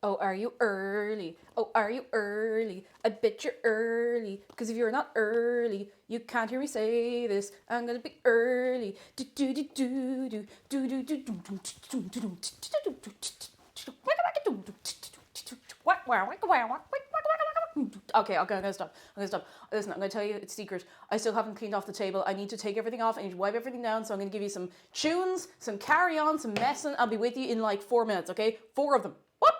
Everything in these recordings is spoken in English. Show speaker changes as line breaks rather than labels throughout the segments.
Oh, are you early? Oh, are you early? I bet you're early. Because if you're not early, you can't hear me say this. I'm gonna be early. Do do do do do do do do do Okay, I'm gonna stop. I'm gonna stop. Listen, I'm gonna tell you it's secret. I still haven't cleaned off the table. I need to take everything off. I need to wipe everything down. So I'm gonna give you some tunes, some carry on, some messing. I'll be with you in like 4 minutes. Okay, four of them. What?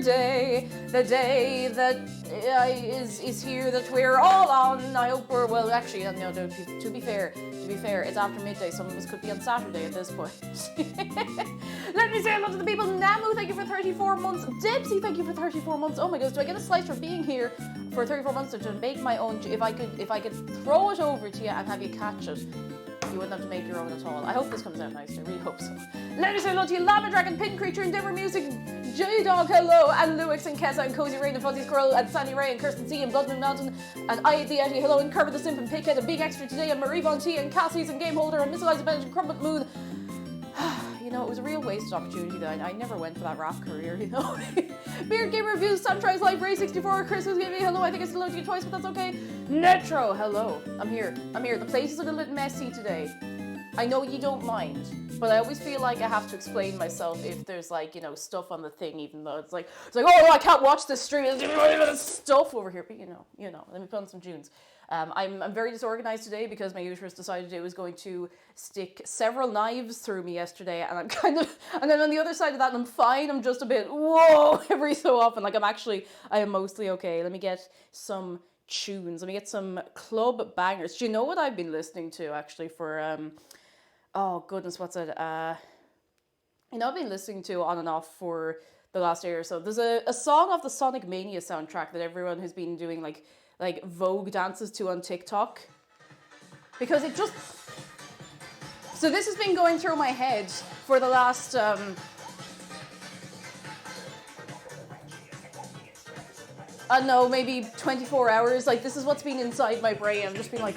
Saturday, the day that is here that we're all on. I hope we're, well, actually, no, to be fair, it's after midday. Some of us could be on Saturday at this point. Let me say hello to the people. Namu, thank you for 34 months. Debsy, thank you for 34 months. Oh my goodness, do I get a slice for being here for 34 months, or to make my own? If I could throw it over to you and have you catch it, you wouldn't have to make your own at all. I hope this comes out nice. I really hope so. Let me say hello to you, Lava Dragon, Pin Creature, Endeavour Music, J-Dog, hello, and Luix, and Kessa, and Cozy Rain, and Fuzzy Squirrel, and Sandy Ray, and Kirsten C, and Bloodman Mountain, and I the Eddie, hello, and Kermit the Simp, and Pighead, and Big Extra today, and Marie Von T, and Cassie's, and Game Holder, and Miss Eliza Bennett, and Crumpet Moon. You know, it was a real wasted opportunity that I never went for that rap career, you know. Beard Game Reviews, Sam Tries Life, Ray 64, Chris who's giving me hello. I think I still to you twice, but that's okay. Netro, hello. I'm here. The place is a little bit messy today. I know you don't mind, but I always feel like I have to explain myself if there's, like, you know, stuff on the thing, even though it's like, oh, I can't watch this stream, there's stuff over here, but you know, let me put on some tunes. I'm very disorganized today because my uterus decided it was going to stick several knives through me yesterday, and and then on the other side of that, I'm fine, I'm just a bit, whoa, every so often, like I am mostly okay. Let me get some tunes, let me get some club bangers. Do you know what I've been listening to, actually, for, oh goodness, what's it, I've been listening to on and off for the last year or so. There's a song off the Sonic Mania soundtrack that everyone has been doing, like Vogue dances to on TikTok, because it just, so this has been going through my head for the last I don't know, maybe 24 hours. Like, this is what's been inside my brain. I've just been like,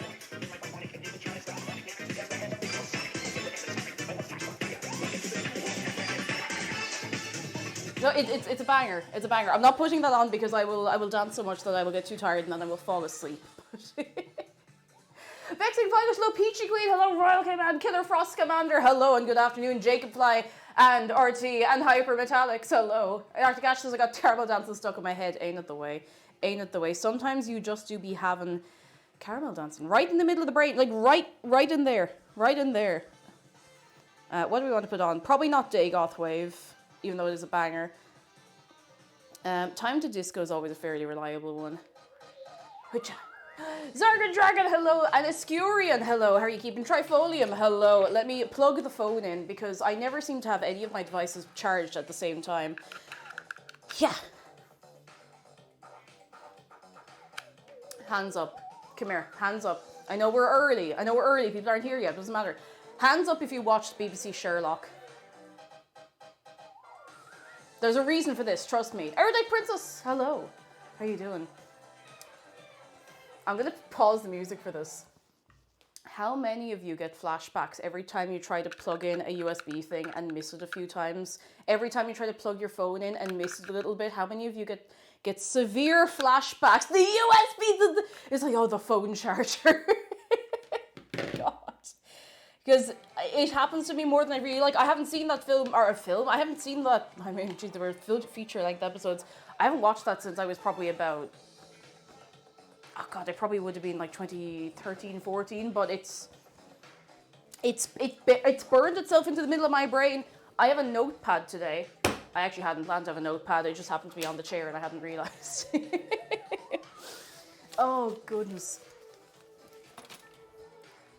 no, it's a banger. It's a banger. I'm not putting that on because I will dance so much that I will get too tired and then I will fall asleep. Vexing Flyers, hello, Peachy Queen, hello, Royal K-Man, Killer Frost Commander, hello, and good afternoon, Jacob Fly, and RT, and Hyper Metallics, hello. Arctic Ash says I got caramel dancing stuck in my head. Ain't it the way? Ain't it the way? Sometimes you just do be having caramel dancing right in the middle of the brain, like right in there, right in there. What do we want to put on? Probably not Dagoth Wave, even though it is a banger. Time to Disco is always a fairly reliable one. Which, Zargan Dragon, hello, and Escurian, hello. How are you keeping? Trifolium, hello. Let me plug the phone in because I never seem to have any of my devices charged at the same time. Yeah. Hands up. Come here. Hands up. I know we're early. People aren't here yet. Doesn't matter. Hands up if you watched BBC Sherlock. There's a reason for this, trust me. Erudite Princess, hello. How you doing? I'm going to pause the music for this. How many of you get flashbacks every time you try to plug in a USB thing and miss it a few times? Every time you try to plug your phone in and miss it a little bit, how many of you get severe flashbacks? The USB, it's like, oh, the phone charger. God. Because it happens to me more than I really like. I haven't seen that film, I haven't seen that, I mean, geez, there were feature-length episodes. I haven't watched that since I was probably about, oh God, it probably would have been like 2013, 14, but it's burned itself into the middle of my brain. I have a notepad today. I actually hadn't planned to have a notepad. It just happened to be on the chair and I hadn't realized. Oh, goodness.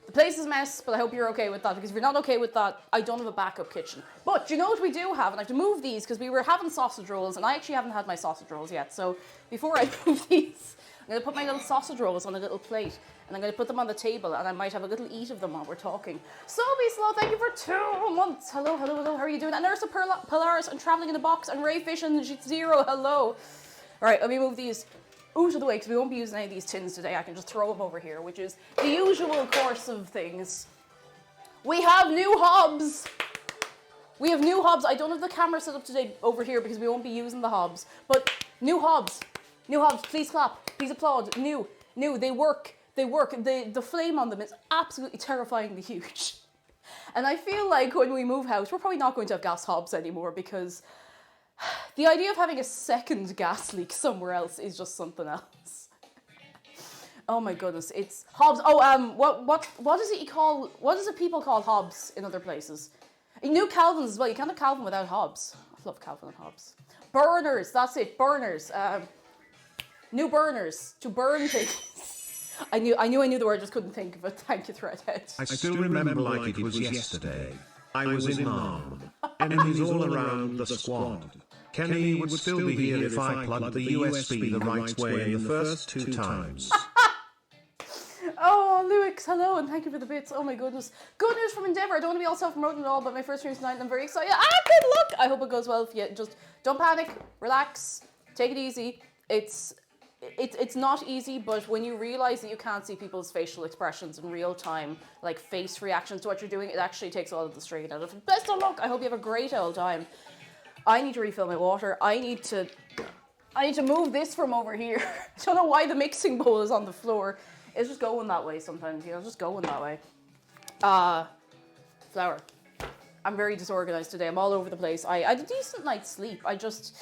The place is a mess, but I hope you're okay with that, because if you're not okay with that, I don't have a backup kitchen. But you know what we do have, and I have to move these because we were having sausage rolls, and I actually haven't had my sausage rolls yet. So before I move these, I'm going to put my little sausage rolls on a little plate, and I'm going to put them on the table, and I might have a little eat of them while we're talking. Sobe Slow, thank you for 2 months. Hello, hello, hello, how are you doing? And Ursa Polaris, and Traveling in a Box, and Ray Fish, and Zero, hello. All right, let me move these out of the way, because we won't be using any of these tins today. I can just throw them over here, which is the usual course of things. We have new hobs. We have new hobs. I don't have the camera set up today over here because we won't be using the hobs. But new hobs. New hobs. Please clap. Please applaud. New. They work. They work. The flame on them is absolutely terrifyingly huge. And I feel like when we move house, we're probably not going to have gas hobs anymore, because the idea of having a second gas leak somewhere else is just something else. Oh my goodness, it's hobs. Oh, what is it you call? What does it people call hobs in other places? In New Calvin's as well. You can't have Calvin without Hobbes. I love Calvin and Hobbes. Burners, that's it, burners. New burners, to burn things. I knew the word, just couldn't think of it. Thank you, Threadhead.
I still remember like it was yesterday. I was in Arm. Enemies all around the squad. Kenny would still be here if I plugged the USB the right way in the first 2 times.
Oh, Luix, hello, and thank you for the bits. Oh my goodness. Good news from Endeavour. I don't want to be all self-promoting at all, but my first stream tonight and I'm very excited. Good luck! I hope it goes well for you. Just don't panic, relax, take it easy. It's not easy, but when you realise that you can't see people's facial expressions in real time, like face reactions to what you're doing, it actually takes all of the strain out of it. Best of luck! I hope you have a great old time. I need to refill my water. I need to move this from over here. I don't know why the mixing bowl is on the floor. It's just going that way sometimes, just going that way. Flour. I'm very disorganized today. I'm all over the place. I had a decent night's sleep. I just,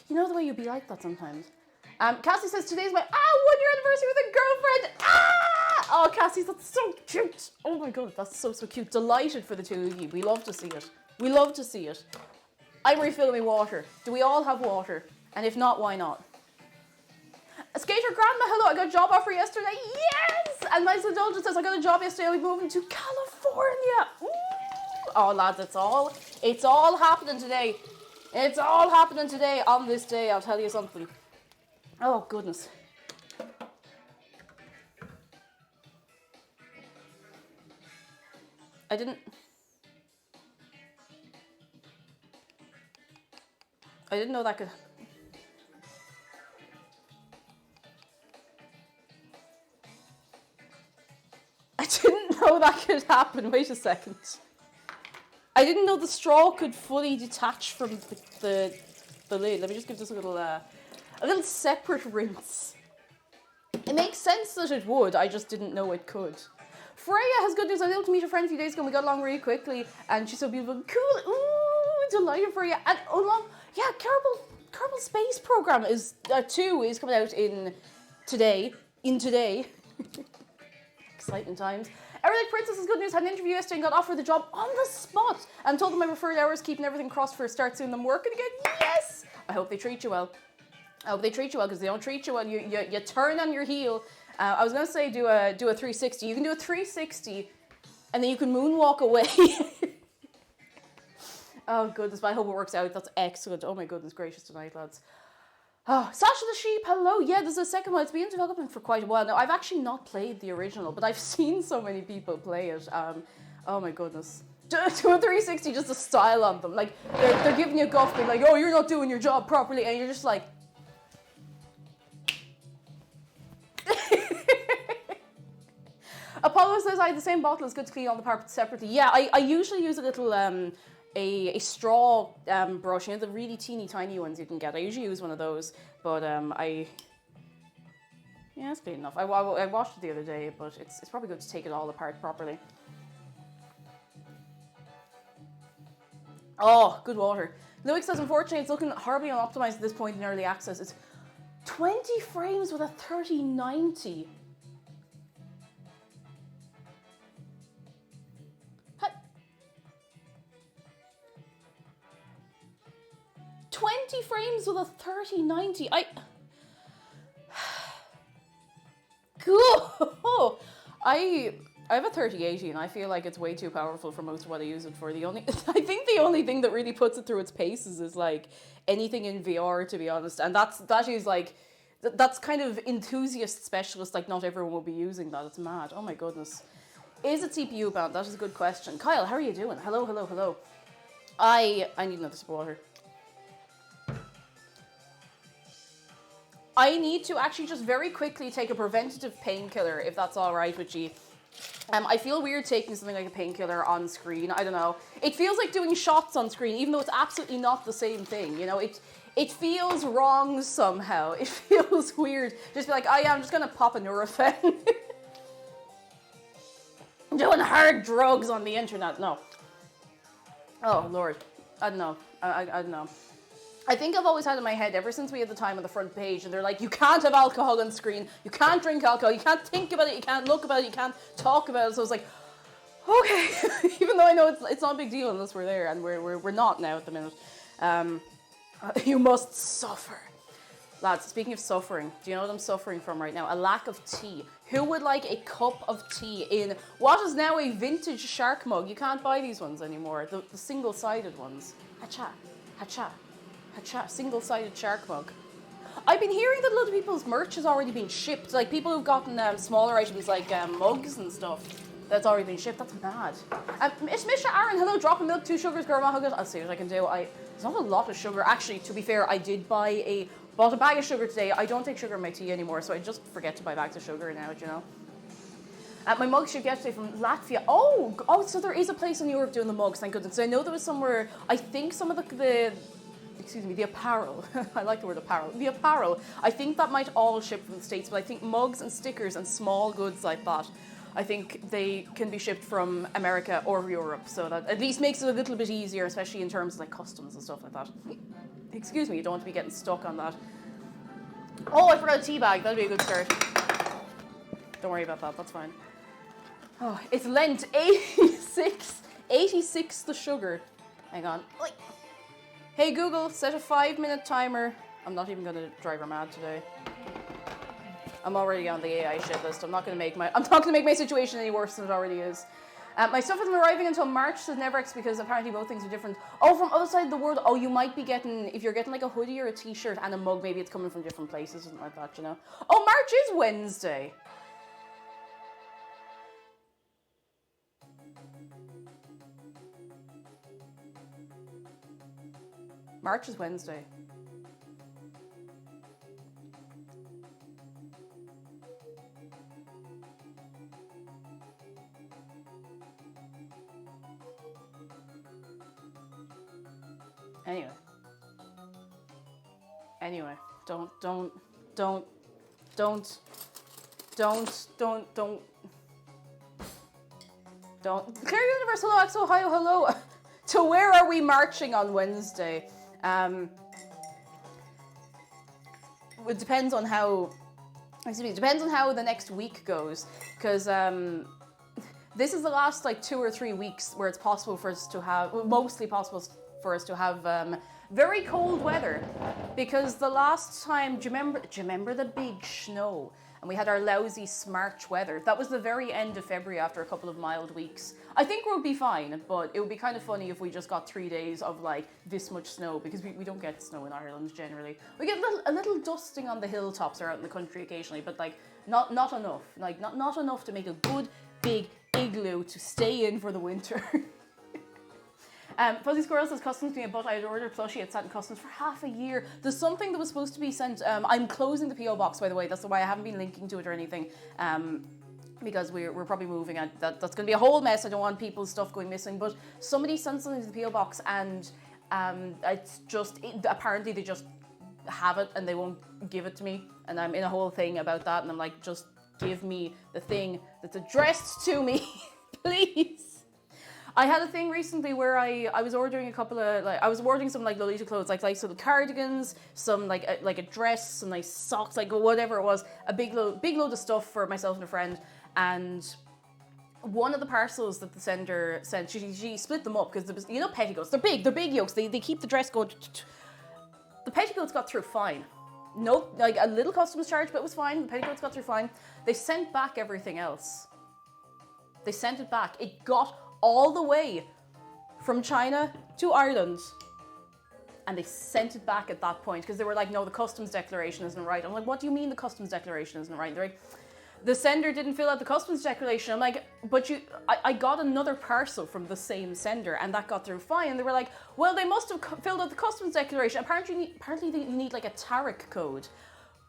the way you be like that sometimes. Cassie says today's my 1-year anniversary with a girlfriend. Oh, Cassie, that's so cute. Oh my god, that's so cute. Delighted for the two of you. We love to see it. I'm refilling my water. Do we all have water? And if not, why not? Skater Grandma, hello, I got a job offer yesterday. Yes! And Nice Indulgence says, I got a job yesterday, I'll be moving to California. Ooh. Oh, lads, it's all happening today. It's all happening today on this day, I'll tell you something. Oh, goodness. I didn't know that could... I didn't know that could happen. Wait a second. I didn't know the straw could fully detach from the lid. Let me just give this a little separate rinse. It makes sense that it would. I just didn't know it could. Freya has good news. I was able to meet her friend a few days ago and we got along really quickly. And she's so beautiful and cool. Ooh, delighted for you. And Kerbal Space Program is 2 is coming out in today. Exciting times. Everything Princess is good news. Had an interview yesterday and got offered the job on the spot. And told them my preferred hours, keeping everything crossed for a start soon. I'm working again. Yes! I hope they treat you well. Because if they don't treat you well, you turn on your heel. I was going to say do a 360. You can do a 360 and then you can moonwalk away. Oh, goodness. But I hope it works out. That's excellent. Oh, my goodness gracious tonight, lads. Oh, Sasha the Sheep, hello. Yeah, there's a second one. It's been in development for quite a while now. I've actually not played the original, but I've seen so many people play it. Oh my goodness. Do a 360 just to style on them. Like, they're giving you a guff, being like, oh, you're not doing your job properly. And you're just like... Apollo says, I had the same bottle. It's good to clean all the parts separately. Yeah, I usually use a little... a straw brush, the really teeny tiny ones you can get. I usually use one of those, but yeah, it's clean enough. I washed it the other day, but it's probably good to take it all apart properly. Oh, good water. Luix says, unfortunately, it's looking horribly unoptimized at this point in early access. It's 20 frames with a 3090. 20 frames with a 3090. Cool. I have a 3080 and I feel like it's way too powerful for most of what I use it for. I think the only thing that really puts it through its paces is like anything in VR, to be honest. And that's kind of enthusiast specialist. Like not everyone will be using that. It's mad. Oh my goodness. Is it CPU bound? That is a good question. Kyle, how are you doing? Hello. I need another sip of water. I need to actually just very quickly take a preventative painkiller, if that's all right with you. I feel weird taking something like a painkiller on screen. I don't know. It feels like doing shots on screen, even though it's absolutely not the same thing. It feels wrong somehow. It feels weird. Just be like, oh yeah, I'm just gonna pop a Nurofen. I'm doing hard drugs on the internet. No. Oh Lord. I don't know. I don't know. I think I've always had in my head, ever since we had the time on the front page, and they're like, you can't have alcohol on screen, you can't drink alcohol, you can't think about it, you can't look about it, you can't talk about it. So I was like, okay, even though I know it's not a big deal unless we're there, and we're not now at the minute. You must suffer. Lads, speaking of suffering, do you know what I'm suffering from right now? A lack of tea. Who would like a cup of tea in what is now a vintage shark mug? You can't buy these ones anymore, the single-sided ones. Hacha, hacha, hacha, single-sided shark mug. I've been hearing that a lot of people's merch has already been shipped. Like people who've gotten smaller items like mugs and stuff. That's already been shipped. That's mad. It's Misha Aaron. Hello, drop a milk, 2 sugars, girl. I'll see what I can do. There's not a lot of sugar. Actually, to be fair, I did bought a bag of sugar today. I don't take sugar in my tea anymore, so I just forget to buy bags of sugar now, do you know? My mug shipped yesterday from Latvia. Oh, so there is a place in Europe doing the mugs, thank goodness. So I know there was somewhere, I think some of the apparel. I like the word apparel. The apparel, I think that might all ship from the States, but I think mugs and stickers and small goods like that, I think they can be shipped from America or Europe, so that at least makes it a little bit easier, especially in terms of like customs and stuff like that. Excuse me, you don't want to be getting stuck on that. Oh, I forgot a tea bag. That'd be a good start. Don't worry about that, that's fine. Oh, it's Lent. 86 the sugar. Hang on. Hey Google, set a 5-minute timer. I'm not even going to drive her mad today. I'm already on the AI shit list. I'm not going to make my situation any worse than it already is. My stuff isn't arriving until March, says Neverex, because apparently both things are different. Oh, from other side of the world. Oh, you might be getting, if you're getting like a hoodie or a t-shirt and a mug, maybe it's coming from different places, something like that, you know. Oh, March is Wednesday. March is Wednesday. Anyway, don't. Clear Universe, hello, XO, Ohio, hello. To where are we marching on Wednesday? It depends on how. It depends on how the next week goes, because this is the last like 2 or 3 weeks where it's possible for us to have, mostly possible for us to have very cold weather, because the last time, do you remember the big snow? And we had our lousy Smarch weather. That was the very end of February after a couple of mild weeks. I think we'll be fine, but it would be kind of funny if we just got 3 days of like this much snow, because we don't get snow in Ireland generally. We get a little dusting on the hilltops or out in the country occasionally, but like not enough. Like not enough to make a good big igloo to stay in for the winter. Fuzzy Squirrel says customs me, but I had ordered plushie at sat in customs for half a year. There's something that was supposed to be sent. I'm closing the PO box, by the way. That's why I haven't been linking to it or anything. Because we're probably moving. That's going to be a whole mess. I don't want people's stuff going missing. But somebody sent something to the PO box, and apparently they just have it and they won't give it to me. And I'm in a whole thing about that. And I'm like, just give me the thing that's addressed to me, please. I had a thing recently where I was ordering a couple of, like, I was ordering some like Lolita clothes, like little cardigans, some like a dress, some nice socks, like whatever it was, a big load of stuff for myself and a friend. And one of the parcels that the sender sent, she split them up because there was, you know, petticoats. They're big yokes. They keep the dress going. The petticoats got through fine. Nope, like a little customs charge, but it was fine. The petticoats got through fine. They sent back everything else. They sent it back. It got all the way from China to Ireland, and they sent it back at that point because they were like, no, the customs declaration isn't right. I'm like, what do you mean the customs declaration isn't right? They're like, the sender didn't fill out the customs declaration. I'm like, but I got another parcel from the same sender and that got through fine. And they were like, well, they must have filled out the customs declaration. Apparently you need like a tariff code,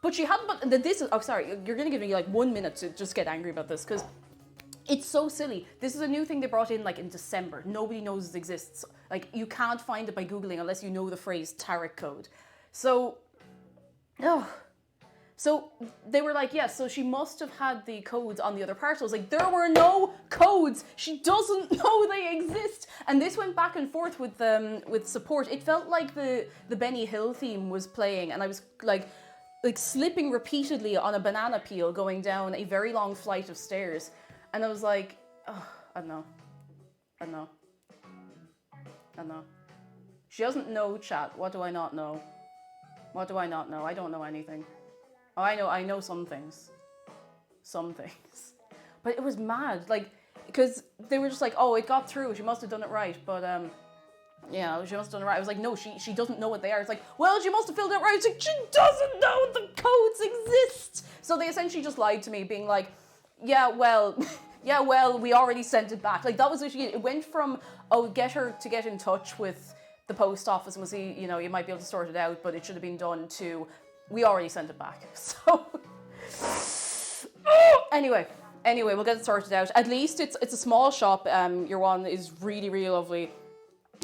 but you haven't. But this is, oh sorry, you're gonna give me like 1 minute to just get angry about this because it's so silly. This is a new thing they brought in like in December. Nobody knows it exists. Like you can't find it by Googling unless you know the phrase tariff code. So they were like, yes, so she must have had the codes on the other parcels. Like there were no codes. She doesn't know they exist. And this went back and forth with support. It felt like the Benny Hill theme was playing, and I was like slipping repeatedly on a banana peel going down a very long flight of stairs. And I was like, oh, I don't know. She doesn't know chat. What do I not know? What do I not know? I don't know anything. Oh, I know some things. Some things. But it was mad, like, because they were just like, oh, it got through, she must have done it right, but, yeah, she must have done it right. I was like, no, she doesn't know what they are. It's like, well, she must have filled it right. It's like, she doesn't know the codes exist. So they essentially just lied to me, being like, yeah, well, we already sent it back. Like, that was literally it. It went from, oh, get her to get in touch with the post office and we'll see, you know, you might be able to sort it out, but it should have been done, to, we already sent it back. So, anyway, we'll get it sorted out. At least it's a small shop. Your one is really, really lovely.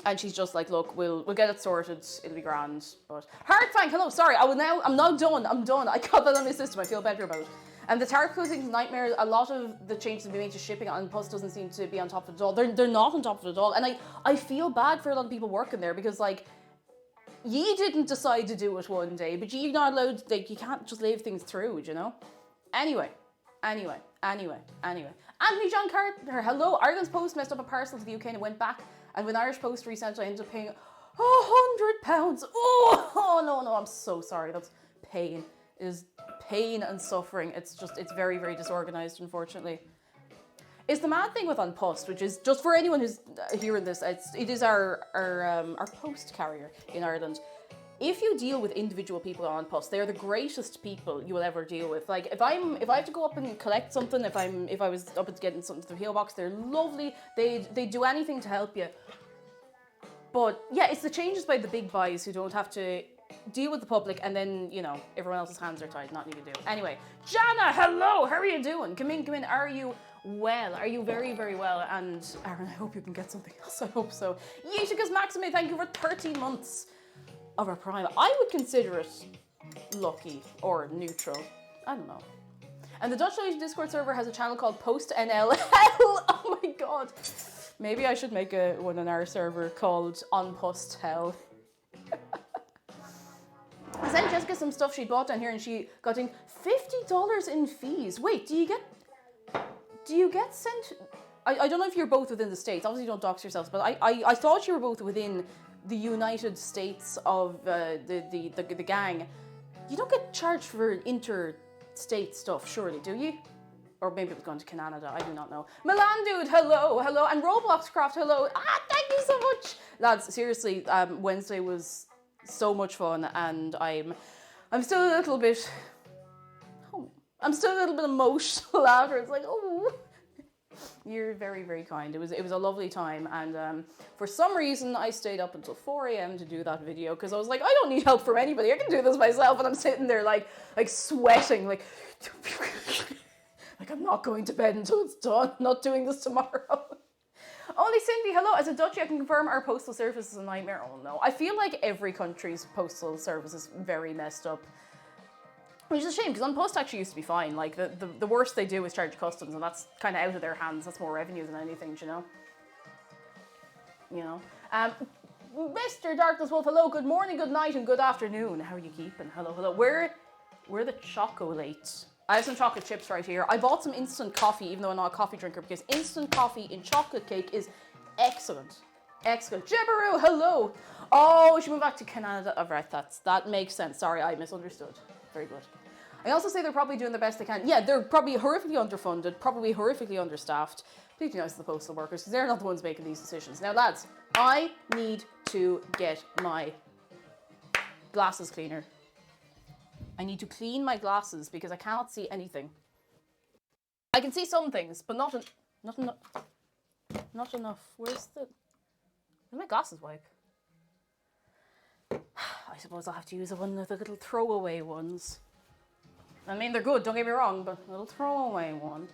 And she's just like, look, we'll get it sorted. It'll be grand. But Heartfang, hello. Sorry, I'm now done. I'm done. I got that on my system. I feel better about it. And the tariff coding's nightmare. A lot of the changes have been made to shipping, and Post doesn't seem to be on top of it at all. They're not on top of it at all. And I feel bad for a lot of people working there, because like, ye didn't decide to do it one day, but you're not allowed. Like, you can't just leave things through, you know. Anyway. Anthony John Carter, hello. Ireland's Post messed up a parcel to the UK and it went back. And when Irish Post resent it, I ended up paying £100. Oh, no, I'm so sorry. That's pain. It is pain and suffering. It's very, very disorganized, unfortunately. It's the mad thing with An Post, which is, just for anyone who's hearing this, it is our post carrier in Ireland. If you deal with individual people on Post, they are the greatest people you will ever deal with. Like, if I have to go up and collect something, if I was up and getting something to the PO box, they're lovely. They do anything to help you. But yeah, it's the changes by the big boys who don't have to deal with the public, and then, you know, everyone else's hands are tied, nothing you can do. Anyway, Jana, hello, how are you doing? Come in. Are you well? Are you very, very well? And Aaron, I hope you can get something else. I hope so. Yeetikas Maxime, thank you for 13 months of our Prime. I would consider it lucky or neutral. I don't know. And the Dutch Language Discord server has a channel called Post NL. Oh my god. Maybe I should make one on our server called On Post Hell. I sent Jessica some stuff she bought down here and she got in $50 in fees. Wait, do you get sent? I don't know if you're both within the States. Obviously don't dox yourselves, but I thought you were both within the United States of the gang. You don't get charged for interstate stuff, surely, do you? Or maybe it was going to Canada, I do not know. Milan dude, hello. And Roblox Craft, hello. Thank you so much. Lads, seriously, Wednesday was so much fun, and I'm still a little bit emotional after. It's like, oh. You're very, very kind. It was a lovely time, and for some reason I stayed up until 4 a.m. to do that video, because I was like, I don't need help from anybody. I can do this myself. And I'm sitting there like sweating, like I'm not going to bed until it's done. I'm not doing this tomorrow. Only Cindy, hello. As a Dutchie, I can confirm our postal service is a nightmare. Oh no, I feel like every country's postal service is very messed up. Which is a shame, because On Post actually used to be fine. Like, the worst they do is charge customs, and that's kind of out of their hands. That's more revenue than anything, do you know? Mr. Darkness Wolf, hello, good morning, good night, and good afternoon. How are you keeping? Hello. We're the chocolate. I have some chocolate chips right here. I bought some instant coffee, even though I'm not a coffee drinker, because instant coffee in chocolate cake is excellent. Excellent. Jibberoo, hello. Oh, she moved back to Canada. Oh, right, that makes sense. Sorry, I misunderstood. Very good. I also say they're probably doing the best they can. Yeah, they're probably horrifically underfunded, probably horrifically understaffed. Please be nice to the postal workers, because they're not the ones making these decisions. Now, lads, I need to get my glasses cleaner. I need to clean my glasses because I cannot see anything. I can see some things, but not enough. Where's my glasses wipe? I suppose I'll have to use one of the little throwaway ones. I mean, they're good, don't get me wrong, but a little throwaway one.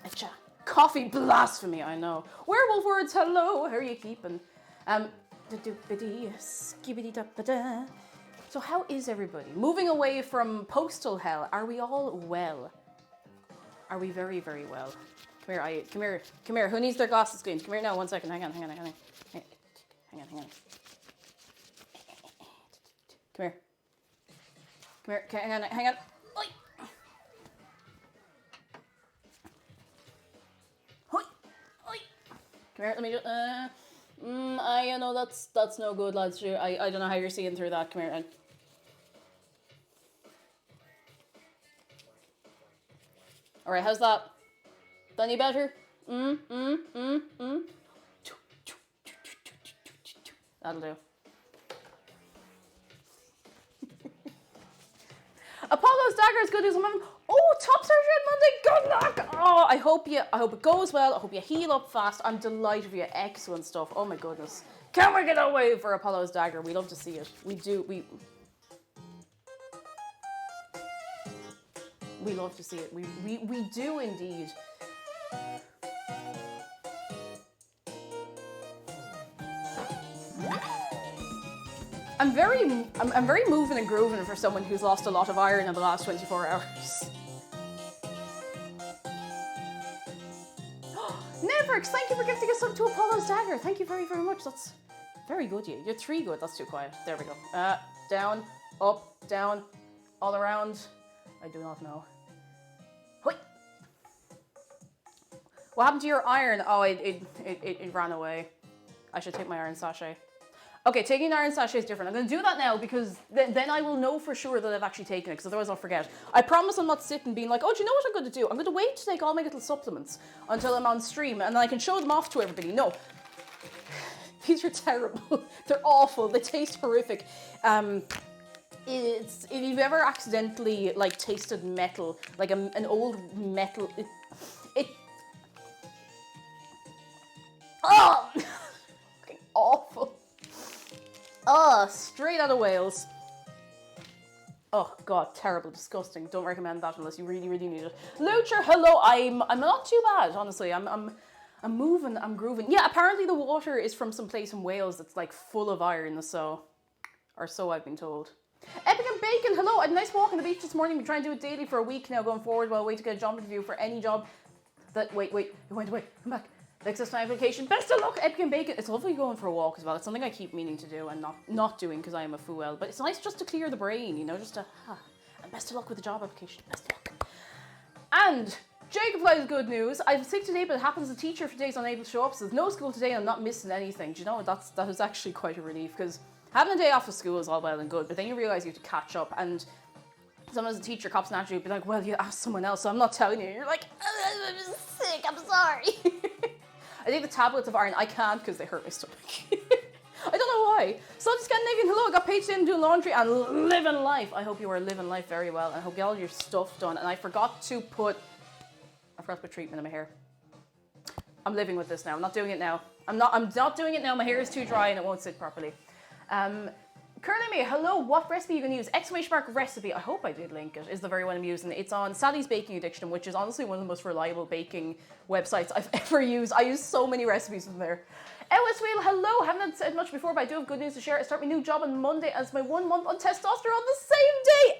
Etcha. Coffee blasphemy, I know. Werewolf words, hello. How are you keeping? So how is everybody? Moving away from postal hell, are we all well? Are we very, very well? Come here. Who needs their glasses cleaned? Come here now, 1 second. Hang on. Hang on. Come here. Hang on. Oi. Hoi. Come here, let me just, I know that's no good, lads. I don't know how you're seeing through that. Come here, Ed. All right, how's that? Any better? That'll do. Apollo's dagger is good news. Oh, top surgery on Monday. Good luck. Oh, I hope it goes well. I hope you heal up fast. I'm delighted for you. Excellent stuff. Oh my goodness. Can we get away for Apollo's dagger? We love to see it. We do. We love to see it. We do indeed. I'm very moving and grooving for someone who's lost a lot of iron in the last 24 hours. Nevrix, thank you for gifting us up to Apollo's dagger. Thank you very, very much. That's very good, you. You're 3 good. That's too quiet. There we go. Down, up, down, all around. I do not know. Hoi! What happened to your iron? Oh, it ran away. I should take my iron sachet. Okay, taking an iron sachet is different. I'm going to do that now because then I will know for sure that I've actually taken it, because otherwise I'll forget. I promise I'm not sitting being like, oh, do you know what I'm going to do? I'm going to wait to take all my little supplements until I'm on stream and then I can show them off to everybody. No. These are terrible. They're awful. They taste horrific. If you've ever accidentally like tasted metal, like an old metal, oh, fucking awful. Straight out of Wales. Oh god, terrible, disgusting. Don't recommend that unless you really, really need it. Lucher, hello. I'm not too bad, honestly. I'm moving, I'm grooving. Yeah, apparently the water is from some place in Wales that's like full of iron, so I've been told. Epic and Bacon, hello. I had a nice walk on the beach this morning. Been trying to do it daily for a week now going forward while I wait to get a job interview for any job that wait, you went away. Come back. Access my application. Best of luck, Epic and Bacon. It's lovely going for a walk as well. It's something I keep meaning to do and not doing because I am a fool. But it's nice just to clear the brain, you know, just to and best of luck with the job application. Best of luck. And Jacob Flies good news. I'm sick today, but it happens a teacher for days unable to show up. So there's no school today and I'm not missing anything. Do you know that is actually quite a relief, because having a day off of school is all well and good, but then you realise you have to catch up, and sometimes the teacher cops at you, be like, well, you asked someone else, so I'm not telling you. You're like, I'm just sick, I'm sorry. I think the tablets of iron, I can't because they hurt my stomach. I don't know why. So I'm just getting naked. Hello, I got paid today to do laundry and living life. I hope you are living life very well, and I hope you get all your stuff done. And I forgot to put treatment in my hair. I'm living with this now. I'm not doing it now. I'm not doing it now. My hair is too dry and it won't sit properly. Curly me, hello, what recipe are you going to use? Exclamation mark recipe, I hope I did link it, is the very one I'm using. It's on Sally's Baking Addiction, which is honestly one of the most reliable baking websites I've ever used. I use so many recipes from there. Ellis Wheel, hello, haven't said much before, but I do have good news to share. I start my new job on Monday as my 1 month on testosterone the same day.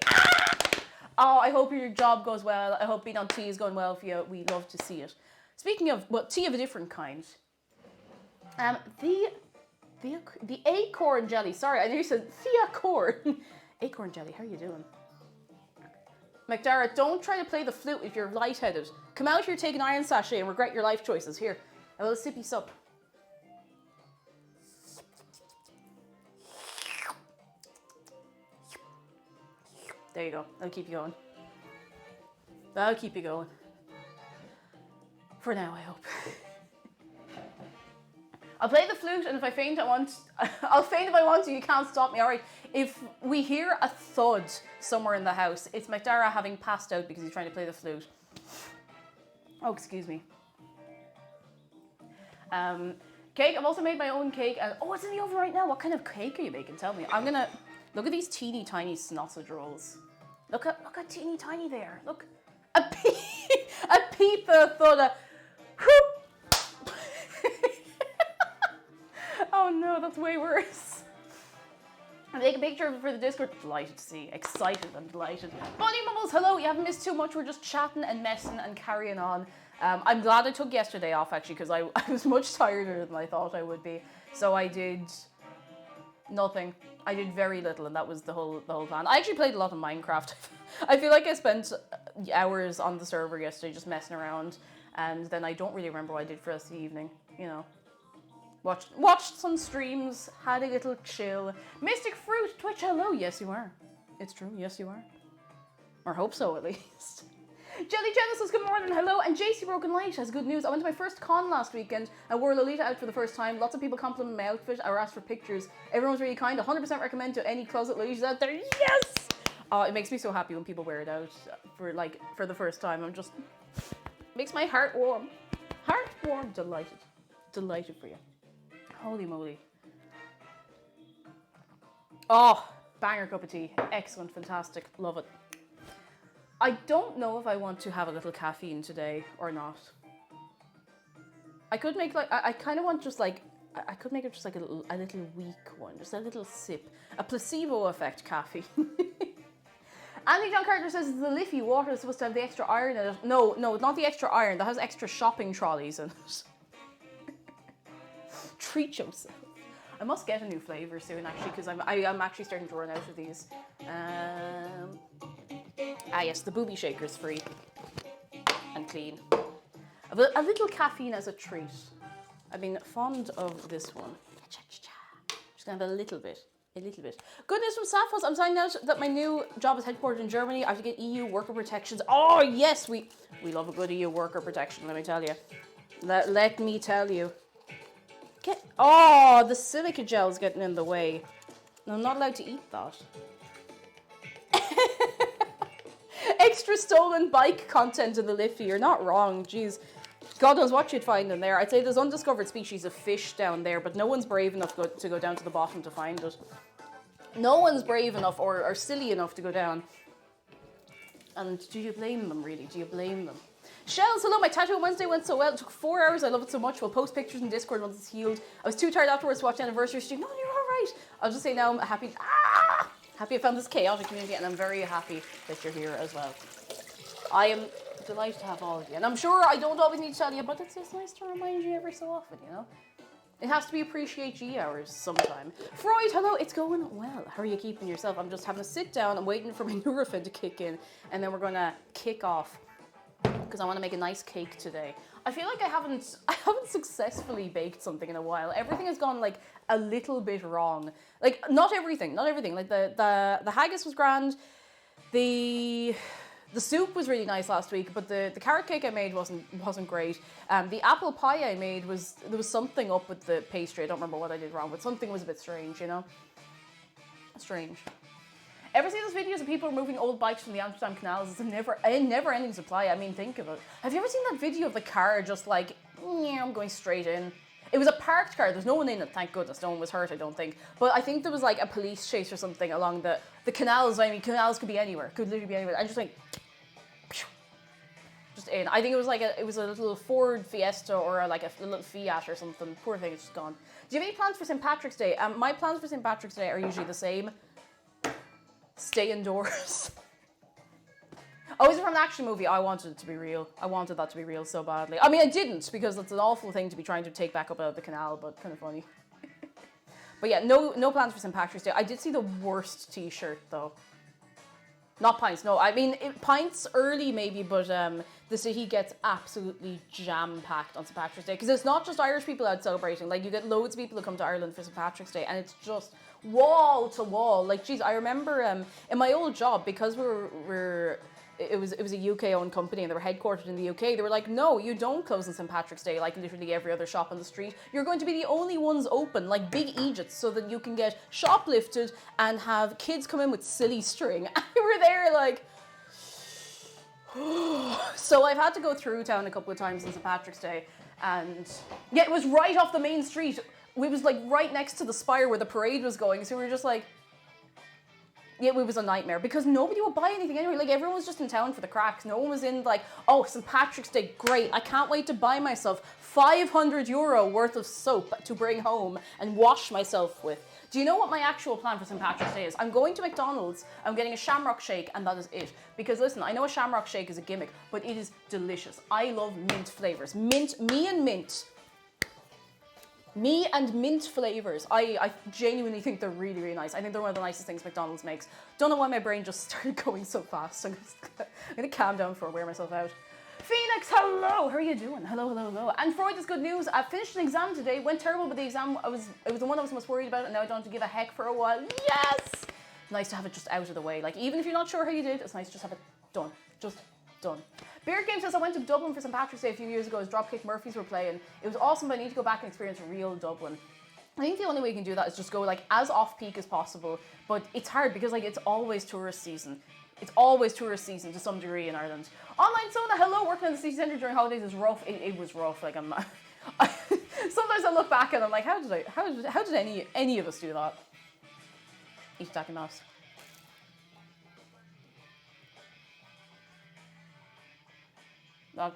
Oh, I hope your job goes well. I hope being on tea is going well for you. We love to see it. Speaking of, well, tea of a different kind. The acorn jelly. Sorry, I knew you said the acorn. Acorn jelly, how are you doing? McDara, don't try to play the flute if you're lightheaded. Come out here, take an iron sachet and regret your life choices. Here, a little sippy sup. There you go. That'll keep you going. That'll keep you going. For now, I hope. I'll play the flute, and if I faint, I'll faint if I want to. You can't stop me. All right. If we hear a thud somewhere in the house, it's McDara having passed out because he's trying to play the flute. Oh, excuse me. Cake. I've also made my own cake, and it's in the oven right now. What kind of cake are you making? Tell me. I'm gonna look at these teeny tiny sausage rolls. Look at teeny tiny there. Look, a peep, a thud, whoop. Oh no, that's way worse. And take a picture of it for the Discord. Delighted to see. Excited and delighted. Bunny Mumbles, hello. You haven't missed too much. We're just chatting and messing and carrying on. I'm glad I took yesterday off actually, because I was much tireder than I thought I would be. So I did nothing. I did very little, and that was the whole plan. I actually played a lot of Minecraft. I feel like I spent hours on the server yesterday just messing around, and then I don't really remember what I did for the rest of the evening, you know. Watched some streams, had a little chill. Mystic Fruit, Twitch, hello. Yes, you are. It's true. Yes, you are. Or hope so, at least. Jelly Genesis, good morning, hello. And JC Broken Light has good news. I went to my first con last weekend. I wore Lolita out for the first time. Lots of people complimented my outfit or asked for pictures. Everyone was really kind. 100% recommend to any closet Lolitas out there. Yes! It makes me so happy when people wear it out for the first time. I'm just... Makes my heart warm. Heart warm. Delighted. Delighted for you. Holy moly. Oh, banger cup of tea. Excellent, fantastic. Love it. I don't know if I want to have a little caffeine today or not. I could make I kind of want just I could make it just like a little weak one, just a little sip, a placebo effect caffeine. Andy John Carter says the Liffey water is supposed to have the extra iron in it. No, not the extra iron. That has extra shopping trolleys in it. Treat yourself. I must get a new flavour soon, actually, because I'm actually starting to run out of these. Yes, the booby shaker's free and clean. A little caffeine as a treat. I've been fond of this one. Just gonna have a little bit. Good news from Safos. I'm finding out that my new job is headquartered in Germany. I have to get EU worker protections. Oh yes, we love a good EU worker protection. Let me tell you. Let me tell you. The silica gel's getting in the way. I'm not allowed to eat that. Extra stolen bike content in the Liffey. You're not wrong. Jeez. God knows what you'd find in there. I'd say there's undiscovered species of fish down there, but no one's brave enough to go down to the bottom to find it. No one's brave enough or silly enough to go down. And do you blame them, really? Do you blame them? Shells, hello, my tattoo on Wednesday went so well. It took 4 hours. I love it so much. We'll post pictures in Discord once it's healed. I was too tired afterwards to watch the anniversary stream. No, you're all right. I'll just say now I'm happy. Happy I found this chaotic community, and I'm very happy that you're here as well. I am delighted to have all of you. And I'm sure I don't always need to tell you, but it's just nice to remind you every so often, you know? It has to be appreciate G hours sometime. Freud, hello, it's going well. How are you keeping yourself? I'm just having to sit down. I'm waiting for my Nurofen to kick in, and then we're going to kick off because I want to make a nice cake today. I feel like I haven't successfully baked something in a while. Everything has gone like a little bit wrong. Like not everything. Like the haggis was grand. The soup was really nice last week, but the carrot cake I made wasn't great. The apple pie I made there was something up with the pastry. I don't remember what I did wrong, but something was a bit strange, you know? Strange. Ever see those videos of people removing old bikes from the Amsterdam canals? It's a never-ending supply. I mean, think of it. Have you ever seen that video of the car just like, yeah, I'm going straight in? It was a parked car. There's no one in it, thank goodness. No one was hurt, I don't think. But I think there was like a police chase or something along the canals. I mean, canals could be anywhere. Could literally be anywhere. I just like, just in. I think it was a little Ford Fiesta or a little Fiat or something. Poor thing, it's just gone. Do you have any plans for St. Patrick's Day? My plans for St. Patrick's Day are usually the same. Stay indoors. Oh, is it from an action movie? I wanted it to be real. I wanted that to be real so badly. I mean, I didn't, because it's an awful thing to be trying to take back up out of the canal, but kind of funny. But yeah, no plans for St. Patrick's Day. I did see the worst t-shirt, though. Not pints, no. I mean, pints early maybe, but the city gets absolutely jam-packed on St. Patrick's Day. Because it's not just Irish people out celebrating. Like, you get loads of people who come to Ireland for St. Patrick's Day, and it's just wall to wall. Like, geez, I remember in my old job, because it was a UK-owned company and they were headquartered in the UK, they were like, no, you don't close on St. Patrick's Day like literally every other shop on the street. You're going to be the only ones open, like big Egypt, so that you can get shoplifted and have kids come in with silly string. And we were there like... So I've had to go through town a couple of times on St. Patrick's Day, and yeah, it was right off the main street. We was like right next to the spire where the parade was going, so we were just like... Yeah, it was a nightmare because nobody would buy anything anyway. Like, everyone was just in town for the cracks. No one was in like, oh, St. Patrick's Day, great. I can't wait to buy myself €500 worth of soap to bring home and wash myself with. Do you know what my actual plan for St. Patrick's Day is? I'm going to McDonald's, I'm getting a Shamrock Shake, and that is it. Because listen, I know a Shamrock Shake is a gimmick, but it is delicious. I love mint flavors. Me and mint flavors. I genuinely think they're really, really nice. I think they're one of the nicest things McDonald's makes. Don't know why my brain just started going so fast. I'm gonna calm down before I wear myself out. Phoenix, hello! How are you doing? Hello, hello, hello. And for this good news, I finished an exam today. Went terrible, but the exam, it was the one I was most worried about, and now I don't have to give a heck for a while. Yes! It's nice to have it just out of the way. Like, even if you're not sure how you did, it's nice to just have it done. Just done. Beard Game says, I went to Dublin for St. Patrick's Day a few years ago as Dropkick Murphys were playing. It was awesome, but I need to go back and experience real Dublin. I think the only way you can do that is just go like as off-peak as possible, but it's hard because like it's always tourist season. It's always tourist season to some degree in Ireland. Online Sona, hello, working in the city centre during holidays is rough. It was rough. Like sometimes I look back and I'm like, how did any of us do that? Each stacking mouse. That.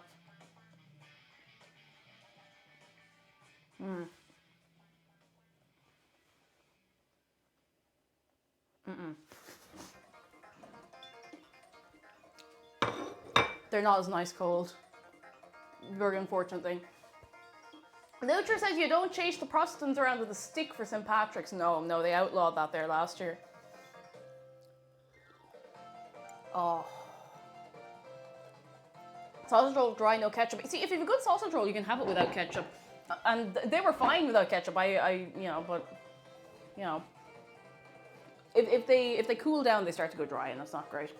They're not as nice cold. Very unfortunate thing. Lucher says you don't chase the Protestants around with a stick for St. Patrick's. No, they outlawed that there last year. Oh. Sausage roll dry, no ketchup. See, if you have a good sausage roll, you can have it without ketchup. And they were fine without ketchup. If they cool down, they start to go dry, and that's not great.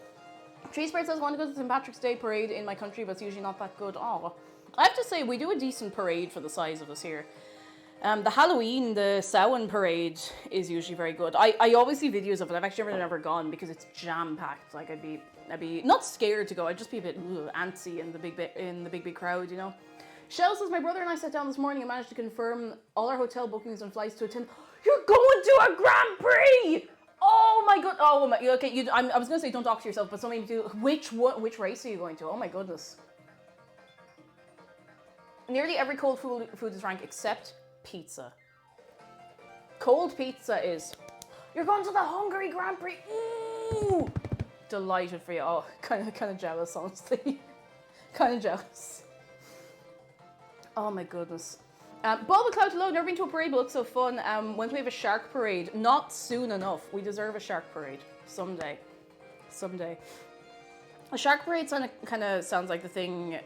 Cheesebread says, I want to go to the St. Patrick's Day parade in my country, but it's usually not that good. Oh, I have to say, we do a decent parade for the size of us here. The Halloween, the Samhain parade is usually very good. I always see videos of it. I've actually never gone because it's jam-packed. Like, I'd be not scared to go. I'd just be a bit antsy in the big crowd, you know. Shell says, my brother and I sat down this morning and managed to confirm all our hotel bookings and flights to attend. You're going to a Grand Prix! Oh my god! Oh my. Okay, I was gonna say don't talk to yourself, but something do. Which race are you going to? Oh my goodness! Nearly every cold food is ranked except pizza. Cold pizza is. You're going to the Hungary Grand Prix. Ooh! Delighted for you. Oh, kind of jealous, honestly. Kind of jealous. Oh my goodness. Bulba Cloud, hello, never been to a parade, but looks so fun. When do we have a shark parade? Not soon enough. We deserve a shark parade. Someday. A shark parade kind of sounds like the thing.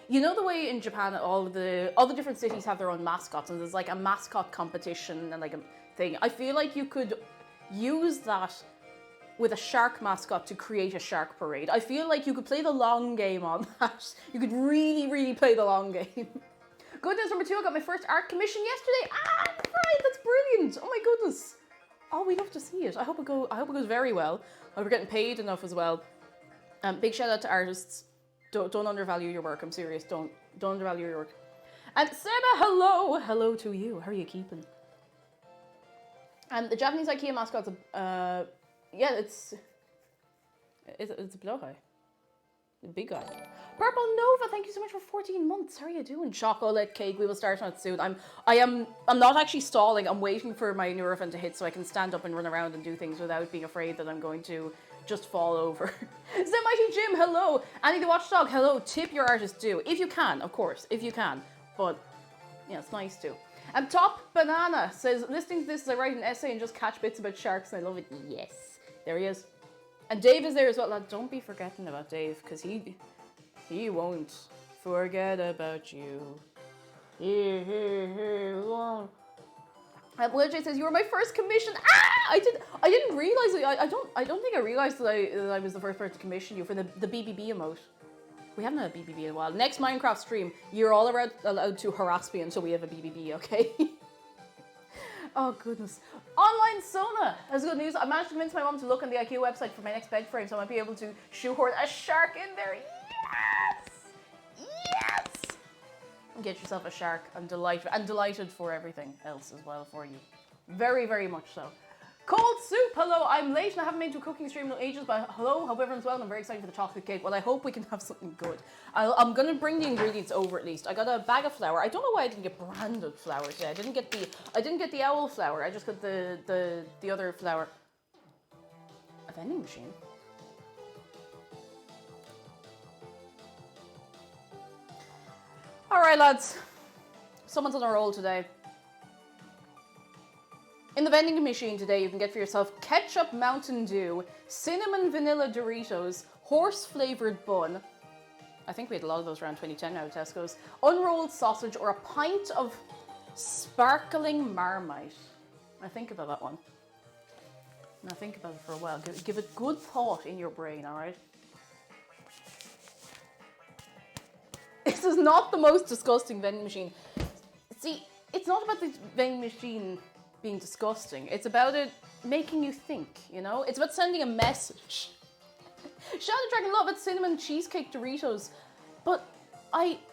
You know the way in Japan all the different cities have their own mascots, and there's like a mascot competition and like a thing. I feel like you could use that with a shark mascot to create a shark parade. I feel like you could play the long game on that. You could really, really play the long game. Good news number 2, I got my first art commission yesterday. Right, that's brilliant. Oh my goodness. Oh, we love to see it. I hope it goes very well. I hope we're getting paid enough as well. Big shout out to artists. Don't undervalue your work. I'm serious. Don't undervalue your work. And Seba, hello to you. How are you keeping? The Japanese IKEA mascot's it's a blowhigh. The big guy. Purple Nova, thank you so much for 14 months. How are you doing? Chocolate cake, we will start on it soon. I'm not actually stalling. I'm waiting for my Nurofen to hit so I can stand up and run around and do things without being afraid that I'm going to just fall over. Mighty Jim, hello. Annie the Watchdog, hello. Tip your artist do. If you can, of course, if you can. But, yeah, it's nice to. And Top Banana says, listening to this as I write an essay and just catch bits about sharks and I love it. Yes. There he is. And Dave is there as well. Lad, don't be forgetting about Dave, because he won't forget about you. He won't. Will J says, you were my first commission. I didn't realize it. I don't think I realized that I was the first person to commission you for the BBB emote. We haven't had a BBB in a while. Next Minecraft stream, you're all allowed to harass me until we have a BBB, okay? Oh goodness. Online Sona has good news. I managed to convince my mom to look on the IKEA website for my next bed frame so I might be able to shoehorn a shark in there. Yes! Get yourself a shark. I'm delighted for everything else as well for you. Very, very much so. Cold Soup, hello, I'm late and I haven't made to a cooking stream in ages, but hello, hope everyone's well and I'm very excited for the chocolate cake. Well, I hope we can have something good. I'm going to bring the ingredients over at least. I got a bag of flour. I don't know why I didn't get branded flour today. I didn't get the owl flour. I just got the other flour. A vending machine. All right, lads. Someone's on a roll today. In the vending machine today, you can get for yourself ketchup Mountain Dew, cinnamon vanilla Doritos, horse flavored bun, I think we had a lot of those around 2010 now at Tesco's. Unrolled sausage or a pint of sparkling Marmite. Now think about that one. Now think about it for a while. Give it good thought in your brain, all right? This is not the most disgusting vending machine. See, it's not about the vending machine being disgusting. It's about it making you think, you know? It's about sending a message. Shadow Dragon love it, cinnamon cheesecake Doritos. But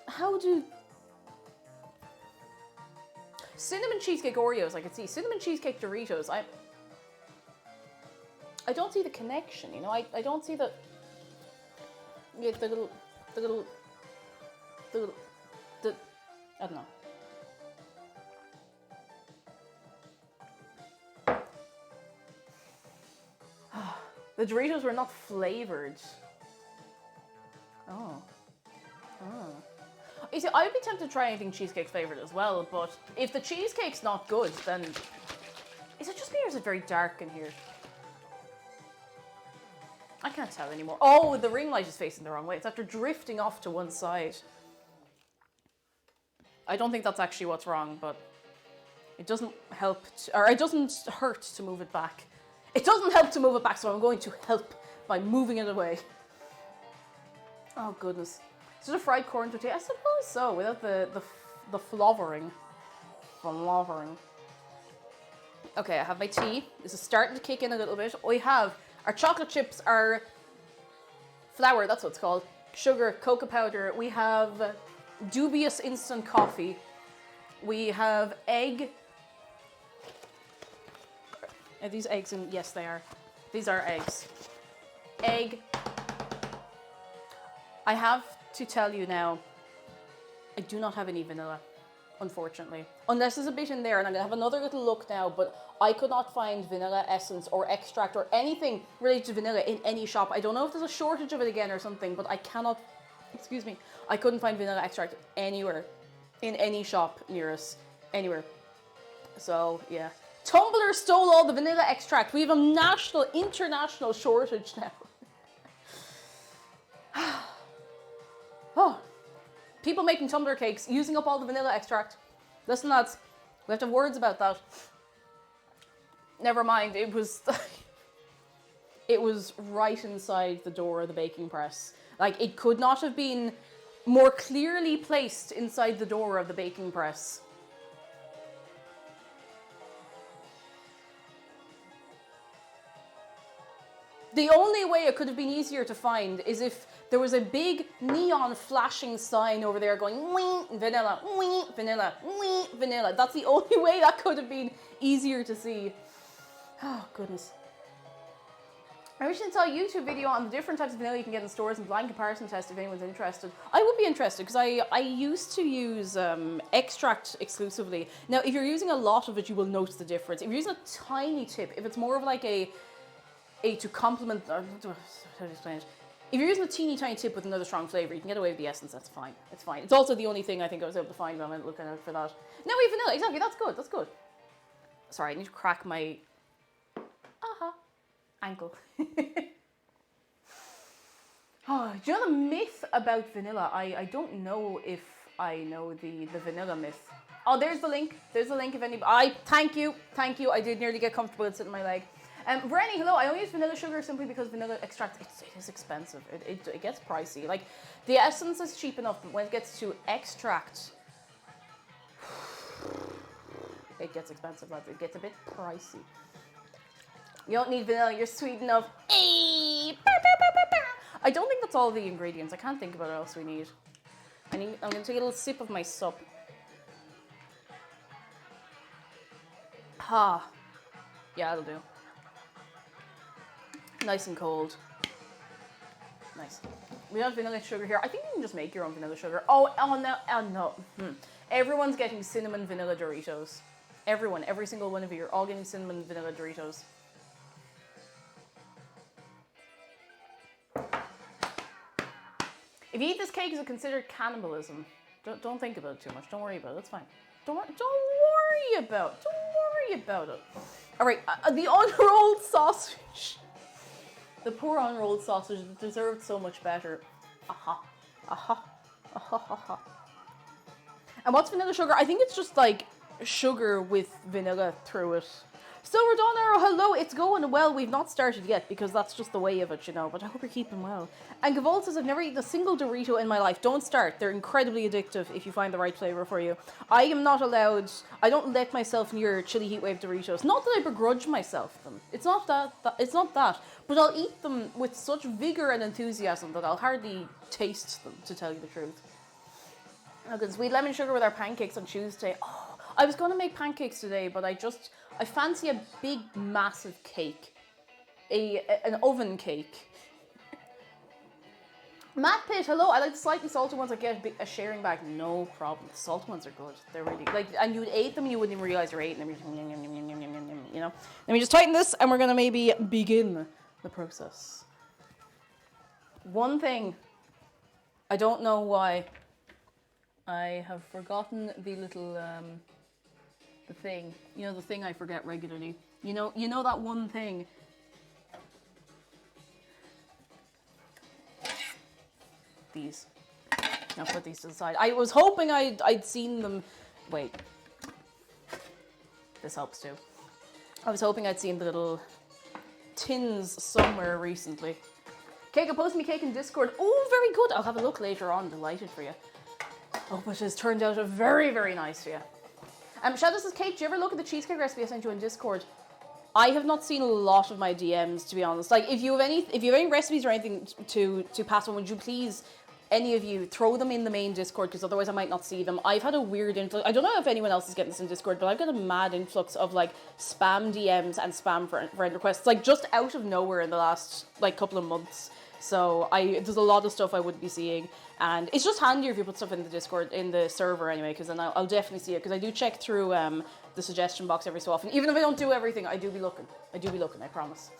how do... Cinnamon cheesecake Oreos, I could see. Cinnamon cheesecake Doritos, I don't see the connection, you know? I don't see the... Yeah, the little... I don't know. The Doritos were not flavored. Oh. You see, I'd be tempted to try anything cheesecake flavored as well, but if the cheesecake's not good, then... Is it just me or is it very dark in here? I can't tell anymore. Oh, the ring light is facing the wrong way. It's after drifting off to one side. I don't think that's actually what's wrong, but it doesn't help, or it doesn't hurt to move it back. It doesn't help to move it back, so I'm going to help by moving it away. Oh goodness. Is it a fried corn tortilla? I suppose so, without the flavouring. Okay, I have my tea. This is starting to kick in a little bit. We have our chocolate chips, our flour, that's what it's called, sugar, cocoa powder. We have dubious instant coffee. We have egg. Are these eggs in? Yes, they are. These are eggs. Egg. I have to tell you now, I do not have any vanilla, unfortunately. Unless there's a bit in there, and I'm going to have another little look now, but I could not find vanilla essence or extract or anything related to vanilla in any shop. I don't know if there's a shortage of it again or something, but I cannot, excuse me, I couldn't find vanilla extract anywhere, in any shop near us, anywhere. So, yeah. Tumblr stole all the vanilla extract. We have a national, international shortage now. Oh, people making tumbler cakes, using up all the vanilla extract. Listen, lads, we have to have words about that. Never mind, it was right inside the door of the baking press. Like, it could not have been more clearly placed inside the door of the baking press. The only way it could have been easier to find is if there was a big neon flashing sign over there going, wee, vanilla, wee, vanilla, wee, vanilla. That's the only way that could have been easier to see. Oh, goodness. I wish I saw a YouTube video on the different types of vanilla you can get in stores and blind comparison test if anyone's interested. I would be interested because I used to use extract exclusively. Now, if you're using a lot of it, you will notice the difference. If you're using a tiny tip, if it's more of like a to complement, or how to explain it. If you're using a teeny tiny tip with another strong flavour, you can get away with the essence, that's fine. It's fine. It's also the only thing I think I was able to find when I went looking out for that. Now we have vanilla, exactly, that's good, that's good. Sorry, I need to crack my ankle. Oh, do you know the myth about vanilla? I don't know if I know the vanilla myth. Oh, there's the link if anybody, thank you, I did nearly get comfortable with sitting on my leg. Brenny, hello. I only use vanilla sugar simply because vanilla extract, it is expensive. It gets pricey. Like, the essence is cheap enough, but when it gets to extract, it gets expensive. It gets a bit pricey. You don't need vanilla. You're sweet enough. I don't think that's all the ingredients. I can't think of what else we need. I'm going to take a little sip of my sup. Ha. Yeah, that'll do. Nice and cold. Nice. We have vanilla sugar here. I think you can just make your own vanilla sugar. Oh no. Everyone's getting cinnamon vanilla Doritos. Everyone, every single one of you are all getting cinnamon vanilla Doritos. If you eat this cake, is it considered cannibalism? Don't think about it too much. Don't worry about it. That's fine. Don't worry about it. All right, the unrolled sausage. The poor unrolled sausage deserved so much better. Aha. Aha. Aha. Aha. And what's vanilla sugar? I think it's just like sugar with vanilla through it. Silver Dawn Arrow, hello, it's going well. We've not started yet because that's just the way of it, you know, but I hope you're keeping well. And Gavol says, I've never eaten a single Dorito in my life. Don't start. They're incredibly addictive if you find the right flavour for you. I am not allowed, I don't let myself near chili heatwave Doritos. Not that I begrudge myself them. It's not that, it's not that. But I'll eat them with such vigour and enthusiasm that I'll hardly taste them, to tell you the truth. Okay, sweet lemon sugar with our pancakes on Tuesday. Oh, I was going to make pancakes today, but I fancy a big, massive cake. An oven cake. Matt Pitt, hello. I like the slightly salty ones. I get a sharing bag. No problem. The salty ones are good. They're really like, and you ate them, you wouldn't even realize you're eating them. You know. Let me just tighten this, and we're gonna maybe begin the process. One thing, I don't know why. I have forgotten the little the thing. You know, the thing I forget regularly. You know that one thing. These. Now put these to the side. I was hoping I'd seen them. Wait. This helps too. I was hoping I'd seen the little tins somewhere recently. Cake, post me cake in Discord. Oh, very good. I'll have a look later on. Delighted for you. Oh, but it has turned out very, very nice for you. Shadow says, Kate, do you ever look at the cheesecake recipe I sent you in Discord? I have not seen a lot of my DMs, to be honest. Like, if you have any recipes or anything to pass on, would you please, any of you, throw them in the main Discord, because otherwise I might not see them. I've had a weird influx. I don't know if anyone else is getting this in Discord, but I've got a mad influx of like spam DMs and spam friend requests, like just out of nowhere in the last like couple of months. So there's a lot of stuff I wouldn't be seeing, and it's just handier if you put stuff in the Discord, in the server anyway, because then I'll definitely see it, because I do check through the suggestion box every so often. Even if I don't do everything, I do be looking, I promise.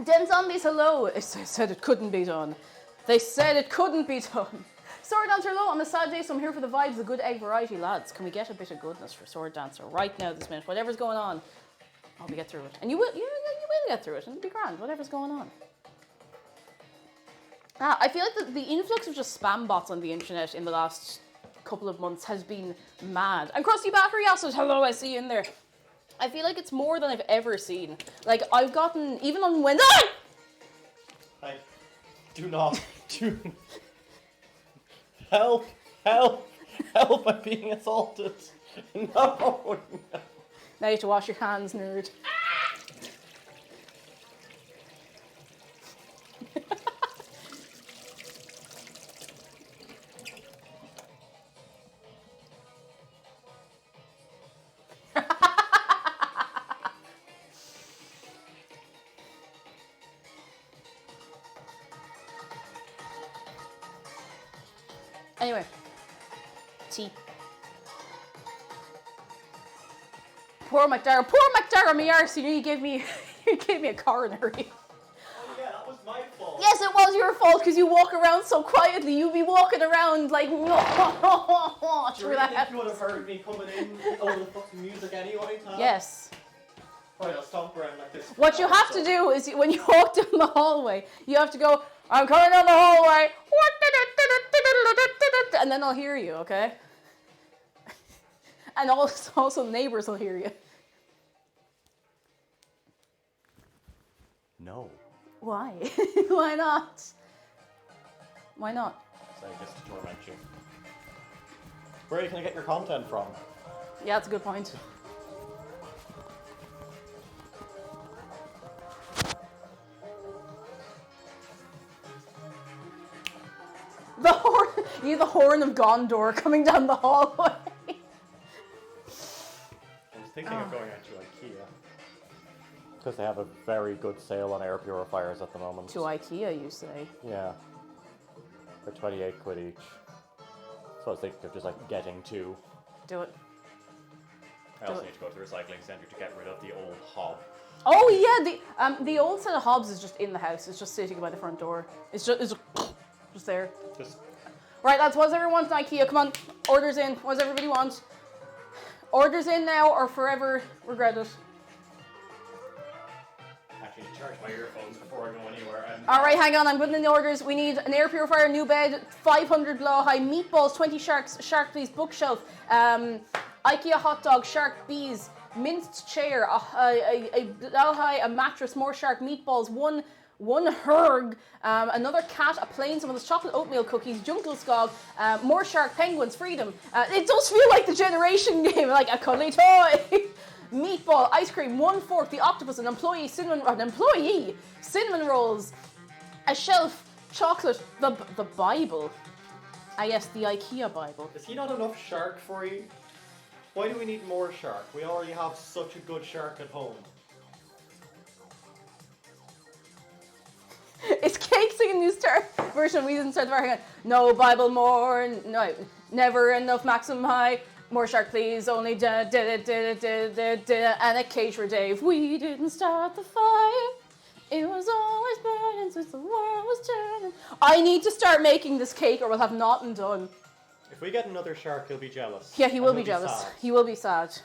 Den Zombies, hello. They said it couldn't be done. They said it couldn't be done. Sword Dancer, hello. On a sad day, so I'm here for the vibes, the good egg variety, lads. Can we get a bit of goodness for Sword Dancer right now, this minute? Whatever's going on, I'll get through it. And you will get through it, and it'll be grand, whatever's going on. I feel like the influx of just spam bots on the internet in the last couple of months has been mad. And Krusty Battery also, hello, I see you in there. I feel like it's more than I've ever seen. Like, I've gotten, even on Wednesday...
I do not. Help, I'm being assaulted. No.
Now you have to wash your hands, nerd. Anyway, tea. Poor McDara, me arse, you gave me a coronary.
Oh yeah, that was my fault.
Yes, it was your fault, because you walk around so quietly. You be walking around like,
Do you really think you would have heard me coming in over the fucking music anyway, Tom?
Yes.
Right, I'll stomp around like this.
What you have to do is, when you walk down the hallway, you have to go, I'm coming down the hallway, and then I'll hear you, okay? And also neighbors will hear you.
No.
Why? Why not? Why not?
So I just torment you. Where can I get your content from?
Yeah, that's a good point. The horn of Gondor coming down the hallway.
I was thinking of going out to IKEA. Because they have a very good sale on air purifiers at the moment.
To IKEA, you say?
Yeah. They're 28 quid each. So I was thinking of just like getting two.
Do it.
I also need to go to the recycling centre to get rid of the old hob.
Oh yeah, the old set of hobs is just in the house. It's just sitting by the front door. It's just there. Right, lads, what does everyone want in IKEA? Come on, orders in. What does everybody want? Orders in now or forever regret it.
Actually, charge my earphones before I go anywhere.
All right, hang on. I'm putting in the orders. We need an air purifier, new bed, 500 below high, meatballs, 20 shark please, bookshelf, IKEA hot dog, shark bees, minced chair, a below high, a mattress, more shark meatballs, one herg, another cat, a plane, some of those chocolate oatmeal cookies, jungle skog, more shark, penguins, freedom. It does feel like the generation game, like a cuddly toy. Meatball, ice cream, one fork, the octopus, an employee cinnamon rolls, a shelf, chocolate, the Bible. Ah yes, the IKEA Bible.
Is he not enough shark for you? Why do we need more shark? We already have such a good shark at home.
Is Cake singing new star version? We didn't start the version. No Bible more, no, never enough maximum high. More shark please, only and a cage for Dave. We didn't start the fire. It was always burning since the world was turning. I need to start making this cake or we'll have nothing done.
If we get another shark, he'll be jealous.
Yeah, he will be
he'll
jealous.
sad.
He will be sad.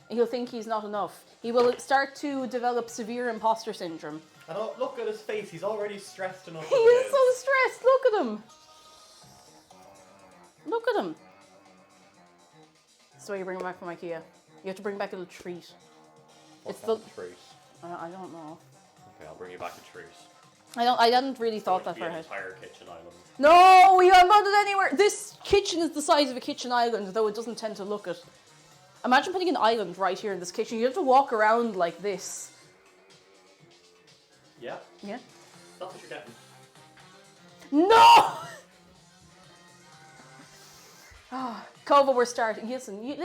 He'll think he's not enough. He will start to develop severe imposter syndrome.
And look at his face, he's already stressed enough.
He is so stressed. Look at him. Look at him. So you bring him back from IKEA. You have to bring back a little treat.
What's
It's
that treat?
I don't know.
Okay, I'll bring you back a treat.
I hadn't really thought that
Be
far
an
ahead.
entire kitchen island.
No, we haven't got it anywhere. This kitchen is the size of a kitchen island, though it doesn't tend to look it. Imagine putting an island right here in this kitchen. You have to walk around like this.
Yeah,
Yeah.
that's what you're getting.
No! Kova, we're starting. Listen, ye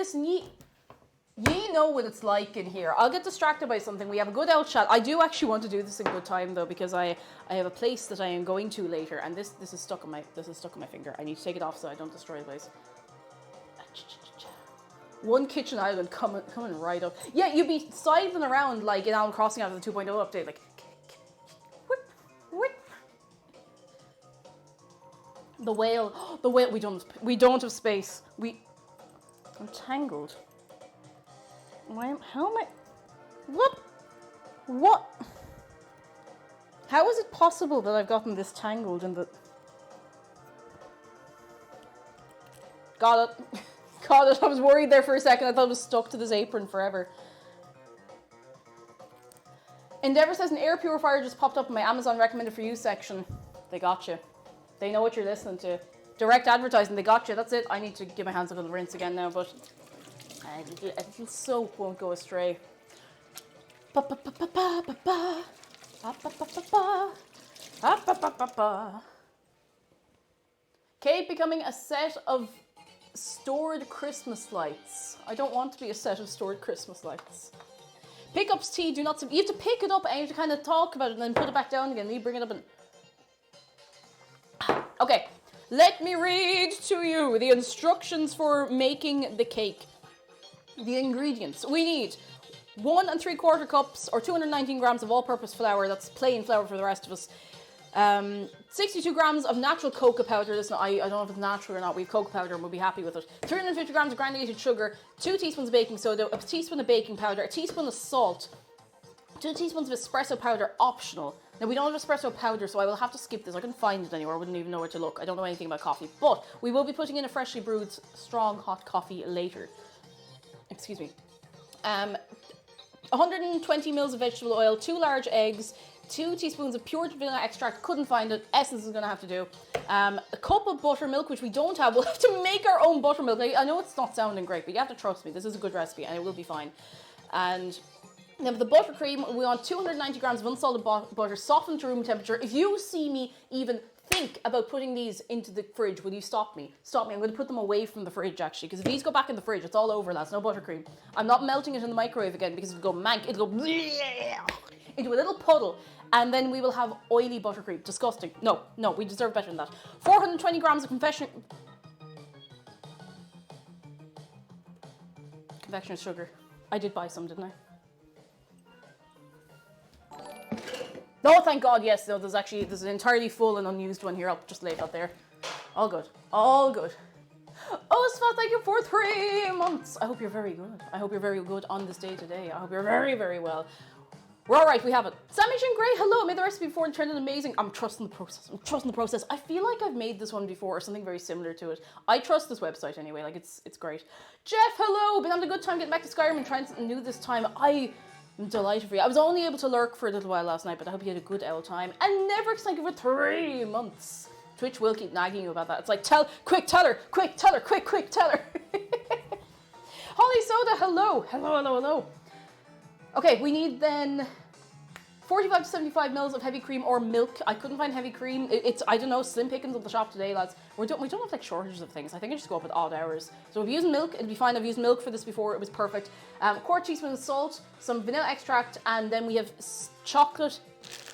know what it's like in here. I'll get distracted by something. We have a good out chat. I do actually want to do this in good time though, because I have a place that I am going to later, and this is stuck on my finger. I need to take it off so I don't destroy the place. One kitchen island coming right up. Yeah, you'd be scything around like in Animal Crossing after the 2.0 update, like whip, whip. The whale. We don't have space. I'm tangled. How am I? What? How is it possible that I've gotten this tangled in the? Got it. Got it. I was worried there for a second. I thought it was stuck to this apron forever. Endeavour says an air purifier just popped up in my Amazon recommended for you section. They got you. They know what you're listening to. Direct advertising, they got you. That's it. I need to get my hands up on the rinse again now, but a little soap won't go astray. Kate becoming a set of stored Christmas lights. I don't want to be a set of stored Christmas lights. Pickups tea, do not... You have to pick it up and you have to kind of talk about it and then put it back down again. You bring it up and... Okay, let me read to you the instructions for making the cake. The ingredients. We need 1 3/4 cups or 219 grams of all-purpose flour. That's plain flour for the rest of us. 62 grams of natural cocoa powder. Listen, I don't know if it's natural or not. We have cocoa powder and we'll be happy with it. 350 grams of granulated sugar, 2 teaspoons of baking soda, a teaspoon of baking powder, a teaspoon of salt, 2 teaspoons of espresso powder, optional. Now, we don't have espresso powder, so I will have to skip this. I couldn't find it anywhere. I wouldn't even know where to look. I don't know anything about coffee. But we will be putting in a freshly brewed, strong, hot coffee later. Excuse me. 120 mils of vegetable oil, 2 large eggs, 2 teaspoons of pure vanilla extract. Couldn't find it. Essence is going to have to do. A cup of buttermilk, which we don't have. We'll have to make our own buttermilk. I know it's not sounding great, but you have to trust me. This is a good recipe, and it will be fine. And then with the buttercream, we want 290 grams of unsalted butter, softened to room temperature. If you see me even think about putting these into the fridge, will you stop me? Stop me. I'm going to put them away from the fridge, actually, because if these go back in the fridge, it's all over, lads. No buttercream. I'm not melting it in the microwave again because it'll go mank. It'll go into a little puddle, and then we will have oily buttercream. Disgusting. No, we deserve better than that. 420 grams of confectioner's sugar. I did buy some, didn't I? Oh, thank God, yes. No, there's an entirely full and unused one here. I'll just lay it out there. All good. All good. Oh, Svat, thank you for 3 months. I hope you're very good. I hope you're very good on this day today. I hope you're very, very well. We're all right. We have it. Sammy Jean Grey, hello. I made the recipe before and trended amazing. I'm trusting the process. I'm trusting the process. I feel like I've made this one before or something very similar to it. I trust this website anyway. Like, it's great. Jeff, hello. Been having a good time getting back to Skyrim and trying something new this time. I'm delighted for you. I was only able to lurk for a little while last night, but I hope you had a good L time. And never thank you for 3 months. Twitch will keep nagging you about that. It's like, tell her, quick, tell her. Holly Soda, hello. Hello. Okay, we need then 45 to 75 mils of heavy cream or milk. I couldn't find heavy cream. It's I don't know, slim pickings at the shop today, lads. We don't have like shortages of things. I think I just go up at odd hours. So if you use milk, it'll be fine. I've used milk for this before. It was perfect. Quarter teaspoon of salt, some vanilla extract, and then we have chocolate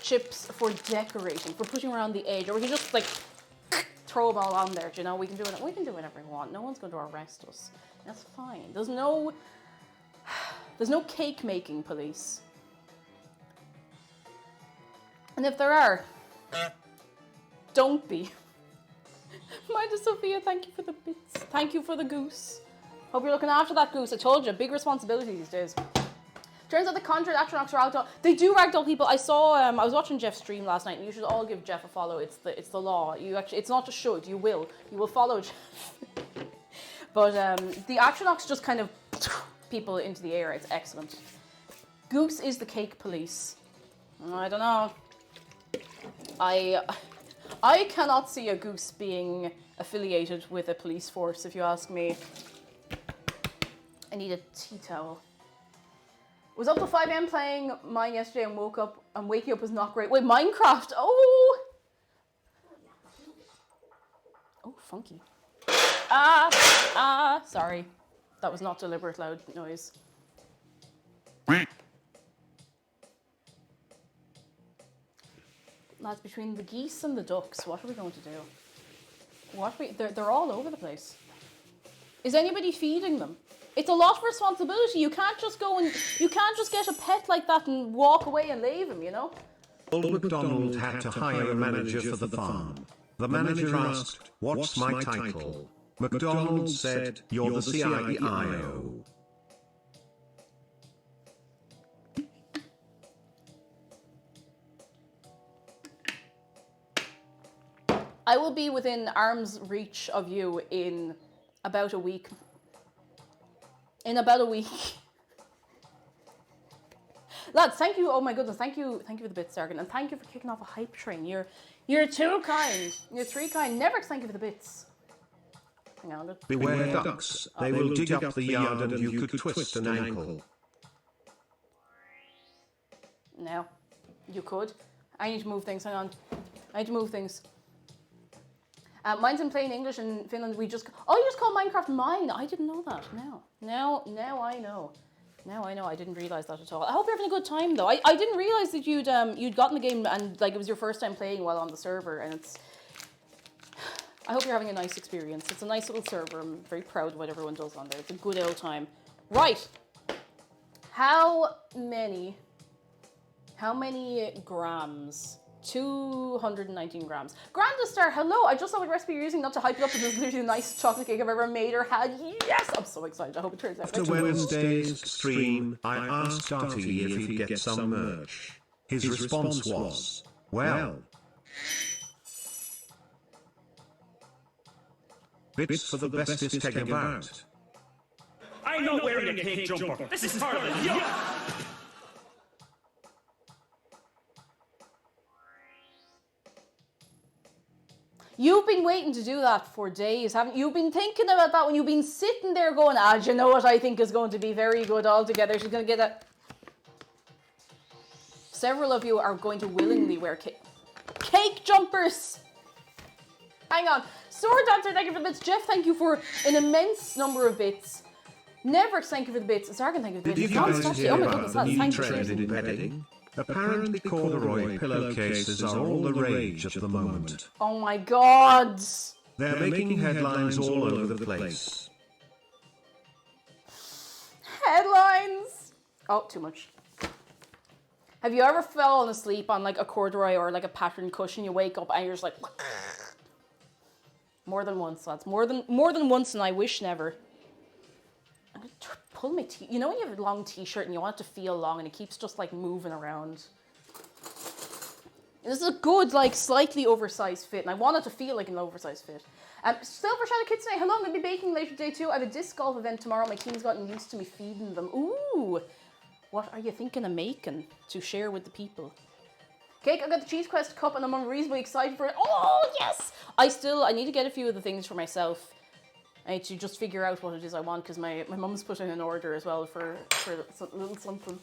chips for decorating, for putting around the edge. Or we can just like throw them all on there. Do you know? We can do it. We can do whatever we want. No one's going to arrest us. That's fine. There's no cake making police. And if there are, don't be. Minda Sophia, thank you for the bits. Thank you for the goose. Hope you're looking after that goose. I told you, big responsibility these days. Turns out the Conjured Atronachs are ragdoll. They do ragdoll people. I saw. I was watching Jeff's stream last night, and you should all give Jeff a follow. It's the law. You actually, it's not a should. You will follow Jeff. But the Atronachs just kind of people into the air. It's excellent. Goose is the cake police. I don't know. I cannot see a goose being affiliated with a police force, if you ask me. I need a tea towel. Was up till 5 a.m. playing mine yesterday and waking up was not great. Wait, Minecraft. Oh, funky. Sorry. That was not deliberate loud noise. Lads, between the geese and the ducks, what are we going to do? They're all over the place. Is anybody feeding them? It's a lot of responsibility. You can't just get a pet like that and walk away and leave him, you know?
Old MacDonald had to hire a manager for the farm. The manager asked, "What's my title?" MacDonald said, "You're the CIO."
I will be within arm's reach of you in about a week. Lads, thank you. Oh my goodness, thank you for the bits, Sargon, and thank you for kicking off a hype train. You're too kind. You're 3 kind. Never thank you for the bits. Hang on.
Beware ducks. They will dig up the yard and you could twist an ankle.
No, you could. I need to move things. Hang on. I need to move things. Mine's in plain English in Finland. You just call Minecraft mine. I didn't know that. Now I know. Now I know. I didn't realize that at all. I hope you're having a good time though. I didn't realize that you'd gotten the game and like it was your first time playing while on the server, and I hope you're having a nice experience. It's a nice little server. I'm very proud of what everyone does on there. It's a good old time. Right. How many grams? 219 grams. Grandestar, hello. I just saw the recipe you're using, not to hype it up, but this is literally the nicest chocolate cake I've ever made or had. Yes! I'm so excited. I hope it turns out.
After Wednesday's stream, I asked Artie if he'd get some merch. His response was, well, bits for the bestest egg about.
I'm not wearing a cake jumper. This is part of the yoke.
You've been waiting to do that for days, haven't you? You've been thinking about that when you've been sitting there going, do you know what I think is going to be very good altogether? She's going to get a... Several of you are going to willingly wear cake jumpers. Hang on. Sword Dancer, thank you for the bits. Jeff, thank you for an immense number of bits. Never thank you for the bits. Sargon, thank you for the bits.
Did you guys hear
oh my
about
goodness,
the new
thank
trend in bedding? Apparently corduroy pillowcases are all the rage at the moment.
Oh my god!
They're making headlines all over the place.
Headlines! Oh, too much. Have you ever fallen asleep on like a corduroy or like a patterned cushion? You wake up and you're just like... More than once, lads. More than once, and I wish never. I'm gonna pull my t. You know when you have a long t-shirt and you want it to feel long and it keeps just like moving around. This is a good, like, slightly oversized fit, and I want it to feel like an oversized fit. Silver Shadow Kids today. Hello, I'm going to be baking later today too. I have a disc golf event tomorrow. My team's gotten used to me feeding them. Ooh, what are you thinking of making to share with the people? Cake, I got the Cheese Quest cup and I'm unreasonably excited for it. Oh, yes! I need to get a few of the things for myself. I need to just figure out what it is I want because my mum's put in an order as well for a little something.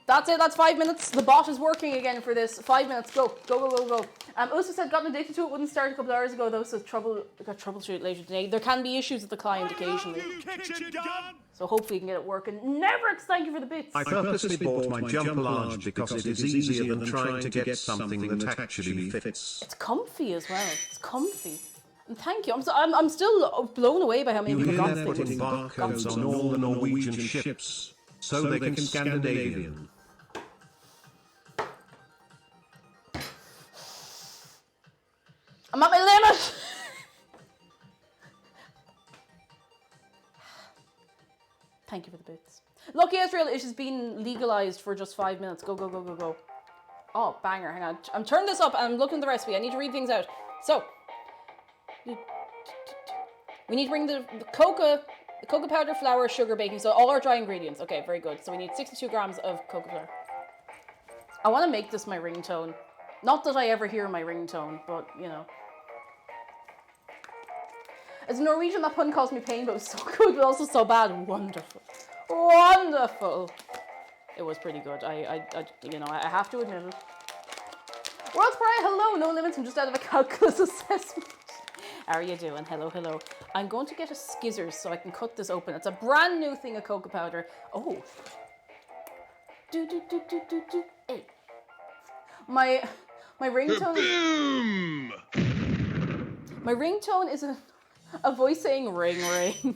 That's it, that's 5 minutes. The bot is working again for this. 5 minutes, go. Go, go, go, go. Usa said, gotten addicted to it, wouldn't start a couple hours ago though, so got troubleshoot later today. There can be issues with the client occasionally. So hopefully you can get it working. Neverx, thank you for the bits.
I purposely bought my jumper large because it is easier than trying to get something that actually fits.
It's comfy as well. It's comfy. And thank you. I'm still blown away by how many people got
They're putting barcodes on all the Norwegian ships so they can Scandinavian.
I'm at my limit! Thank you for the bits. Lucky Israel, it has been legalized for just 5 minutes. Go, go, go, go, go. Oh, banger, hang on. I'm turning this up and I'm looking at the recipe. I need to read things out. So, we need to bring the cocoa powder, flour, sugar, baking soda, all our dry ingredients. Okay, very good. So we need 62 grams of cocoa flour. I want to make this my ringtone. Not that I ever hear my ringtone, but, you know. As a Norwegian, that pun caused me pain, but it was so good, but also so bad. Wonderful. Wonderful. It was pretty good. I have to admit it. World's Pride, hello. No limits, I'm just out of a calculus assessment. How are you doing? Hello, hello. I'm going to get a skizzers so I can cut this open. It's a brand new thing of cocoa powder. Oh. Hey. My ringtone. My ringtone is a voice saying ring ring.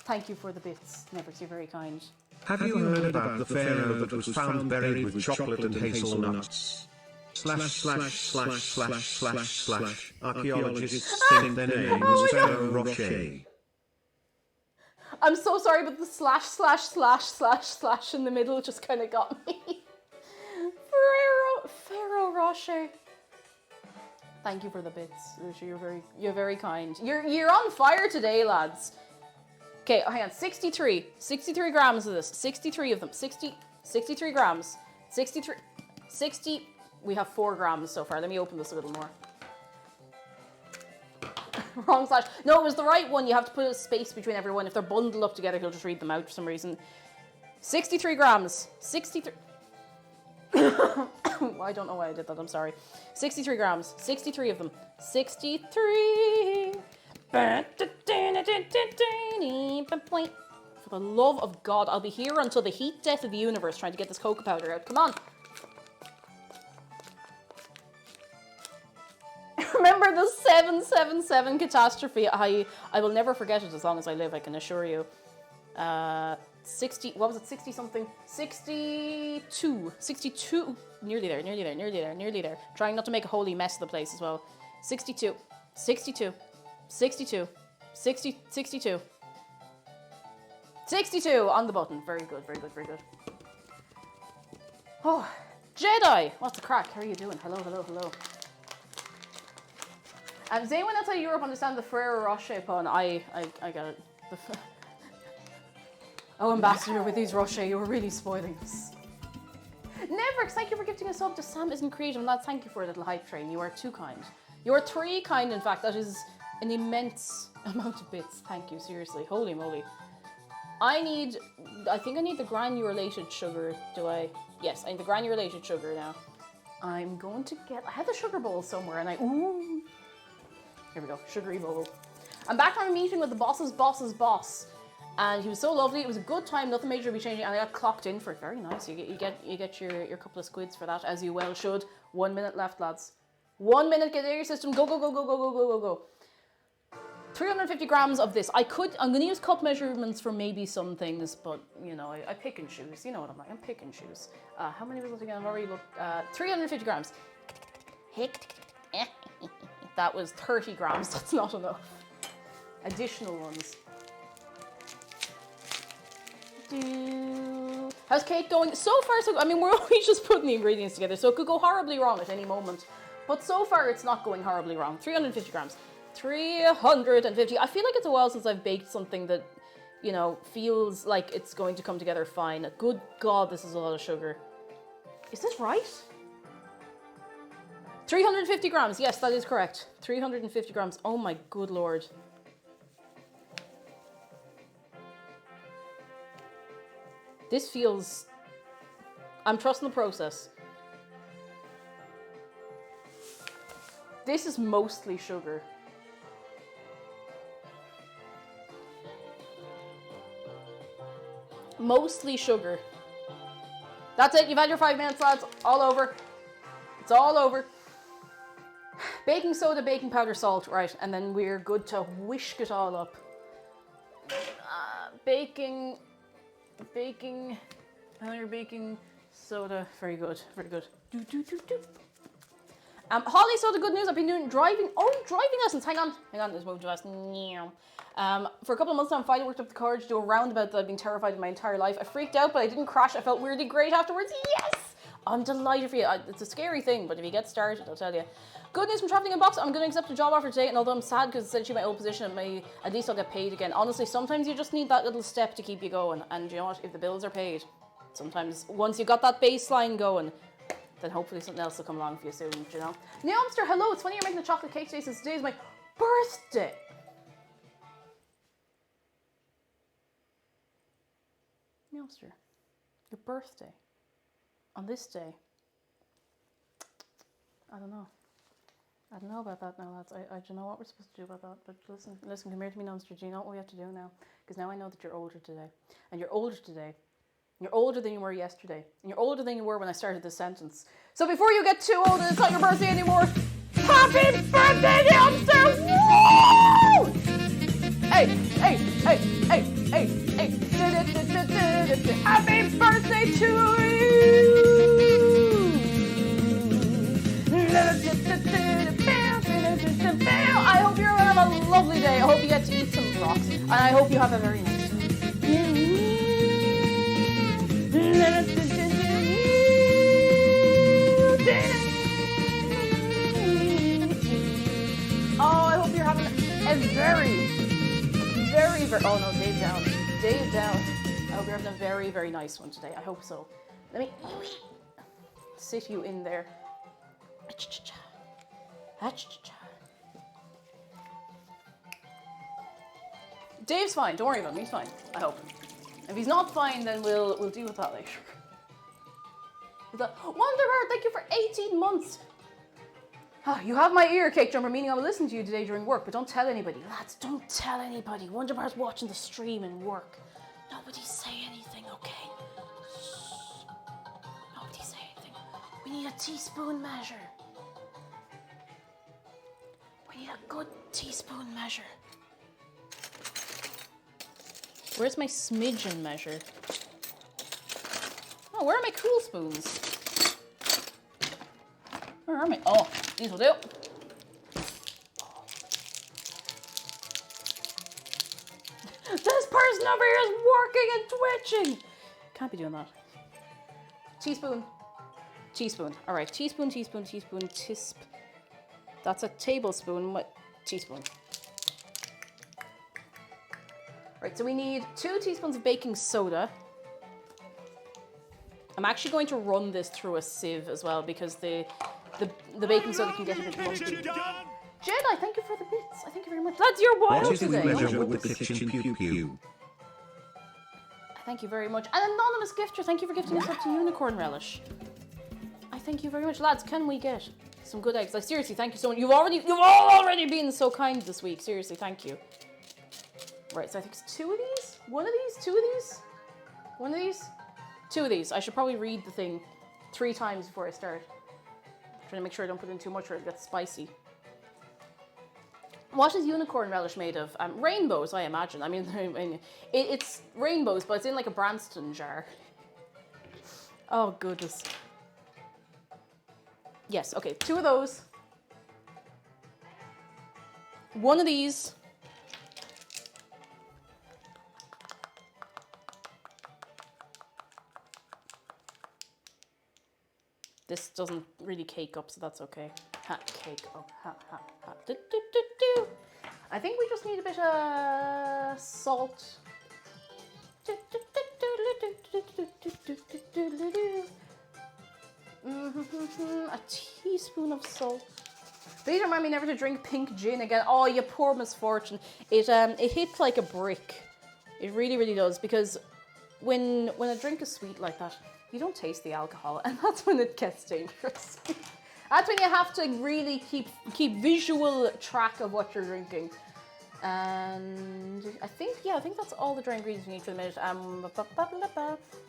Thank you for the bits. Never, you're very kind.
Have you heard about the pharaoh that was found buried with chocolate and hazelnuts? / Archaeologists think their name was Pharaoh Rocher.
I'm so sorry, but the / in the middle just kind of got me. Pharaoh Rocher. Thank you for the bits. You're very kind. You're on fire today, lads. Okay, hang on. 63 grams of this. 63 of them. 63 grams. 60. We have 4 grams so far. Let me open this a little more. Wrong slash. No, it was the right one. You have to put a space between everyone. If they're bundled up together, he'll just read them out for some reason. 63 grams. 63. I don't know why I did that. I'm sorry. 63 grams. 63 of them. 63. For the love of God, I'll be here until the heat death of the universe trying to get this cocoa powder out. Come on. Remember the 777 catastrophe? I will never forget it as long as I live, I can assure you. 60, what was it, 60 something? 62. Nearly there. Trying not to make a holy mess of the place as well. 62 on the button. Very good. Oh, Jedi, what's the crack? How are you doing? Hello. Does anyone outside Europe understand the Ferrero Rocher pun? I got it. Oh, Ambassador, with these Rocher, you were really spoiling us. Neverx, thank you for gifting a sub to Sam Isn't Creative. Lads, thank you for a little hype train. You are too kind. You are 3 kind, in fact. That is an immense amount of bits. Thank you, seriously. Holy moly. I think I need the granulated sugar. Do I? Yes, I need the granulated sugar now. I'm going to get... I had the sugar bowl somewhere and ooh. Here we go, sugary bowl. I'm back from a meeting with the boss's boss. And he was so lovely. It was a good time. Nothing major will be changing. And I got clocked in for it. Very nice. You get your couple of squids for that, as you well should. 1 minute left, lads. 1 minute. Get out of your system. Go. 350 grams of this. I'm going to use cup measurements for maybe some things, but you know, I pick and choose. You know what I'm like. I'm pick and choose. How many was it again? I've already looked. 350 grams. That was 30 grams. That's not enough. Additional ones. How's cake going? So far, so I mean, we're always just putting the ingredients together, so it could go horribly wrong at any moment. But so far, it's not going horribly wrong. 350 grams. 350. I feel like it's a while since I've baked something that, you know, feels like it's going to come together fine. Good God, this is a lot of sugar. Is this right? 350 grams. Yes, that is correct. 350 grams. Oh my good Lord. This feels... I'm trusting the process. This is mostly sugar. Mostly sugar. That's it. You've had your 5 minutes, lads. All over. It's all over. Baking soda, baking powder, salt. Right. And then we're good to whisk it all up. Another baking soda. Very good. Very good. Holly, so the good news, I've been doing driving lessons. Hang on, let's move to us. For a couple of months now, I finally worked up the courage to do a roundabout that I've been terrified of my entire life. I freaked out, but I didn't crash. I felt weirdly great afterwards. Yes! I'm delighted for you. It's a scary thing, but if you get started, I'll tell you. Good news from Traveling in Box. I'm going to accept a job offer today, and although I'm sad because it's essentially my old position, at least I'll get paid again. Honestly, sometimes you just need that little step to keep you going. And you know what? If the bills are paid, sometimes once you've got that baseline going, then hopefully something else will come along for you soon, you know? Neomster, hello. It's funny you're making the chocolate cake today since today is my birthday. Neomster, your birthday on this day. I don't know. I don't know about that now, lads. I don't know what we're supposed to do about that. But listen, come here to me, Neomster. Do you know what we have to do now? Because now I know that you're older today. And you're older today. You're older than you were yesterday. And you're older than you were when I started this sentence. So before you get too old and it's not your birthday anymore, happy birthday, Neomster! Woo! Hey, hey, hey, hey, hey, hey. Happy birthday to you! I hope you're going to have a lovely day. I hope you get to eat some rocks. And I hope you have a very nice day. Oh, I hope you're having a very, oh no, Dave down. I hope you're having a very, very nice one today. I hope so. Let me sit you in there. Dave's fine. Don't worry about him. He's fine. I hope. If he's not fine, then we'll deal with that later. Wonderbird, thank you for 18 months. You have my ear, Cake Jumper, meaning I will listen to you today during work, but don't tell anybody. Lads, don't tell anybody. Wonderbird's watching the stream and work. Nobody say anything, okay? Shh. Nobody say anything. We need a teaspoon measure. We need a good teaspoon measure. Where's my smidgen measure? Oh, where are my cool spoons? Where are my... Oh, these will do. This person over here is working and twitching. Can't be doing that. Teaspoon. Teaspoon. All right, teaspoon, teaspoon, teaspoon, tisp. That's a tablespoon. What? Teaspoon. Right, so we need 2 teaspoons of baking soda. I'm actually going to run this through a sieve as well because the baking soda can get a bit lumpy. Jedi, thank you for the bits. Thank you very much. Lads, you're wild
What is
today.
the measure with the kitchen pew-pew?
Thank you very much. An anonymous gifter, thank you for gifting us up to Unicorn Relish. I thank you very much. Lads, can we get some good eggs? Like, seriously, thank you so much. You've all already been so kind this week. Seriously, thank you. Right, so I think it's 2 of these? 1 of these? 2 of these? 1 of these? 2 of these. I should probably read the thing 3 times before I start. I'm trying to make sure I don't put in too much or it gets spicy. What is unicorn relish made of? Rainbows, I imagine. I mean, it's rainbows, but it's in like a Branston jar. Oh, goodness. Yes, okay, 2 of those. 1 of these. This doesn't really cake up, so that's okay. Ha, cake up. Ha, ha, ha. Do, do, do, do. I think we just need a bit of salt. Do, do, do, do, do, do, do, do, do, do, do, do. A teaspoon of salt. Please remind me never to drink pink gin again. Oh, you poor misfortune. It hits like a brick. It really, really does. Because when a drink is sweet like that, you don't taste the alcohol, and that's when it gets dangerous. That's when you have to really keep visual track of what you're drinking. And I think that's all the dry ingredients we need for the minute.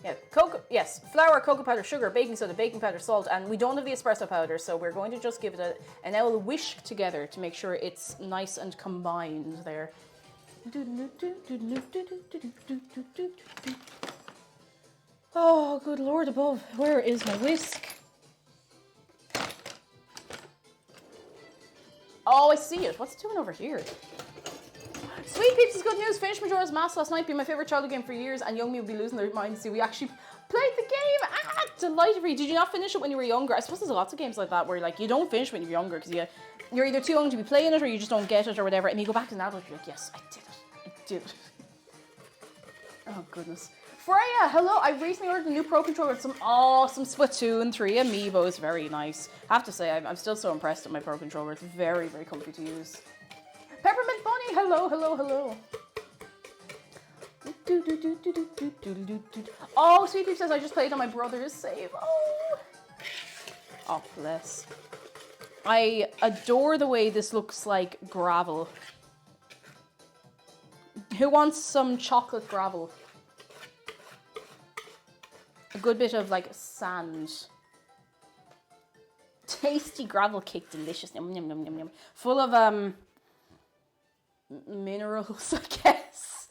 Yeah, yes, flour, cocoa powder, sugar, baking soda, baking powder, salt, and we don't have the espresso powder, so we're going to just give it an old whisk together to make sure it's nice and combined there. Oh, good Lord above, where is my whisk? Oh, I see it. What's it doing over here? Sweet Peeps is good news. Finished Majora's Mask last night. Been my favourite childhood game for years, and young me would be losing their minds. See, we actually played the game. Ah, delighted for you. Did you not finish it when you were younger? I suppose there's lots of games like that where like you don't finish when you're younger because you're either too young to be playing it or you just don't get it or whatever, and you go back as an adult, you're like, yes, I did it. I did it. Oh goodness. Freya, hello. I recently ordered a new Pro Controller with some awesome Splatoon 3 amiibos. Very nice. I have to say, I'm still so impressed with my Pro Controller. It's very, very comfy to use. Peppermint Bunny, hello, hello, hello. Oh, Sweet Peep says I just played on my brother's save. Oh, bless. I adore the way this looks like gravel. Who wants some chocolate gravel? A good bit of like sand. Tasty gravel cake, delicious. Yum, yum, yum, yum, yum. Full of minerals, I guess.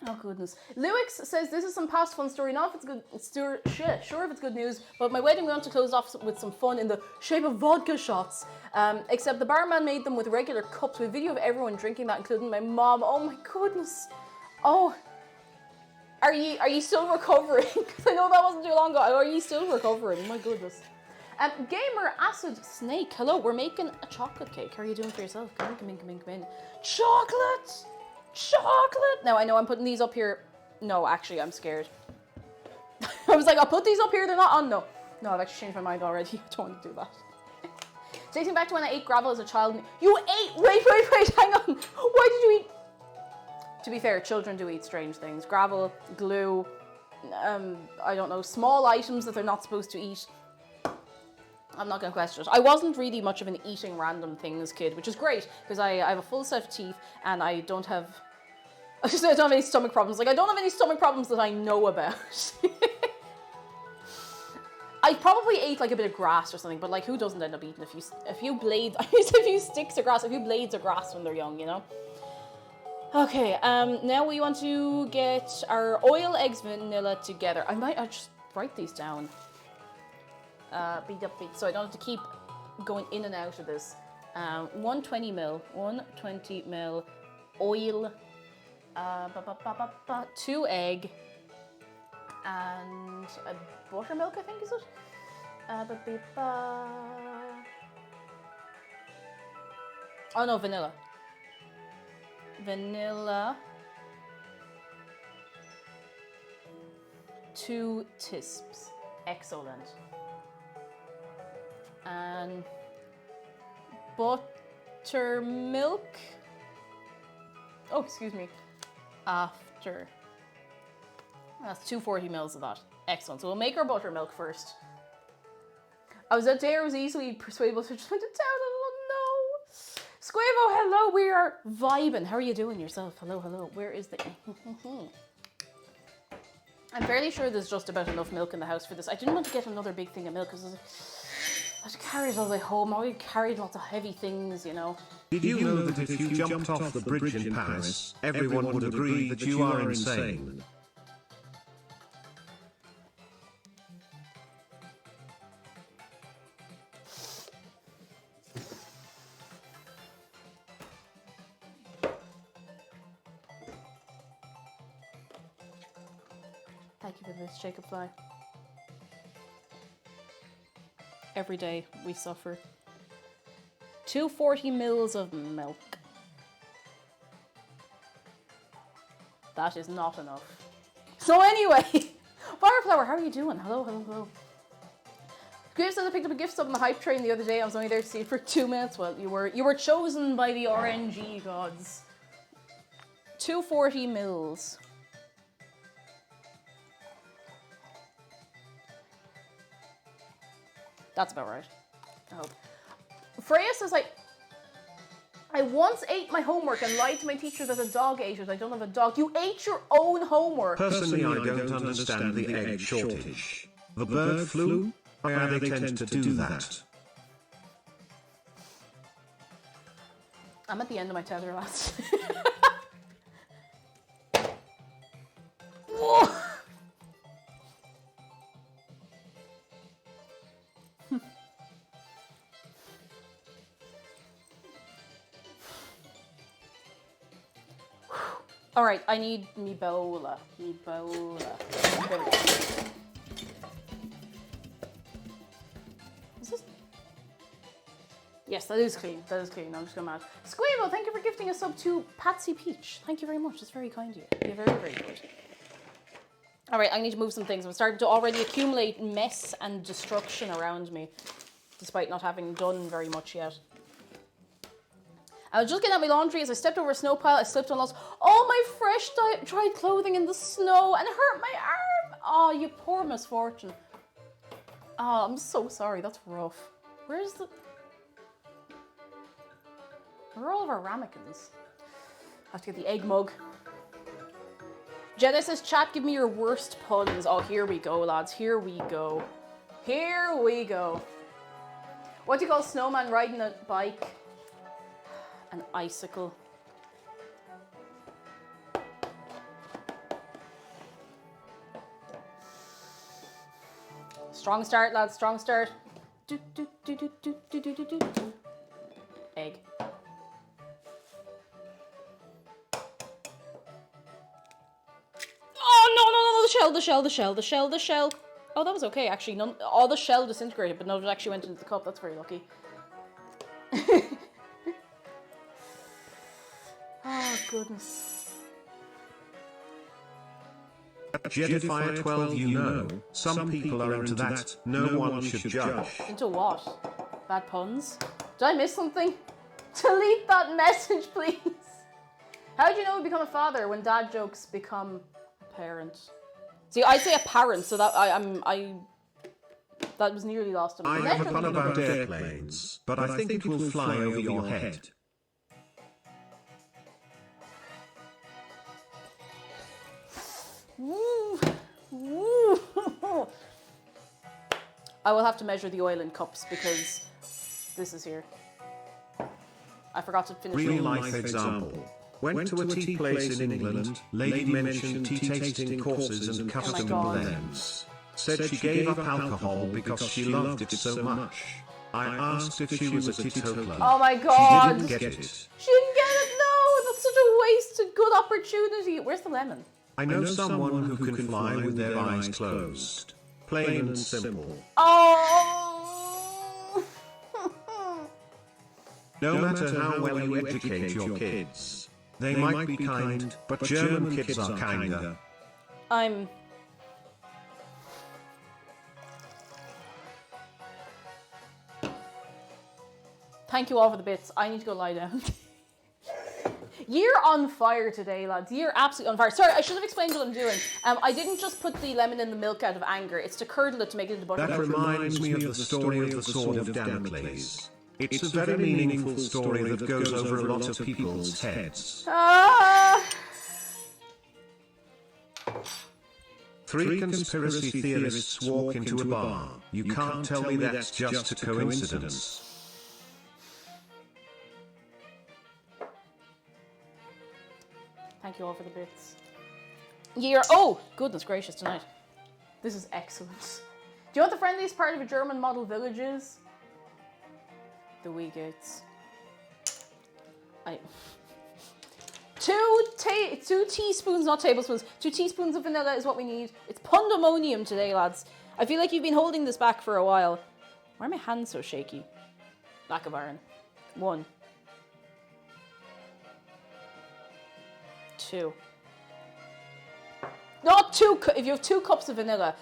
Oh goodness. Lewix says this is some past fun story. Not if it's good, sure if it's good news, but my wedding we want to close off with some fun in the shape of vodka shots. Except the barman made them with regular cups with video of everyone drinking that, including my mom. Oh my goodness. Oh. Are you still recovering? Because I know that wasn't too long ago. Are you still recovering? My goodness. Gamer Acid Snake, hello. We're making a chocolate cake. How are you doing for yourself? Come in. Chocolate! Chocolate! Now, I know I'm putting these up here. No, actually, I'm scared. I was like, I'll put these up here. They're not on. No, I've actually changed my mind already. I don't want to do that. Taking back to when I ate gravel as a child. You ate? Wait, hang on. Why did you eat? To be fair, children do eat strange things. Gravel, glue, I don't know, small items that they're not supposed to eat. I'm not going to question it. I wasn't really much of an eating random things kid, which is great, because I have a full set of teeth and I don't have any stomach problems. Like, I don't have any stomach problems that I know about. I probably ate like a bit of grass or something, but like, who doesn't end up eating a few blades, a few sticks of grass, a few blades of grass when they're young, you know? Okay, now we want to get our oil, eggs, vanilla together. I'll just write these down. So I don't have to keep going in and out of this. 120 ml oil, 2 egg, and a buttermilk, I think, is it? Oh no, vanilla. Vanilla, 2 tisps. Excellent. And buttermilk. Oh, excuse me. After. That's 240 mils of that. Excellent. So we'll make our buttermilk first. I was at there, I was easily persuadable to just went to town. Squavo, hello, we are vibing. How are you doing yourself? Hello. Where is the... I'm fairly sure there's just about enough milk in the house for this. I didn't want to get another big thing of milk because I had to carry it all the way home. I already carried lots of heavy things, you know.
Did you know that if you jumped off the bridge in Paris, everyone would agree that you are insane?
Thank you for this, Jacob Fly. Every day we suffer. 240 mils of milk. That is not enough. So anyway, Fireflower, how are you doing? Hello, hello, hello. Griff says I picked up a gift sub on the hype train the other day. I was only there to see it for 2 minutes. Well, you were chosen by the RNG gods. 240 mils. That's about right. I hope. Freya says I once ate my homework and lied to my teacher that a dog ate it. I don't have a dog. You ate your own homework.
Personally, I don't understand the egg shortage. The bird flu? Why they tend to do that?
I'm at the end of my tether, lads. All right, I need me bola. There we go. Is this? Yes, that is clean. That is clean. I'm just going mad. Squavo, thank you for gifting a sub to Patsy Peach. Thank you very much. That's very kind of you. You're very, very good. All right, I need to move some things. I'm starting to already accumulate mess and destruction around me, despite not having done very much yet. I was just getting out my laundry as I stepped over a snow pile. I slipped and lost all my fresh dried clothing in the snow and hurt my arm. Oh, you poor misfortune. Oh, I'm so sorry. That's rough. Where are all of our ramekins? I have to get the egg mug. Jedi says, chat, give me your worst puns. Oh, here we go, lads. Here we go. Here we go. What do you call a snowman riding a bike? An icicle. Strong start, lads. Strong start. Egg. Oh, no, the shell. Oh, that was okay, actually. All the shell disintegrated, but none of it actually went into the cup. That's very lucky. Oh, goodness.
Jetify 12, you know, some people are into that. No one should judge.
Into what? Bad puns? Did I miss something? Delete that message, please. How do you know we become a father when dad jokes become a parent? See, I'd say a parent, so that that was nearly lost on me.
I have a fun about airplanes, but I think it will fly over your head.
Woo. Woo. I will have to measure the oil in cups because this is here. I forgot to finish.
Real life example. Went to a tea place in England. Lady mentioned tea tasting courses and custom blends. Said she gave up alcohol because she loved it so much. I asked if she was a teetotaler.
Oh my god!
She didn't get it.
She didn't get it. No, that's such a wasted good opportunity. Where's the lemon?
I know someone who can fly with their eyes closed. Plain and simple.
Oh!
No matter how well you educate your kids, they might be kind, but German kids are kinder.
Thank you all for the bits. I need to go lie down. You're on fire today, lads. You're absolutely on fire. Sorry, I should have explained what I'm doing. I didn't just put the lemon in the milk out of anger. It's to curdle it to make it into butter.
That reminds me of the story of the Sword of Damocles. It's a very meaningful story that goes over a lot of people's heads. 3 conspiracy theorists walk into a bar. You can't tell me that's just a coincidence.
Thank you all for the bits. Oh, goodness gracious, tonight. This is excellent. Do you know what the friendliest part of a German model village is? The wee gates. Two teaspoons, not tablespoons. 2 teaspoons of vanilla is what we need. It's pandemonium today, lads. I feel like you've been holding this back for a while. Why are my hands so shaky? Lack of iron. 1. 2. Not 2. If you have 2 cups of vanilla,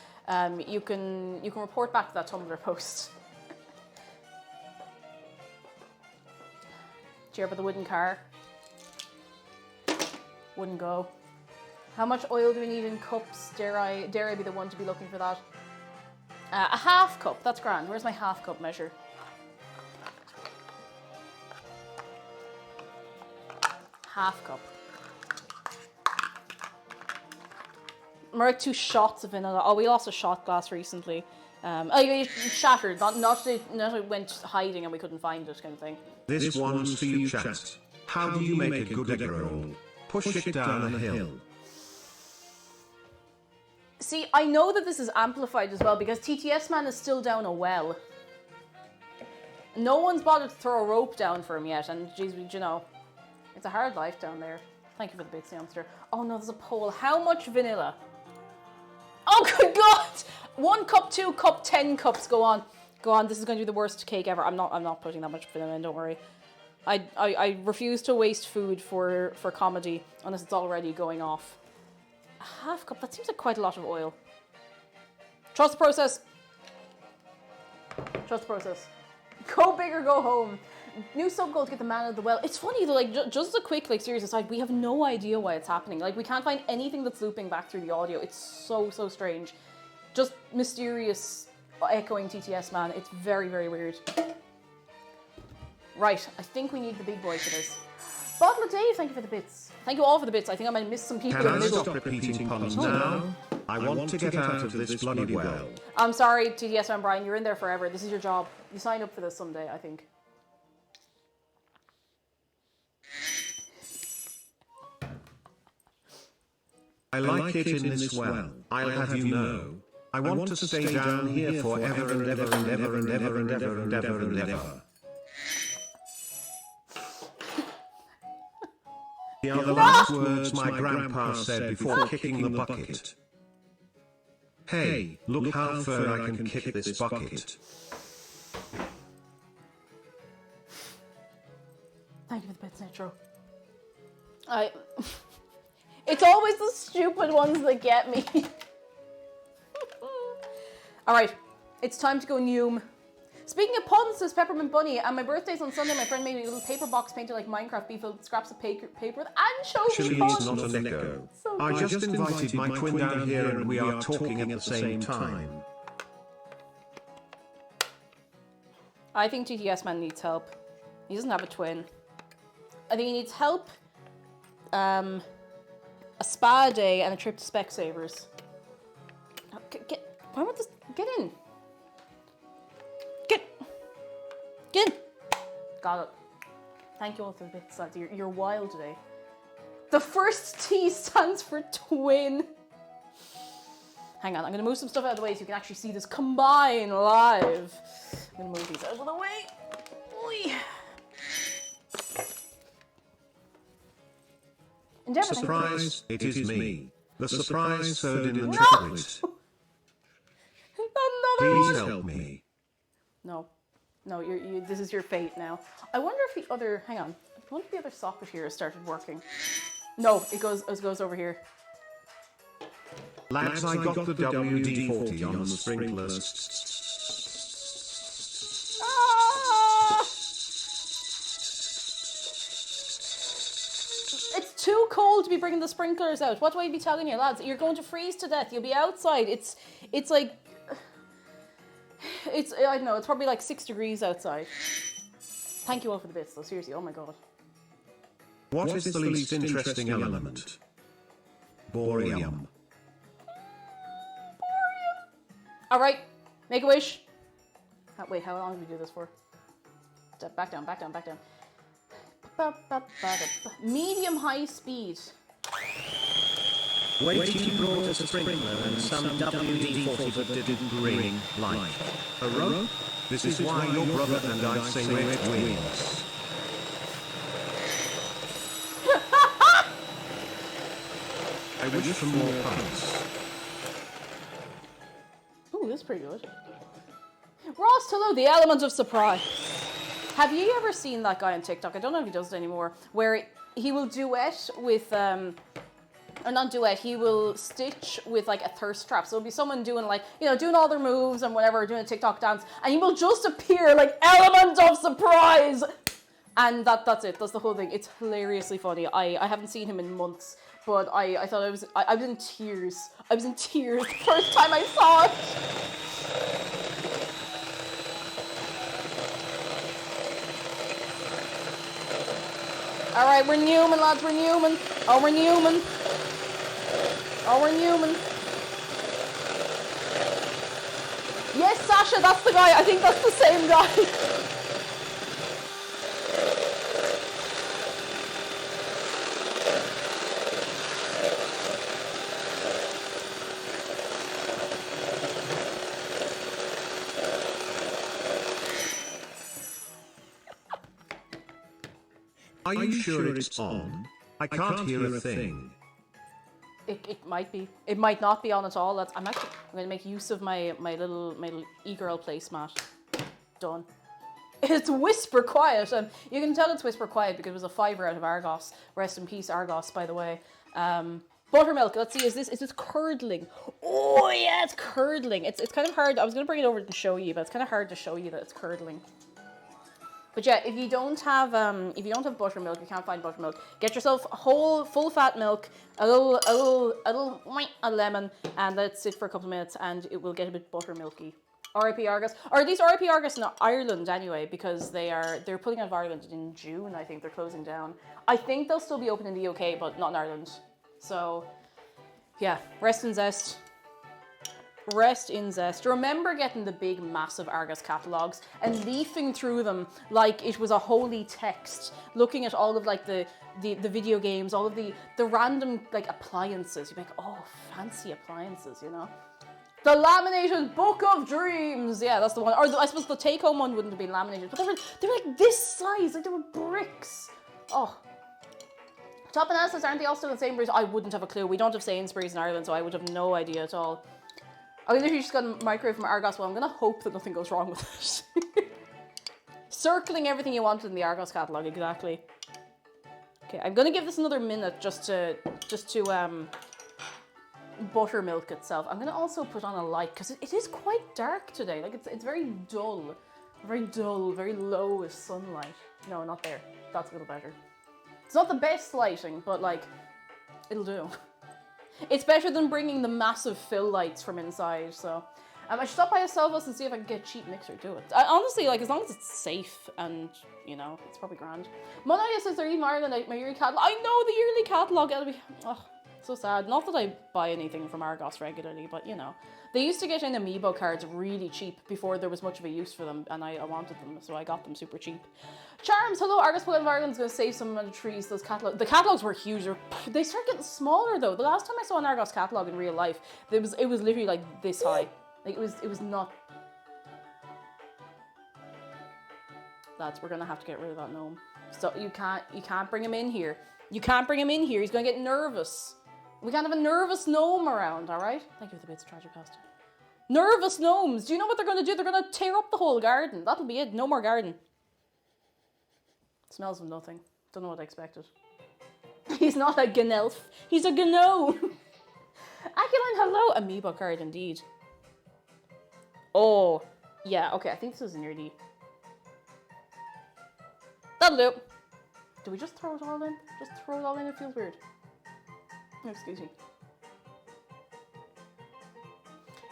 you can report back to that Tumblr post. Cheer up with the wooden car. Wouldn't go. How much oil do we need in cups? Dare I be the one to be looking for that? A half cup. That's grand. Where's my half cup measure? Half cup. We're at 2 shots of vanilla. Oh, we lost a shot glass recently. It shattered. Not it went hiding and we couldn't find it, kind of thing.
This one's for you, chat. How do you make a good egg roll? Push it down a hill.
See, I know that this is amplified as well because TTS Man is still down a well. No one's bothered to throw a rope down for him yet, and geez, you know, it's a hard life down there. Thank you for the bits, hamster. Oh no, there's a poll. How much vanilla? Oh good God! 1 cup, 2 cup, 10 cups. Go on, go on. This is going to be the worst cake ever. I'm not putting that much vanilla in. Don't worry. I refuse to waste food for comedy unless it's already going off. A half cup. That seems like quite a lot of oil. Trust the process. Trust the process. Go big or go home. New sub goal to get the man out of the well. It's funny though, like just a quick serious aside, we have no idea why it's happening. Like we can't find anything that's looping back through the audio. It's so strange. Just mysterious echoing TTS man. It's very weird. Right, I think we need the big boy for this. Bottle of Dave, thank you for the bits. Thank you all for the bits. I think I might miss some people in the
Can I
middle.
stop repeating puns now? I want to get out of this bloody well.
I'm sorry, TTS man Brian, you're in there forever. This is your job. You signed up for this someday, I think.
I like it in this well, I'll have you know. I want to stay down here forever and ever and ever and ever and ever and ever and ever. They are the last words my grandpa said before kicking the bucket. Hey, look how far I can kick this bucket.
Thank you for the bits, Nitro. It's always the stupid ones that get me. Alright, it's time to go Noom. Speaking of puns, says Peppermint Bunny, and my birthday's on Sunday. My friend made me a little paper box painted like Minecraft, be filled with scraps of paper with anchovy
Actually, it's
puns.
not an echo.
So
I just invited my twin down here and we are talking at the same time.
I think TTS man needs help. He doesn't have a twin. I think he needs help, a spa day, and a trip to Specsavers. Oh, why won't this get in? Get in. Got it. Thank you all for the bits, lads. You're wild today. The first T stands for twin. Hang on, I'm gonna move some stuff out of the way so you can actually see this combine live. I'm gonna move these out of the way. Oy. Endeavour,
Surprise, it is me. The surprise third in the triplet.
Another
Please
one.
help me.
No, this is your fate now. I wonder if the other, hang on. I wonder if the other socket here has started working. No, it goes over here.
Lads, I got the WD-40 on the sprinklers.
Ah! It's too cold to be bringing the sprinklers out. What do I be telling you, lads? You're going to freeze to death. You'll be outside. It's like, I don't know, it's probably like 6 degrees outside. Thank you all for the bits, though. Seriously, oh my god.
What is the least interesting element? Borium.
Alright, make a wish. Wait, how long do we do this for? Back down. Medium high speed.
Wait till you brought us a sprinkler and some WD-40 but didn't bring, like, a rope?
This is why your brother and I say we're twins. I wish for more puns.
Ooh, this is pretty good. Ross, hello, the element of surprise. Have you ever seen that guy on TikTok? I don't know if he does it anymore, where he will duet with, or not duet, he will stitch with like a thirst trap. So it'll be someone doing like, you know, doing all their moves and whatever, doing a TikTok dance, and he will just appear like element of surprise. And that's it. That's the whole thing. It's hilariously funny. I haven't seen him in months, but I thought I was in tears. I was in tears the first time I saw it. All right, we're Newman, lads. We're Newman. Oh, we're Newman. Oh, we're Newman. Yes, Sasha, that's the guy. I think that's the same guy.
Are you sure it's on? I can't hear a thing.
It might be. It might not be on at all. I'm going to make use of my little e-girl placemat. Done. It's whisper quiet. You can tell it's whisper quiet because it was a fiver out of Argos. Rest in peace, Argos, by the way. Buttermilk. Let's see. Is this curdling? Oh yeah, it's curdling. It's kind of hard. I was going to bring it over and show you, but it's kind of hard to show you that it's curdling. But yeah, if you don't have buttermilk, you can't find buttermilk, get yourself whole full fat milk, a lemon, and let it sit for a couple of minutes, and it will get a bit buttermilky. R.I.P. Argos, or at least R.I.P. Argos in Ireland anyway, because they're pulling out of Ireland in June. I think they're closing down. I think they'll still be open in the UK, but not in Ireland. So yeah, rest in zest. Rest in zest. Remember getting the big, massive Argos catalogs and leafing through them like it was a holy text, looking at all of like the video games, all of the random like appliances. You'd be like, oh, fancy appliances, you know. The laminated Book of Dreams. Yeah, that's the one. Or I suppose the take-home one wouldn't have been laminated, but they were like this size, like they were bricks. Oh. Top analysis, aren't they all still in Sainsbury's? I wouldn't have a clue. We don't have Sainsbury's in Ireland, so I would have no idea at all. I literally just got a microwave from Argos. Well, I'm going to hope that nothing goes wrong with it. Circling everything you wanted in the Argos catalogue, exactly. Okay, I'm going to give this another minute just to buttermilk itself. I'm going to also put on a light because it is quite dark today. Like it's very dull, very low sunlight. No, not there. That's a little better. It's not the best lighting, but like it'll do. It's better than bringing the massive fill lights from inside, so... I should stop by a Selvos and see if I can get a cheap mixer to it. Honestly, like, as long as it's safe and, you know, it's probably grand. Monadia says they're even Ireland, like, my yearly catalogue. I know, the yearly catalogue, it'll be... Oh, so sad. Not that I buy anything from Argos regularly, but, you know. They used to get in amiibo cards really cheap before there was much of a use for them, and I wanted them, so I got them super cheap. Charms, hello, Argos Poet of Ireland's going to save some of the trees. Those catalogs, the catalogs were huge. They start getting smaller though. The last time I saw an Argos catalog in real life, it was literally like this high. Like it was not. Lads, we're gonna have to get rid of that gnome. So you can't bring him in here. You can't bring him in here. He's gonna get nervous. We can't have a nervous gnome around. All right. Thank you for the bits of tragic pasta. Nervous gnomes. Do you know what they're gonna do? They're gonna tear up the whole garden. That'll be it. No more garden. Smells of nothing. Don't know what I expected. He's not a gnelf. He's a gnome. Aculine, hello. Amiibo card, indeed. Oh, yeah. Okay, I think this is near the... That'll do. Do we just throw it all in? Just throw it all in? It feels weird. Excuse me.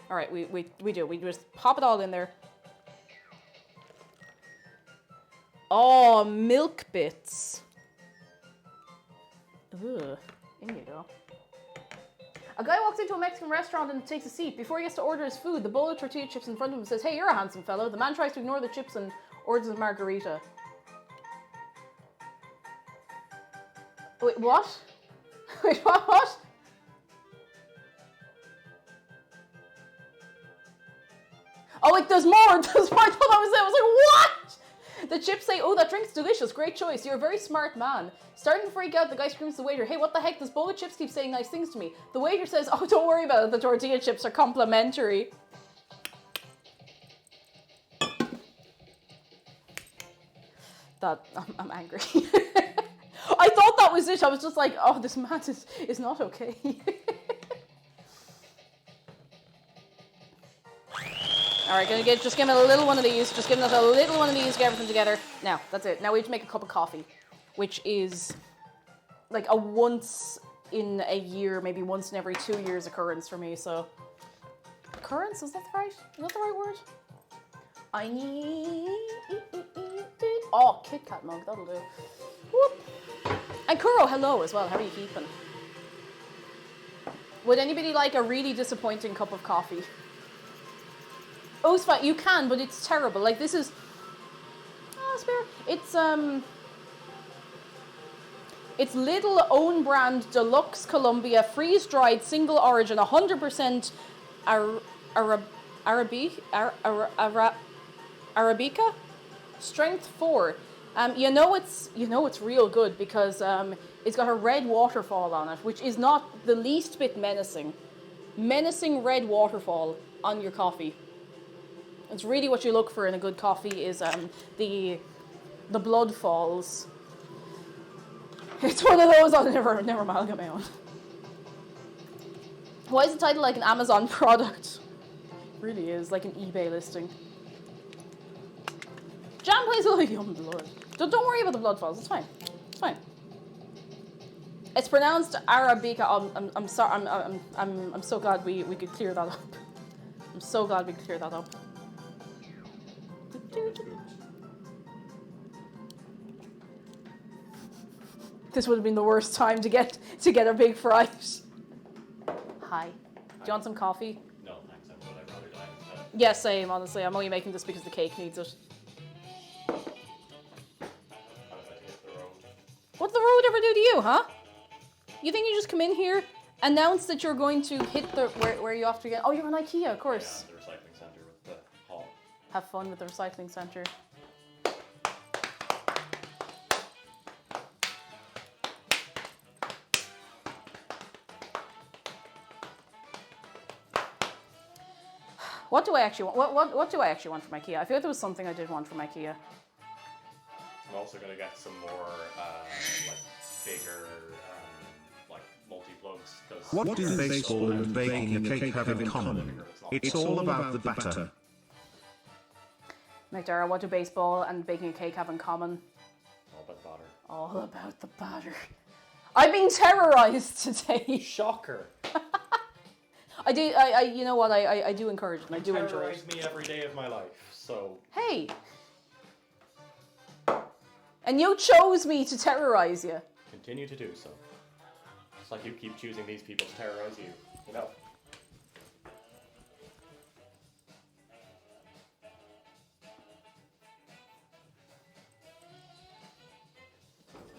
All right, we do. We just pop it all in there. Oh, milk bits. Ugh. In you go. A guy walks into a Mexican restaurant and takes a seat. Before he gets to order his food, the bowl of tortilla chips in front of him says, "Hey, you're a handsome fellow." The man tries to ignore the chips and orders a margarita. Wait, what? Wait, what? Oh, wait, there's more. There's more. I thought that was it. I was like, what? The chips say, "Oh, that drink's delicious. Great choice. You're a very smart man." Starting to freak out, the guy screams to the waiter, "Hey, what the heck? This bowl of chips keeps saying nice things to me." The waiter says, "Oh, don't worry about it. The tortilla chips are complimentary." that I'm angry. I thought that was it. I was just like, oh, this man is not okay. All right, just give me a little one of these. Just give us a little one of these, get everything together. Now, that's it. Now we have to make a cup of coffee, which is like a once in a year, maybe once in every 2 years occurrence for me. So, occurrence, is that the right word? I need, Kit Kat mug, that'll do. Whoop. And Kuro, hello as well, how are you keeping? Would anybody like a really disappointing cup of coffee? Oh, it's fine, you can, but it's terrible. Like, this is, spare. It's Lidl own brand Deluxe Columbia freeze-dried single origin 100% Arabica, strength 4. You know it's real good because it's got a red waterfall on it, which is not the least bit menacing. Menacing red waterfall on your coffee. It's really what you look for in a good coffee is the blood falls. It's one of those I'll never amalgamate my own. Why is the title like an Amazon product? It really is, like an eBay listing. Jam plays a young blood. Don't worry about the blood falls. It's fine. It's fine. It's pronounced Arabica. I'm sorry. I'm so glad we could clear that up. I'm so glad we could clear that up. This would have been the worst time to get a big fright. Hi. Do you want some coffee?
No, thanks. I'm good. I'd rather die instead.
Yeah, same, honestly. I'm only making this because the cake needs it.
How does that hit the road?
What did the road ever do to you, huh? You think you just come in here, announce that you're going to hit the... Where are you off to again? Oh, you're in IKEA, of course.
Yeah, the recycling centre with the hall.
Have fun with the recycling centre. What do I actually want? What do I actually want from IKEA? I feel like there was something I did want from IKEA.
I'm also going to get some more, like, bigger, like, multi-plugs.
What do baseball and baking a cake have in common? It's all about the batter.
McDara, what do baseball and baking a cake have in common?
All about the batter.
All about the batter. I've been terrorized today.
Shocker.
I do. I you know what? I do encourage it. And I do enjoy it.
Terrorize me every day of my life. So.
Hey. And you chose me to terrorize you.
Continue to do so. Just like you keep choosing these people to terrorize you. You know.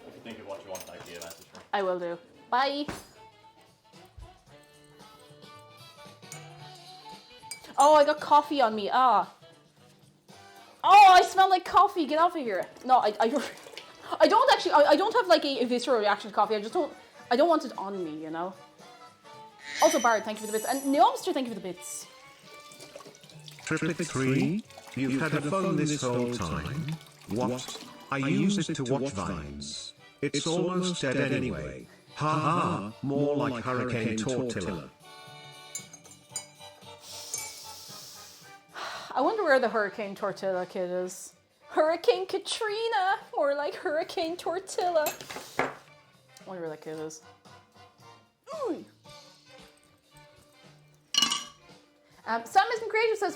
If you think of what you want, IKEA message me.
I will do. Bye. Oh, I got coffee on me. Oh, I smell like coffee. Get off of here. No, I don't actually. I don't have like a visceral reaction to coffee. I don't want it on me, you know. Also, Bard, thank you for the bits, and Neomster, thank you for the bits.
Triplet 3, you've had a phone this whole time. What? I use it to watch Vines. It's almost dead anyway. Ha ha, more like Hurricane Tortilla.
I wonder where the Hurricane Tortilla kid is. Hurricane Katrina, or like Hurricane Tortilla. I wonder where that kid is. Ooh. Sam Isn't Creative says,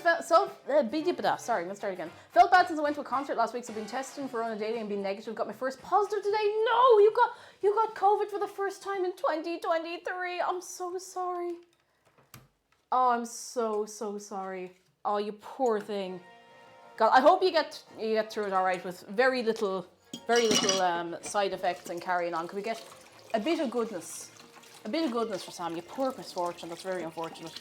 sorry, let's start again. Felt bad since I went to a concert last week, so I've been testing for Corona daily and been negative. Got my first positive today. No, you got COVID for the first time in 2023. I'm so sorry. Oh, I'm so sorry. Oh, you poor thing. God, I hope you get through it all right with very little side effects and carrying on. Could we get a bit of goodness for Sam? You poor misfortune. That's very unfortunate.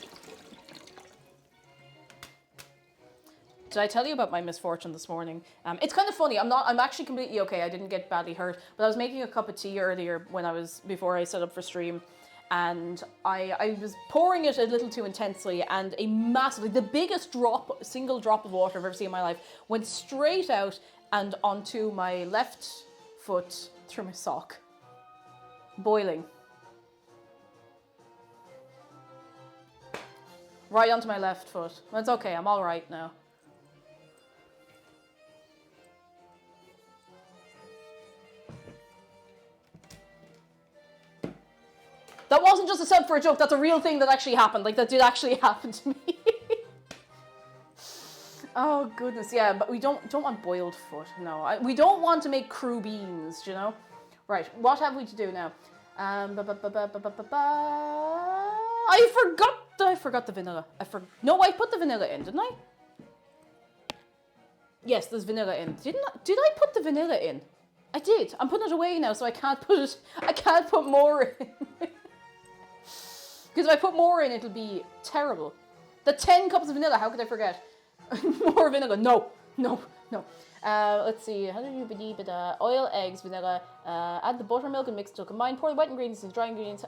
Did I tell you about my misfortune this morning? It's kind of funny. I'm actually completely okay. I didn't get badly hurt, but I was making a cup of tea earlier before I set up for stream. And I was pouring it a little too intensely, and a massive, the biggest single drop of water I've ever seen in my life, went straight out and onto my left foot through my sock. Boiling. Right onto my left foot. That's okay, I'm all right now. That wasn't just a setup for a joke, that's a real thing that actually happened. Like, that did actually happen to me. Oh, goodness, yeah, but we don't want boiled foot, no. We don't want to make crew beans, you know? Right, what have we to do now? I forgot the vanilla. No, I put the vanilla in, didn't I? Yes, there's vanilla in. Did I put the vanilla in? I did. I'm putting it away now, so I can't put more in. Because if I put more in, it'll be terrible. The 10 cups of vanilla, how could I forget? More vanilla, no. Let's see, how do you believe it? Oil, eggs, vanilla, add the buttermilk and mix it. Combine, pour the wet ingredients and dry ingredients,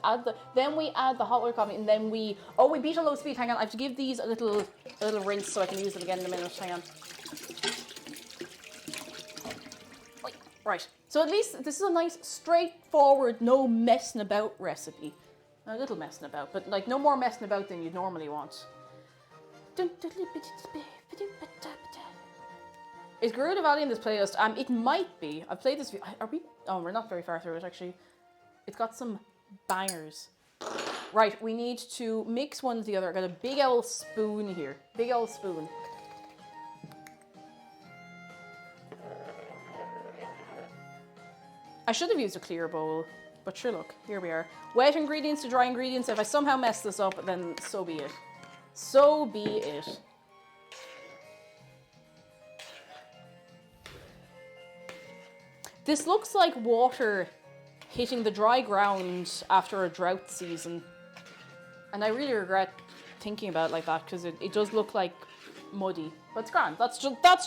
then we add the hot water coffee, and then we beat on low speed. Hang on, I have to give these a little rinse so I can use them again in a minute. Hang on. Right, so at least this is a nice, straightforward, no messing about recipe. A little messing about, but like no more messing about than you'd normally want. Is Gerudo Valley in this playlist? It might be. I've played this. Are we? Oh, we're not very far through it actually. It's got some bangers. Right, we need to mix one with the other. I got a big old spoon here. Big old spoon. I should have used a clear bowl, but sure, look, here we are. Wet ingredients to dry ingredients. If I somehow mess this up, then so be it. So be it. This looks like water hitting the dry ground after a drought season. And I really regret thinking about it like that, because it does look like muddy. But it's grand. That's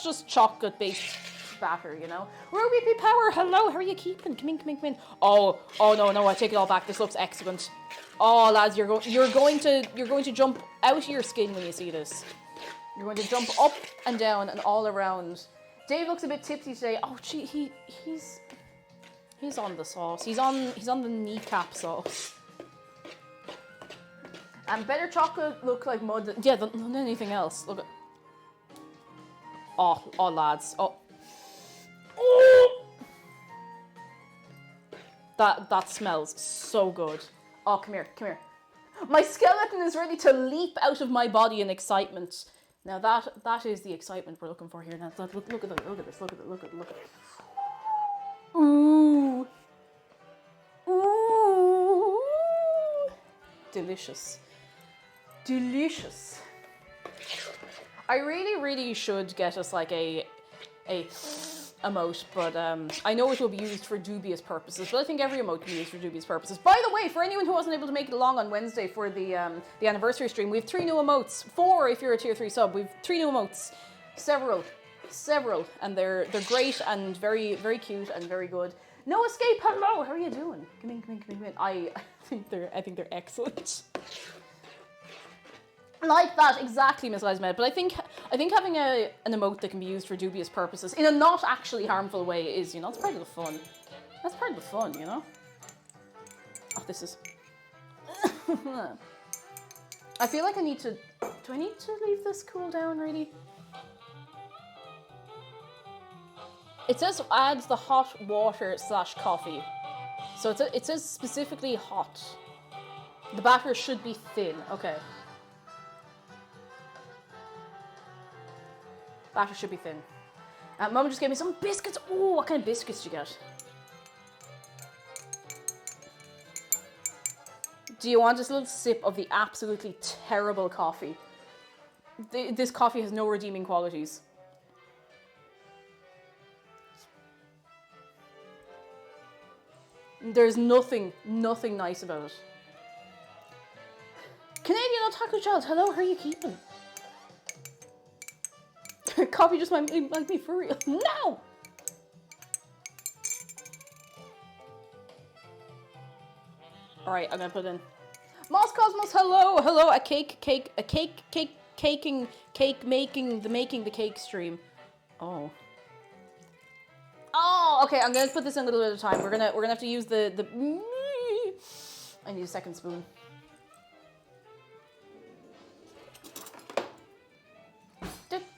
just chocolate-based batter, you know? Ruby P Power, hello, how are you keeping? Come in. Oh no, I take it all back. This looks excellent. Oh lads, you're going to jump out of your skin when you see this. You're going to jump up and down and all around. Dave looks a bit tipsy today. Oh gee, he's on the sauce. He's on the kneecap sauce. And better chocolate look like mud than anything else. Look at. Oh lads. Oh. That smells so good. Oh, come here. My skeleton is ready to leap out of my body in excitement. Now that is the excitement we're looking for here. Now look at this. Look at it. Ooh. Delicious. I really should get us like a emote, but I know it will be used for dubious purposes, but I think every emote can be used for dubious purposes. By the way, for anyone who wasn't able to make it along on Wednesday for the anniversary stream, we have 3 new emotes. 4 if you're a tier 3 sub. We've 3 new emotes. Several, and they're great and very, very cute and very good. No Escape, hello, how are you doing? Come in. I think they're excellent. Like that, exactly, Miss Lismet. But I think having an emote that can be used for dubious purposes in a not actually harmful way is, it's part of the fun. That's part of the fun, you know? Oh, this is... I feel like I need to... Do I need to leave this cool down, really? It says adds the hot water / coffee. So it says specifically hot. The batter should be thin. Okay. Batter should be thin. Mum just gave me some biscuits. Oh, what kind of biscuits did you get? Do you want just a little sip of the absolutely terrible coffee? This coffee has no redeeming qualities. There's nothing nice about it. Canadian Otaku Child, hello, how are you keeping? Coffee just might make me for real. No! Alright, I'm gonna put in. Moss Cosmos, hello! A cake making the cake stream. Oh. okay, I'm gonna put this in a little bit of time. We're gonna have to use the. I need a second spoon.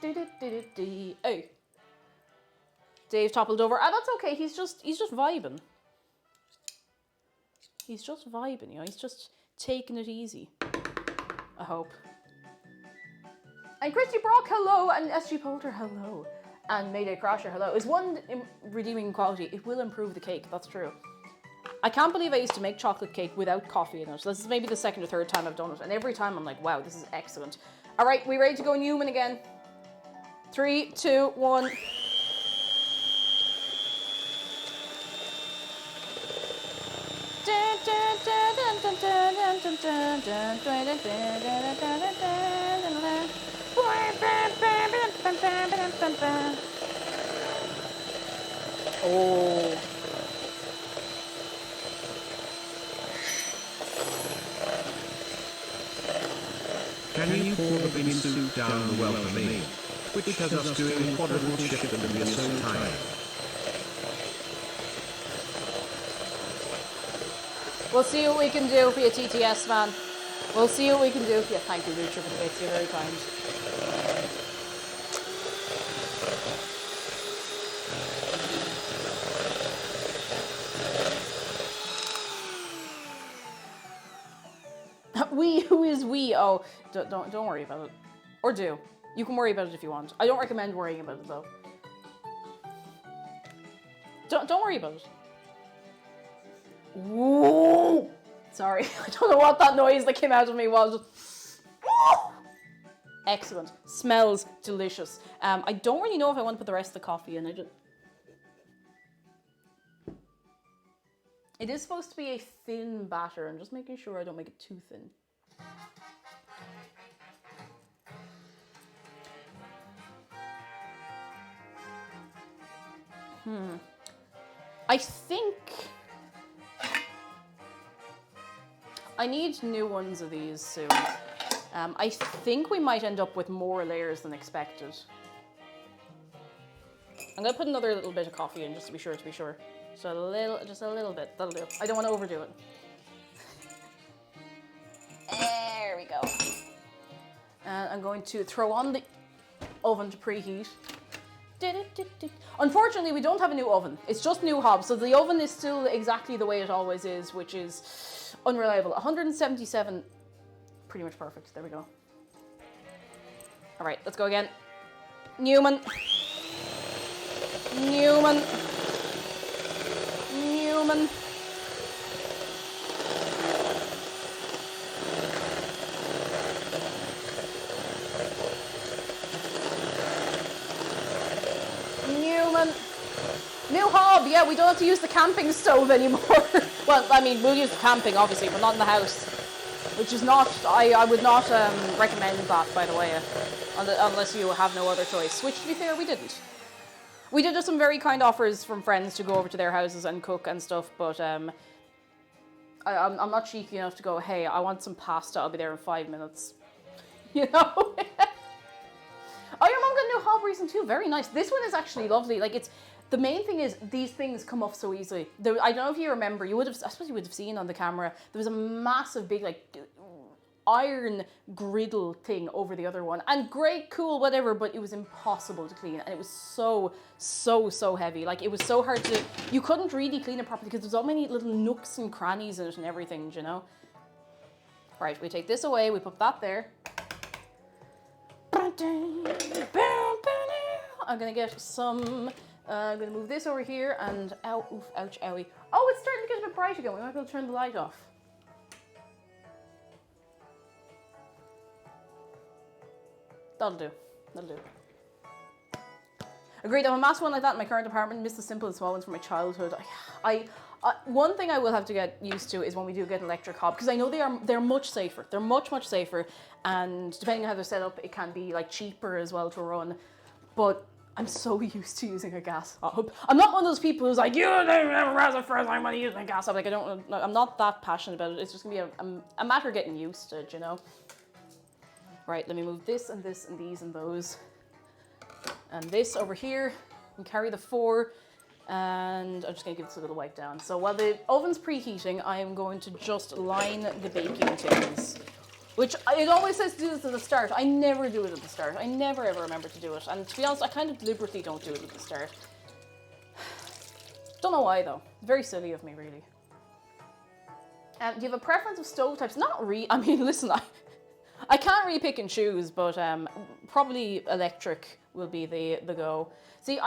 Hey. Dave toppled over. Ah, that's okay. He's just vibing. He's just vibing, you know. He's just taking it easy. I hope. And Christy Brock, hello, and SG Poulter, hello, and Mayday Crasher, hello. Is one redeeming quality? It will improve the cake. That's true. I can't believe I used to make chocolate cake without coffee in it. This is maybe the second or third time I've done it, and every time I'm like, wow, this is excellent. All right, we ready to go Newman again? 3, 2, 1. Oh.
Can you pour the bean soup down the well for me? Which has us doing quadruple shift and we're so tired.
We'll see what we can do for you, TTS man. We'll see what we can do for you. Thank you, Lucha, for the bits. You're very kind. Who is we? Oh, don't worry about it. Or do. You can worry about it if you want. I don't recommend worrying about it though. Don't worry about it. Whoa! Sorry, I don't know what that noise that came out of me was. Excellent. Smells delicious. I don't really know if I want to put the rest of the coffee in. It is supposed to be a thin batter. I'm just making sure I don't make it too thin. I think I need new ones of these soon. I think we might end up with more layers than expected. I'm gonna put another little bit of coffee in just to be sure. So just a little bit. That'll do. I don't want to overdo it. There we go. And I'm going to throw on the oven to preheat. Unfortunately, we don't have a new oven. It's just new hobs. So the oven is still exactly the way it always is, which is unreliable. 177, pretty much perfect. There we go. All right, let's go again. Newman. Newman. Newman. Newman. New hob, yeah, we don't have to use the camping stove anymore. Well, I mean, we'll use the camping, obviously, but not in the house. Which is not, I would not recommend that, by the way, unless you have no other choice. Which, to be fair, we didn't. We did have some very kind offers from friends to go over to their houses and cook and stuff, but I'm not cheeky enough to go, hey, I want some pasta, I'll be there in 5 minutes. You know? Oh, your mom got a new hob recently too. Very nice. This one is actually lovely. Like, it's the main thing is these things come off so easily. I don't know if you remember. I suppose you would have seen on the camera. There was a massive big like iron griddle thing over the other one, and great, cool, whatever. But it was impossible to clean, and it was so heavy. Like, it was so hard to. You couldn't really clean it properly because there's so many little nooks and crannies in it and everything. You know. Right. We take this away. We put that there. I'm gonna get some. I'm gonna move this over here and ow, oof, ouch, owie. Oh, it's starting to get a bit bright again. We might be able to turn the light off. That'll do. That'll do. Agreed. I have a massive one like that in my current apartment. Miss the simple and small ones from my childhood. One thing I will have to get used to is when we do get an electric hob, because I know they're much safer. They're much safer, and depending on how they're set up, it can be like cheaper as well to run. But I'm so used to using a gas hob. I'm not one of those people who's like, you never as a first time when I use my gas hob. Like, I'm not that passionate about it. It's just gonna be a matter of getting used to it, you know. Right, let me move this and these and those. And this over here, and carry the 4 And I'm just going to give this a little wipe down. So while the oven's preheating, I am going to just line the baking tins. Which, it always says to do this at the start. I never do it at the start. I never ever remember to do it. And to be honest, I kind of deliberately don't do it at the start. Don't know why though. Very silly of me, really. Do you have a preference of stove types? Not really. I mean, listen, I can't really pick and choose, but probably electric will be the go. See,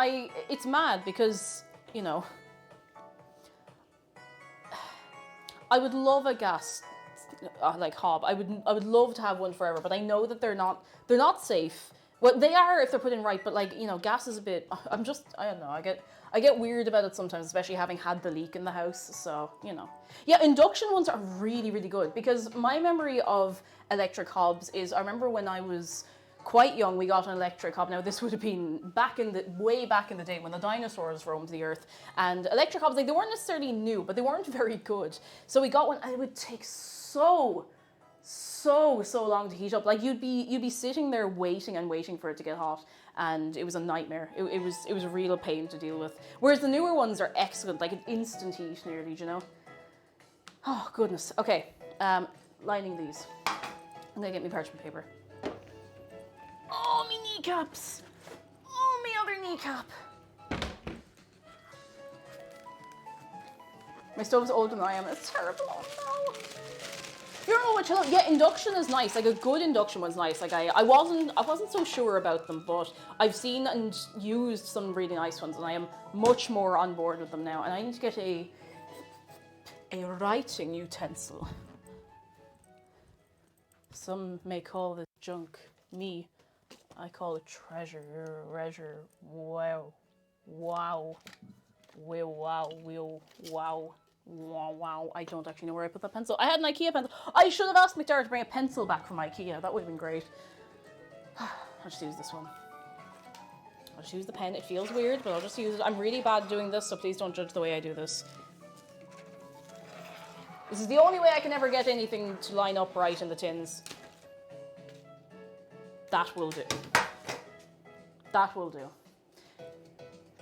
it's mad because, you know, I would love a gas like hob. I would love to have one forever, but I know that they're not safe. Well, they are if they're put in right, but like, you know, gas is a bit, I don't know, I get weird about it sometimes, especially having had the leak in the house, so, you know. Yeah, induction ones are really, really good, because my memory of electric hobs is, I remember when I was quite young, we got an electric hob. Now, this would have been way back in the day when the dinosaurs roamed the earth, and electric hobs, like, they weren't necessarily new, but they weren't very good. So we got one, and it would take so long to heat up. Like, you'd be sitting there waiting for it to get hot, and it was a nightmare. It was a real pain to deal with. Whereas the newer ones are excellent, like an instant heat nearly, you know. Oh goodness. Okay, lining these. I'm gonna get me parchment paper. Oh, me kneecaps. Oh, me other kneecap. My stove's older than I am. It's terrible. Oh no. You don't know what you love. Yeah, induction is nice. Like a good induction one's nice. Like I wasn't so sure about them, but I've seen and used some really nice ones, and I am much more on board with them now. And I need to get a writing utensil. Some may call this junk. Me, I call it treasure. Wow. Wow, I don't actually know where I put that pencil. I had an IKEA pencil. I should have asked McDara to bring a pencil back from IKEA. That would have been great. I'll just use this one. I'll just use the pen. It feels weird, but I'll just use it. I'm really bad at doing this, so please don't judge the way I do this. This is the only way I can ever get anything to line up right in the tins. That will do. That will do.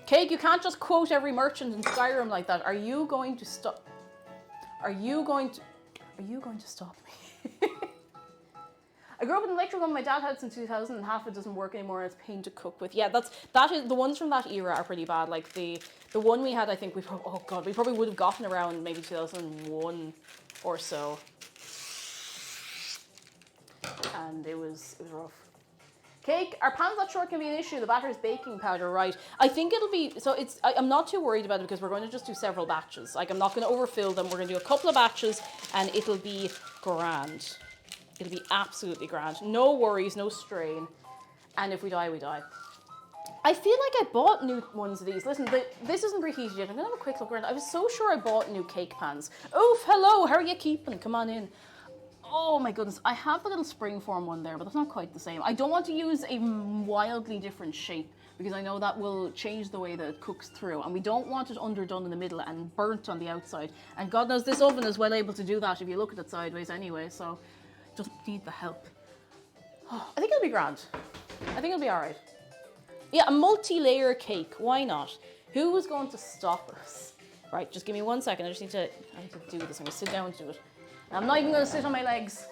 Cake, you can't just quote every merchant in Skyrim like that. Are you going to stop? Are you going to stop me? I grew up with an electric one my dad had since 2000, and half of it doesn't work anymore, and it's a pain to cook with. Yeah, that is the ones from that era are pretty bad. Like the one we had, I think we probably would have gotten around maybe 2001 or so, and it was rough. Cake, our pan's not sure it can be an issue. The batter's baking powder, right? I think it'll be, so it's, I'm not too worried about it because we're going to just do several batches. Like, I'm not going to overfill them. We're going to do a couple of batches and it'll be grand. It'll be absolutely grand. No worries, no strain. And if we die, we die. I feel like I bought new ones of these. Listen, this isn't preheated yet. I'm going to have a quick look around. I was so sure I bought new cake pans. Oof, hello, how are you keeping? Come on in. Oh my goodness, I have the little springform one there, but that's not quite the same. I don't want to use a wildly different shape because I know that will change the way that it cooks through, and we don't want it underdone in the middle and burnt on the outside. And God knows this oven is well able to do that if you look at it sideways anyway, so it doesn't need the help. Oh, I think it'll be grand. I think it'll be all right. Yeah, a multi-layer cake, why not? Who is going to stop us? Right, just give me 1 second. I need to do this. I'm going to sit down and do it. I'm not even going to sit on my legs.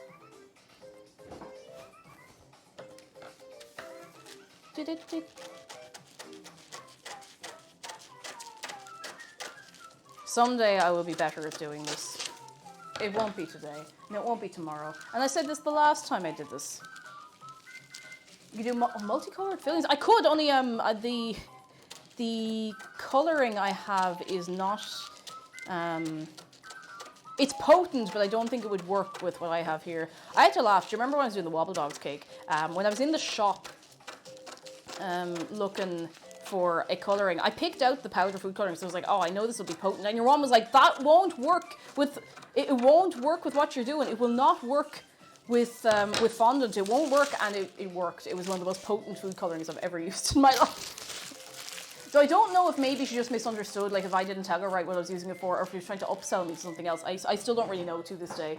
Someday I will be better at doing this. It won't be today, and it won't be tomorrow. And I said this the last time I did this. You can do multicolored fillings. I could, only the colouring I have is not... It's potent, but I don't think it would work with what I have here. I had to laugh. Do you remember when I was doing the Wobble Dogs cake? When I was in the shop looking for a colouring, I picked out the powder food colouring, so I was like, oh, I know this will be potent. And your mom was like, that won't work with... It won't work with what you're doing. It will not work with fondant. It won't work, and it worked. It was one of the most potent food colourings I've ever used in my life. So I don't know if maybe she just misunderstood, like if I didn't tell her right what I was using it for, or if she was trying to upsell me to something else. I still don't really know to this day.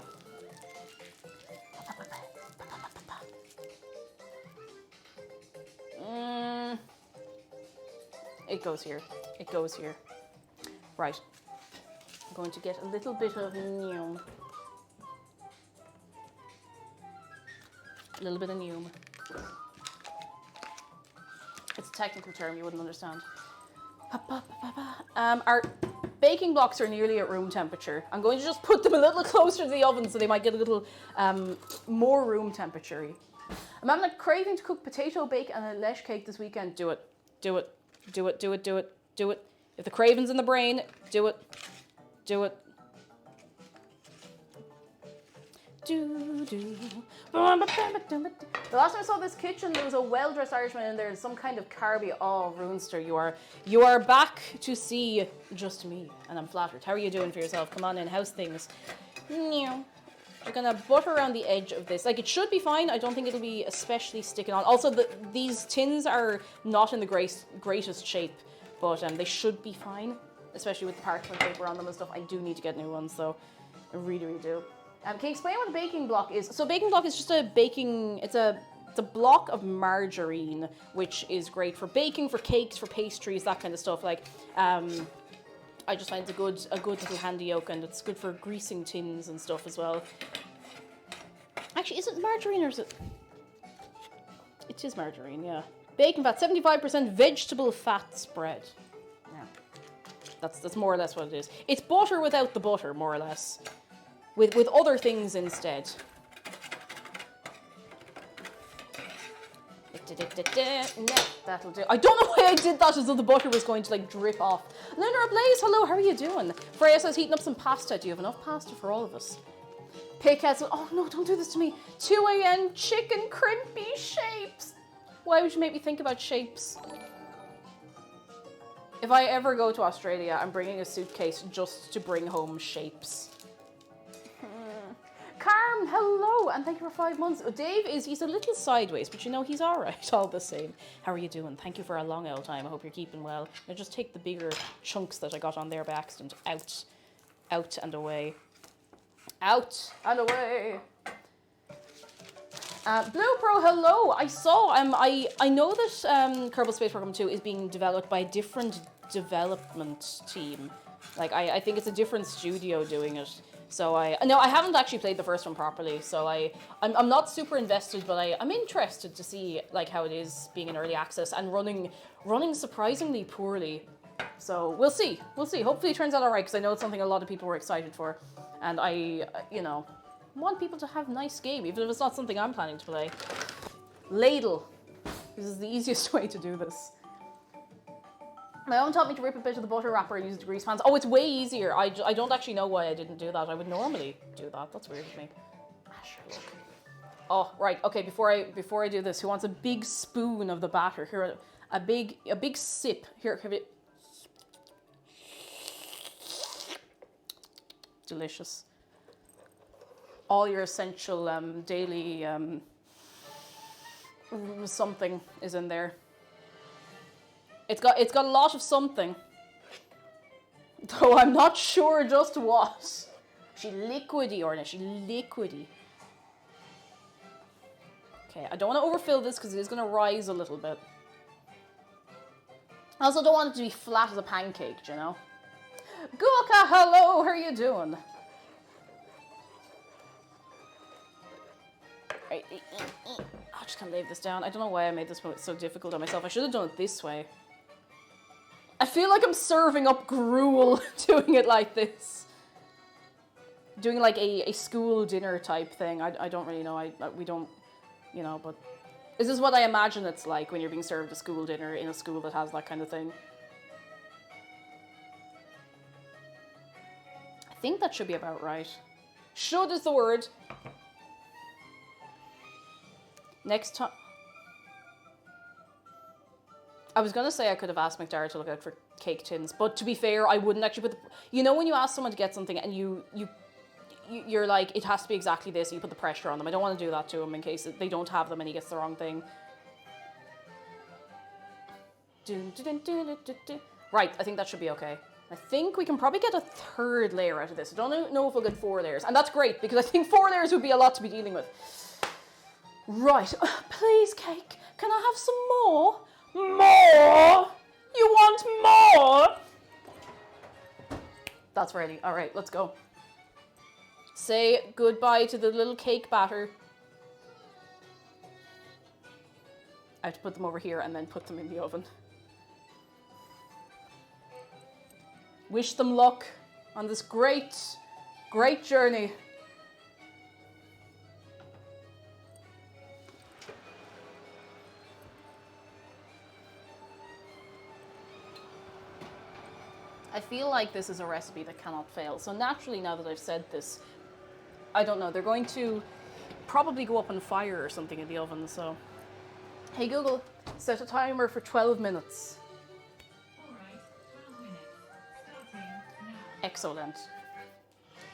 It goes here. It goes here. Right. I'm going to get a little bit of neum. A little bit of neum. It's a technical term you wouldn't understand. Our baking blocks are nearly at room temperature. I'm going to just put them a little closer to the oven so they might get a little more room temperature-y. I'm having a craving to cook potato bake and a lesh cake this weekend. Do it. Do it. Do it. Do it. Do it. Do it. If the craving's in the brain, do it. Do it. The last time I saw this kitchen, there was a well-dressed Irishman in there and some kind of carby. Oh, Runester, you are back to see just me, and I'm flattered. How are you doing for yourself? Come on in, how's things? You're gonna butter around the edge of this. Like, it should be fine. I don't think it'll be especially sticking on. Also, these tins are not in the greatest shape, but they should be fine, especially with the parchment paper on them and stuff. I do need to get new ones, though. I really, really do. Can you explain what a baking block is? So baking block is just it's a block of margarine, which is great for baking, for cakes, for pastries, that kind of stuff. Like, I just find it's a good little handy yoke, and it's good for greasing tins and stuff as well. Actually, is it margarine or is it? It is margarine, yeah. Bacon fat, 75% vegetable fat spread. Yeah, that's more or less what it is. It's butter without the butter, more or less. With other things instead. That'll do. I don't know why I did that as though the butter was going to like drip off. Leonard Blaze, hello, how are you doing? Freya says heating up some pasta. Do you have enough pasta for all of us? Pickettes, oh no, don't do this to me. 2 a.m. chicken crimpy shapes. Why would you make me think about shapes? If I ever go to Australia, I'm bringing a suitcase just to bring home shapes. Carm, hello, and thank you for 5 months. Dave he's a little sideways, but you know, he's all right all the same. How are you doing? Thank you for a long old time. I hope you're keeping well. Now just take the bigger chunks that I got on there by accident out and away. Out and away. Blue Pro, hello. I saw, I know that Kerbal Space Program 2 is being developed by a different development team. Like, I think it's a different studio doing it. So I haven't actually played the first one properly, so I'm not super invested, but I'm interested to see like how it is being in early access and running surprisingly poorly. So we'll see. Hopefully it turns out alright, because I know it's something a lot of people were excited for, and I want people to have a nice game, even if it's not something I'm planning to play. Ladle. This is the easiest way to do this. My mom taught me to rip a bit of the butter wrapper and use it to grease pans. Oh, it's way easier. I don't actually know why I didn't do that. I would normally do that. That's weird of me. Sure, look. Oh, right. Okay, before I do this, who wants a big spoon of the batter? Here, a big sip. Here, have it. Delicious. All your essential daily something is in there. It's got a lot of something, though I'm not sure just what. She liquidy, Orna. She liquidy. Okay, I don't want to overfill this because it is going to rise a little bit. I also don't want it to be flat as a pancake, you know. Gulka, hello. How are you doing? Right. I just can't lay this down. I don't know why I made this so difficult on myself. I should have done it this way. I feel like I'm serving up gruel doing it like this. Doing like a school dinner type thing. I don't really know. We don't, you know, but this is what I imagine it's like when you're being served a school dinner in a school that has that kind of thing. I think that should be about right. Should is the word. Next time. I was going to say I could have asked McDara to look out for cake tins, but to be fair, I wouldn't actually put the... You know when you ask someone to get something and you're like, it has to be exactly this, and you put the pressure on them. I don't want to do that to him in case they don't have them and he gets the wrong thing. Right, I think that should be okay. I think we can probably get a 3rd layer out of this. I don't know if we'll get 4 layers. And that's great, because I think 4 layers would be a lot to be dealing with. Right, please, cake, can I have some more? More? You want more? That's ready. All right, let's go. Say goodbye to the little cake batter. I have to put them over here and then put them in the oven. Wish them luck on this great, great journey. I feel like this is a recipe that cannot fail. So naturally, now that I've said this, I don't know, they're going to probably go up on fire or something in the oven, so. Hey Google, set a timer for 12 minutes.
Alright, 12 minutes. Starting now.
Excellent.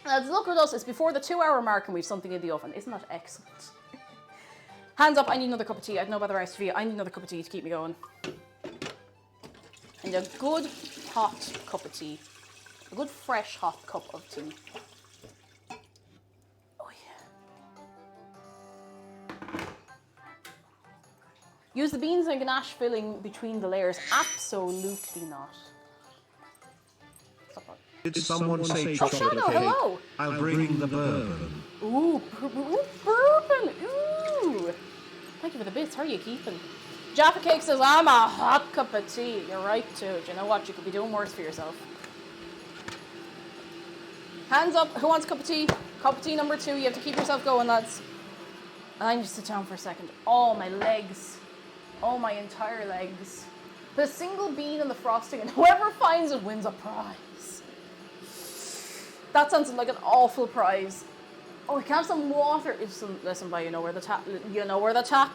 Let's look at us, it's before the 2-hour mark and we've something in the oven. Isn't that excellent? Hands up, I need another cup of tea. I don't know about the rest of you. I need another cup of tea to keep me going. And a good hot cup of tea. A good fresh hot cup of tea. Oh yeah. Use the beans and ganache filling between the layers. Absolutely not. Stop that.
Did someone say
Oh,
chocolate
Shadow,
cake?
hello.
I'll bring the bourbon.
Ooh, bourbon. Ooh. Thank you for the bits. How are you keeping? Jaffa Cake says, I'm a hot cup of tea. You're right too. Do you know what? You could be doing worse for yourself. Hands up. Who wants a cup of tea? Cup of tea number 2. You have to keep yourself going, lads. I need to sit down for a second. Oh, my legs. Oh, my entire legs. The single bean and the frosting, and whoever finds it wins a prize. That sounds like an awful prize. Oh, we can have some water. Listen, but you know where the tap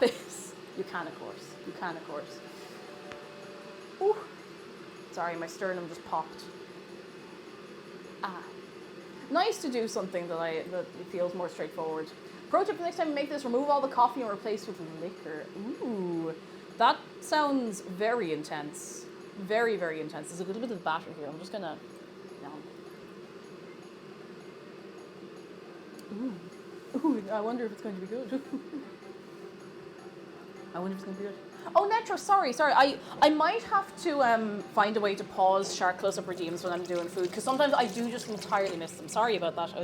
is. You can, of course. You can, of course. Ooh. Sorry, my sternum just popped. Ah. Nice to do something that feels more straightforward. Pro tip for next time you make this, remove all the coffee and replace with liquor. Ooh. That sounds very intense. Very, very intense. There's a little bit of batter here. I'm just gonna... Ooh, I wonder if it's going to be good. I wonder if it's going to be good. Oh, Netro, sorry. I might have to find a way to pause Shark close-up redeems when I'm doing food, because sometimes I do just entirely miss them. Sorry about that.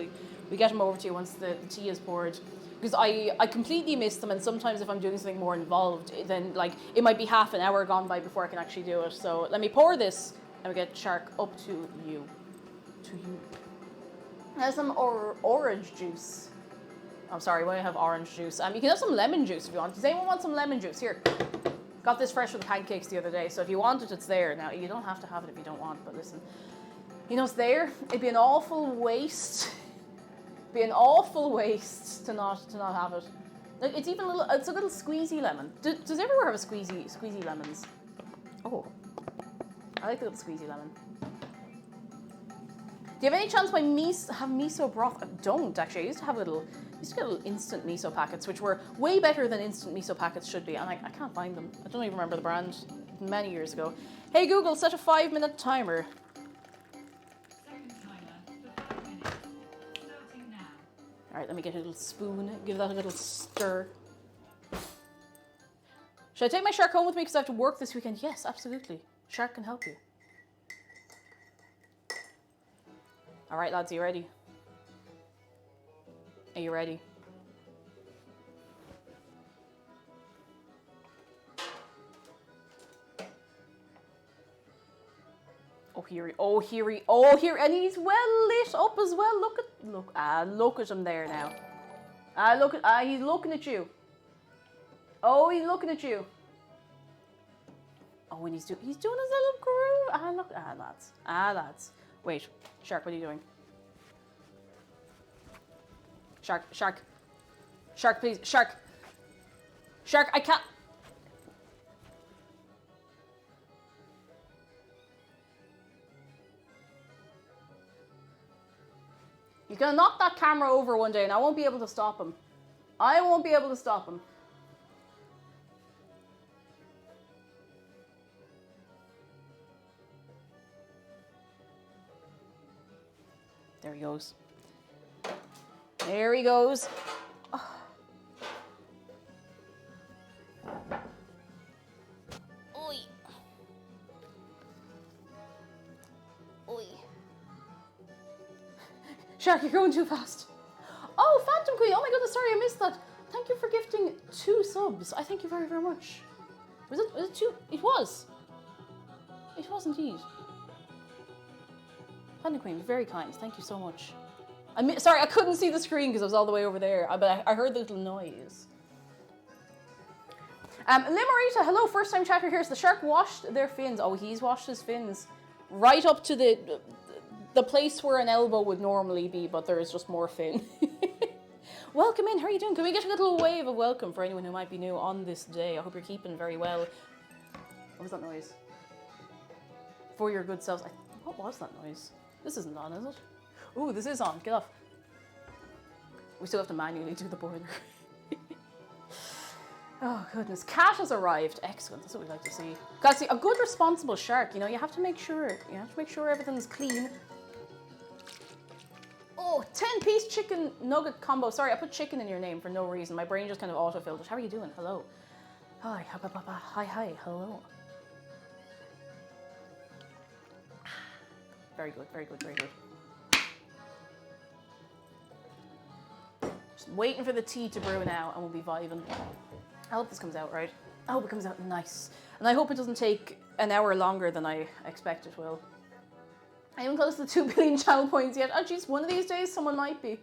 We get them over to you once the tea is poured, because I completely miss them, and sometimes if I'm doing something more involved, then like it might be half an hour gone by before I can actually do it. So let me pour this, and we get Shark up to you. There's some orange juice. I'm sorry, we have orange juice. You can have some lemon juice if you want. Does anyone want some lemon juice? Here. Got this fresh with the pancakes the other day, so if you want it, it's there. Now, you don't have to have it if you don't want, but listen. You know, it's there. It'd be an awful waste. It'd be an awful waste to not have it. Like, it's even it's a little squeezy lemon. Does everywhere have a squeezy lemons? Oh. I like the little squeezy lemon. Do you have any chance by have miso broth? I don't, actually. I used to get little instant miso packets, which were way better than instant miso packets should be, and I can't find them. I don't even remember the brand. Many years ago. Hey Google, set a 5-minute timer.
Second timer for 5 minutes. Starting now.
Alright, let me get a little spoon, give that a little stir. Should I take my Shark home with me because I have to work this weekend? Yes, absolutely. Shark can help you. Alright lads, are you ready? Are you ready? Oh, here, and he's well lit up as well. Look at him there now. He's looking at you. Oh, he's looking at you. Oh, and he's doing his little groove. Lads. Wait, Shark, what are you doing? Shark, please, Shark, I can't. He's gonna knock that camera over one day and I won't be able to stop him. There he goes. There he goes. Oh. Oi. Shark, you're going too fast. Oh, Phantom Queen. Oh my goodness, sorry, I missed that. Thank you for gifting 2 subs. I thank you very, very much. Was it 2? It was. It was indeed. Phantom Queen, very kind. Thank you so much. Sorry, I couldn't see the screen because I was all the way over there, but I heard the little noise. Limerita, hello, first time chatter here. So the shark washed their fins. Oh, he's washed his fins right up to the place where an elbow would normally be, but there is just more fin. Welcome in, how are you doing? Can we get a little wave of welcome for anyone who might be new on this day? I hope you're keeping very well. What was that noise? For your good selves. What was that noise? This isn't on, is it? Ooh, this is on. Get off. We still have to manually do the boiler. Oh, goodness. Cat has arrived. Excellent. That's what we like to see. Guys, see, a good responsible shark, you know, you have to make sure everything's clean. Oh, 10-piece chicken nugget combo. Sorry, I put chicken in your name for no reason. My brain just kind of auto-filled it. How are you doing? Hello. Hi. Hi. Hello. Very good. Just waiting for the tea to brew now and we'll be vibing. I hope this comes out right. I hope it comes out nice. And I hope it doesn't take an hour longer than I expect it will. I haven't close to 2 billion channel points yet. Oh geez, one of these days someone might be.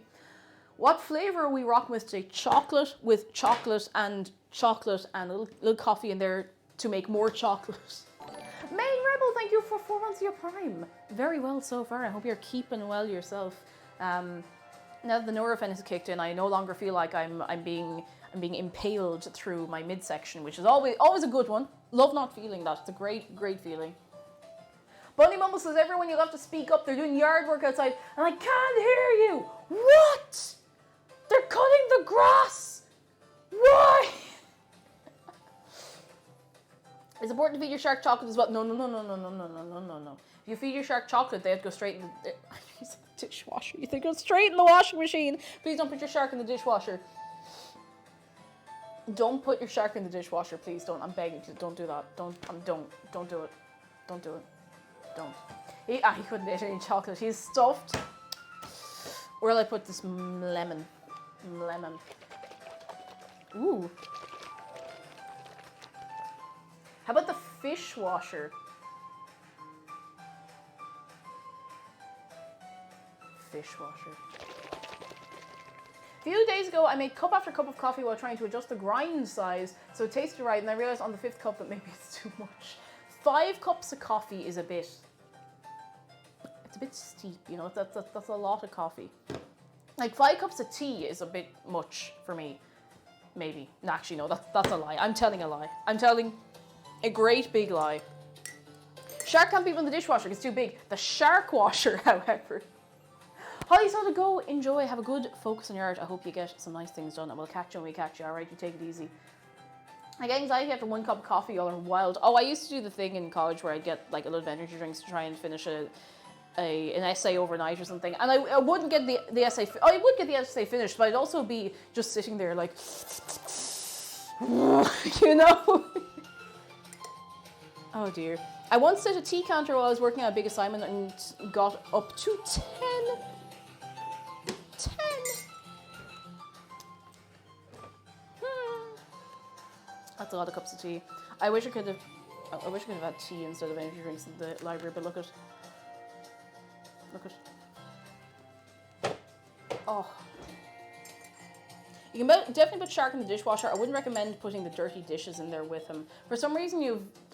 What flavour are we rocking with today? Chocolate with chocolate and a little coffee in there to make more chocolate. Main Rebel, thank you for 4 months of your Prime. Very well so far. I hope you're keeping well yourself. Now that the Nurofen has kicked in, I no longer feel like I'm being impaled through my midsection, which is always a good one. Love not feeling that. It's a great feeling. Bunny Mumble says, everyone, you'll have to speak up. They're doing yard work outside and I can't hear you. What? They're cutting the grass. Why? It's important to feed your shark chocolate as well. No. If you feed your shark chocolate, they have to go straight in the dishwasher. You think go straight in the washing machine. Please don't put your shark in the dishwasher. Don't put your shark in the dishwasher, please don't. I'm begging you, don't do that. Don't do it. Don't do it. Don't. He couldn't eat any chocolate. He's stuffed. Where'll I put this lemon? Ooh. How about the fish washer? Dishwasher. A few days ago, I made cup after cup of coffee while trying to adjust the grind size so it tasted right, and I realized on the 5th cup that maybe it's too much. 5 cups of coffee is it's a bit steep, you know, that's a lot of coffee. Like 5 cups of tea is a bit much for me, maybe. No, actually, no, that's a lie. I'm telling a lie. I'm telling a great big lie. Shark can't be in the dishwasher, it's too big. The shark washer, however. Holly, so to go, enjoy, have a good focus on your art. I hope you get some nice things done and we'll catch you when we catch you, alright? You take it easy. I get anxiety after 1 cup of coffee, y'all are wild. Oh, I used to do the thing in college where I'd get like a lot of energy drinks to try and finish an essay overnight or something. And I wouldn't get the essay, I would get the essay finished, but I'd also be just sitting there like, you know? Oh dear. I once set a tea counter while I was working on a big assignment and got up to 10. 10. That's a lot of cups of tea. I wish I could have had tea instead of energy drinks in the library, but look at. Oh. You can definitely put shark in the dishwasher. I wouldn't recommend putting the dirty dishes in there with him. For some reason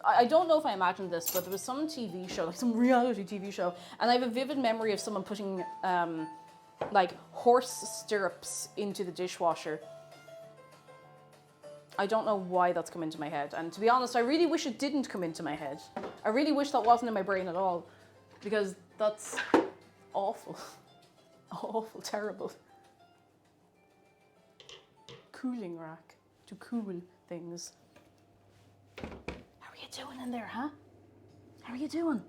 I don't know if I imagined this, but there was some TV show, like some reality TV show, and I have a vivid memory of someone putting like horse stirrups into the dishwasher. I don't know why that's come into my head, and to be honest, I really wish it didn't come into my head. I really wish that wasn't in my brain at all, because that's awful. Awful, terrible. Cooling rack to cool things. How are you doing in there, huh? How are you doing?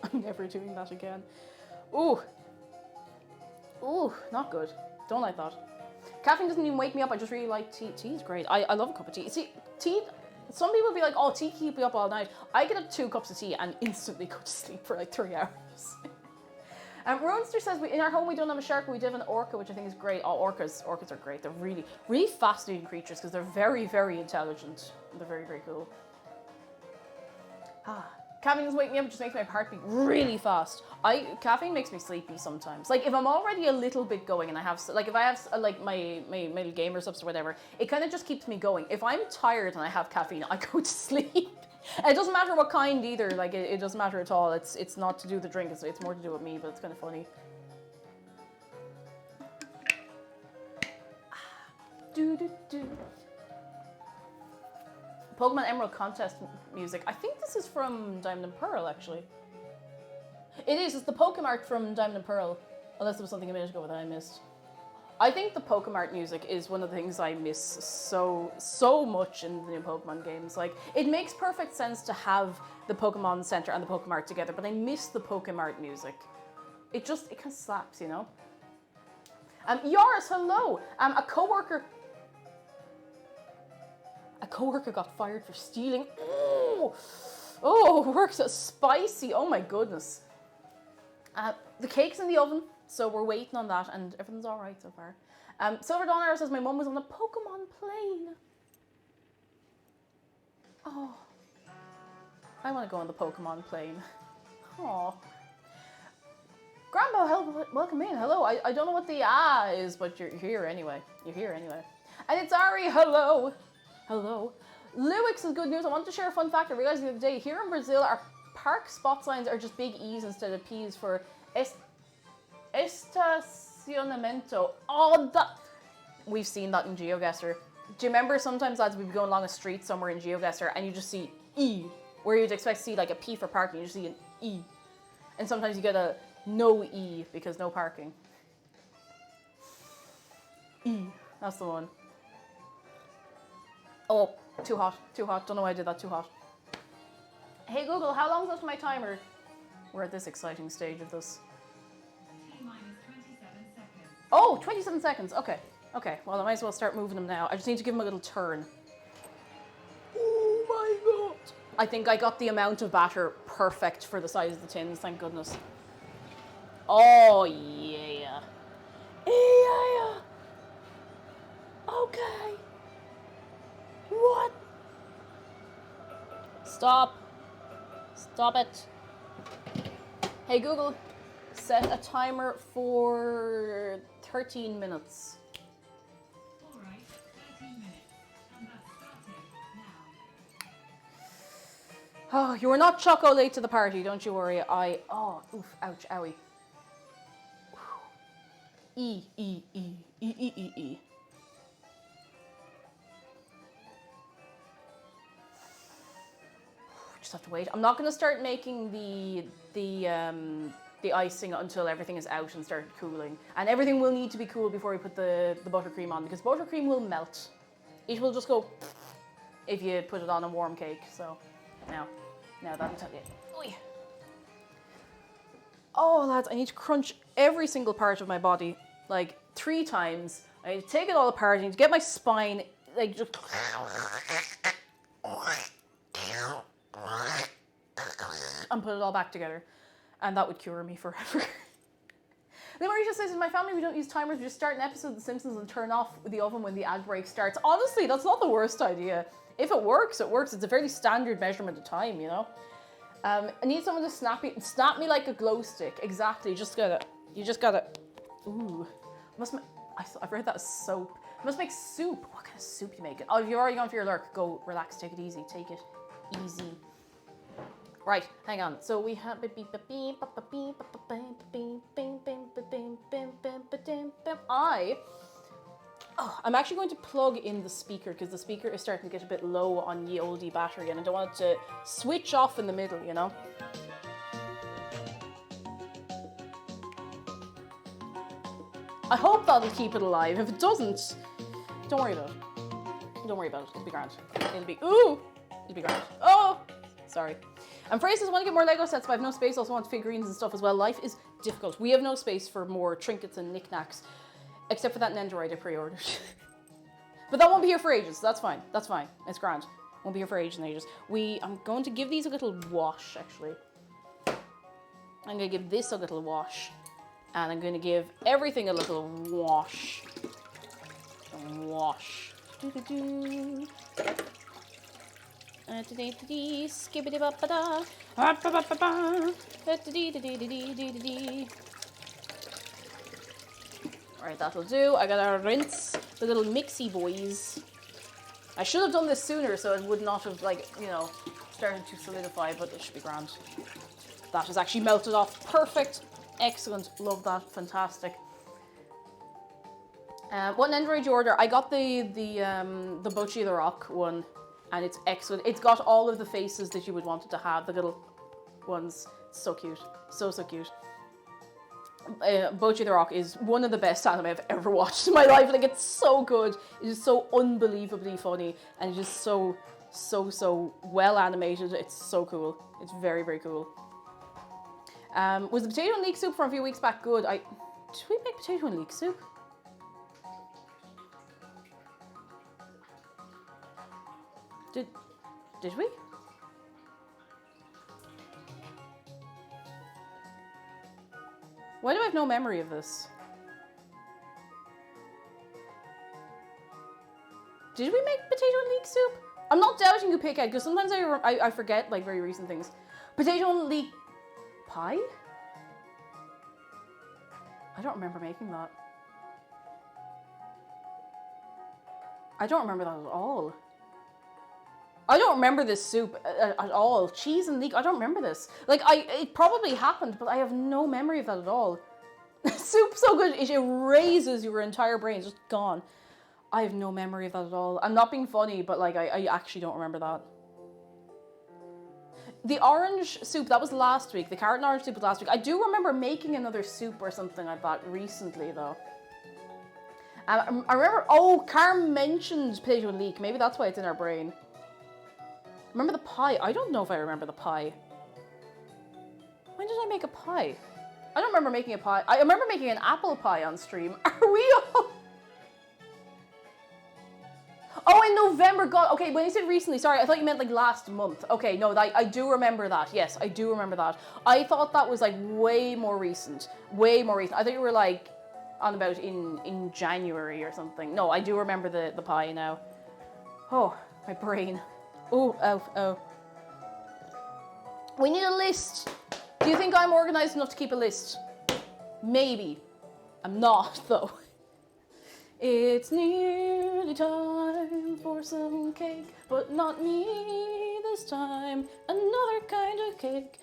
I'm never doing that again. Ooh. Ooh, not good. Don't like that. Caffeine doesn't even wake me up. I just really like tea. Tea is great. I love a cup of tea. See, tea, Some people be like, oh, tea keep you up all night. I get up 2 cups of tea and instantly go to sleep for like 3 hours. Roadster says, in our home we don't have a shark, but we do have an orca, which I think is great. Oh, orcas are great. They're really, really fascinating creatures because they're very, very intelligent. They're very, very cool. Caffeine is waking me up, it just makes my heart beat really fast. Caffeine makes me sleepy sometimes. Like if I'm already a little bit going and I have, like if I have like my little gamer subs or whatever, it kind of just keeps me going. If I'm tired and I have caffeine, I go to sleep. And it doesn't matter what kind either, like it doesn't matter at all. It's not to do with the drink, it's more to do with me, but it's kind of funny. Pokemon Emerald contest music. I think this is from Diamond and Pearl, actually. It is, it's the Pokemart from Diamond and Pearl. Unless there was something a minute ago that I missed. I think the Pokemart music is one of the things I miss so much in the new Pokemon games. Like, it makes perfect sense to have the Pokemon Center and the Pokemart together, but I miss the Pokemart music. It kind of slaps, you know? Yaris, hello! A coworker got fired for stealing. Oh, work's so spicy. Oh my goodness. The cake's in the oven, so we're waiting on that, and everything's all right so far. Silver Dawn Arrow says my mum was on a Pokemon plane. Oh, I want to go on the Pokemon plane. Oh, Grandpa, welcome in. Hello. I don't know what the is, but you're here anyway. You're here anyway. And it's Ari. Hello. Hello. Luix is good news. I want to share a fun fact I realized the other day. Here in Brazil, our park spot signs are just big E's instead of P's for estacionamento. Oh, we've seen that in GeoGuessr. Do you remember sometimes, lads, we'd be going along a street somewhere in GeoGuessr and you just see E, where you'd expect to see like a P for parking, you just see an E. And sometimes you get a no E because no parking. E, that's the one. Oh, too hot. Don't know why I did that, too hot. Hey Google, how long is left on my timer? We're at this exciting stage of this.
T-minus 27 seconds.
Oh, 27 seconds, okay. Okay, well I might as well start moving them now. I just need to give them a little turn. Oh my god. I think I got the amount of batter perfect for the size of the tins, thank goodness. Oh yeah. Yeah. Okay. What? Stop it. Hey Google, set a timer for 13 minutes.
Alright, 13 minutes. And that's started now.
Oh, you were not choco late to the party, don't you worry. Oof, ouch, owie. E. Just have to wait. I'm not going to start making the icing until everything is out and start cooling. And everything will need to be cool before we put the buttercream on, because buttercream will melt. It will just go if you put it on a warm cake. So now that'll tell you. Oy. Oh lads, I need to crunch every single part of my body like 3 times. I need to take it all apart. I need to get my spine like just and put it all back together, and that would cure me forever. Then Marisha says, in my family we don't use timers, we just start an episode of The Simpsons and turn off the oven when the ad break starts. Honestly, that's not the worst idea. If it works, it works. It's a fairly standard measurement of time, you know? I need someone to snap me like a glow stick. Exactly, you just gotta, ooh. I've read that as soap. You must make soup. What kind of soup you make? Oh, if you're already gone for your lurk, go relax, take it easy, take it easy. Right, hang on. So we have I'm actually going to plug in the speaker because the speaker is starting to get a bit low on ye olde battery and I don't want it to switch off in the middle, you know? I hope that'll keep it alive. If it doesn't, don't worry about it. Don't worry about it. It'll be grand. It'll be grand. Oh, sorry. And Frey says, I want to get more Lego sets, but I have no space. Also want figurines and stuff as well. Life is difficult. We have no space for more trinkets and knickknacks, except for that Nendoroid I pre-ordered. But that won't be here for ages, so that's fine. That's fine. It's grand. Won't be here for ages and ages. I'm going to give these a little wash, actually. I'm going to give this a little wash. And I'm going to give everything a little wash. Wash. Do-do-do. Skibbity-bop-ba-da. Alright, that'll do. I gotta rinse the little mixy boys. I should have done this sooner so it would not have, like, you know, started to solidify, but it should be grand. That has actually melted off. Perfect. Excellent. Love that. Fantastic. What Android you order? I got the Bocce the Rock one, and it's excellent. It's got all of the faces that you would want it to have. The little ones. It's so cute. So cute. Bocce the Rock is one of the best anime I've ever watched in my life. Like, it's so good. It is so unbelievably funny, and it's just so well animated. It's so cool. It's very, very cool. Was the potato and leek soup from a few weeks back good? Did we make potato and leek soup? Did we? Why do I have no memory of this? Did we make potato and leek soup? I'm not doubting you, Pighead, because sometimes I forget, like, very recent things. Potato and leek pie? I don't remember making that. I don't remember that at all. I don't remember this soup at all. Cheese and leek, I don't remember this. Like, it probably happened, but I have no memory of that at all. Soup's so good, it erases your entire brain. It's just gone. I have no memory of that at all. I'm not being funny, but, like, I actually don't remember that. The orange soup, that was last week. The carrot and orange soup was last week. I do remember making another soup or something like that recently, though. I remember, Carm mentioned potato and leek. Maybe that's why it's in our brain. Remember the pie? I don't know if I remember the pie. When did I make a pie? I don't remember making a pie. I remember making an apple pie on stream. Are we all... Oh, in November, God. Okay, when you said recently, sorry, I thought you meant like last month. Okay, no, I do remember that. Yes, I do remember that. I thought that was like way more recent. Way more recent. I thought you were like on about in January or something. No, I do remember the pie now. Oh, my brain. Oh. We need a list. Do you think I'm organized enough to keep a list? Maybe. I'm not, though. It's nearly time for some cake, but not me this time. Another kind of cake.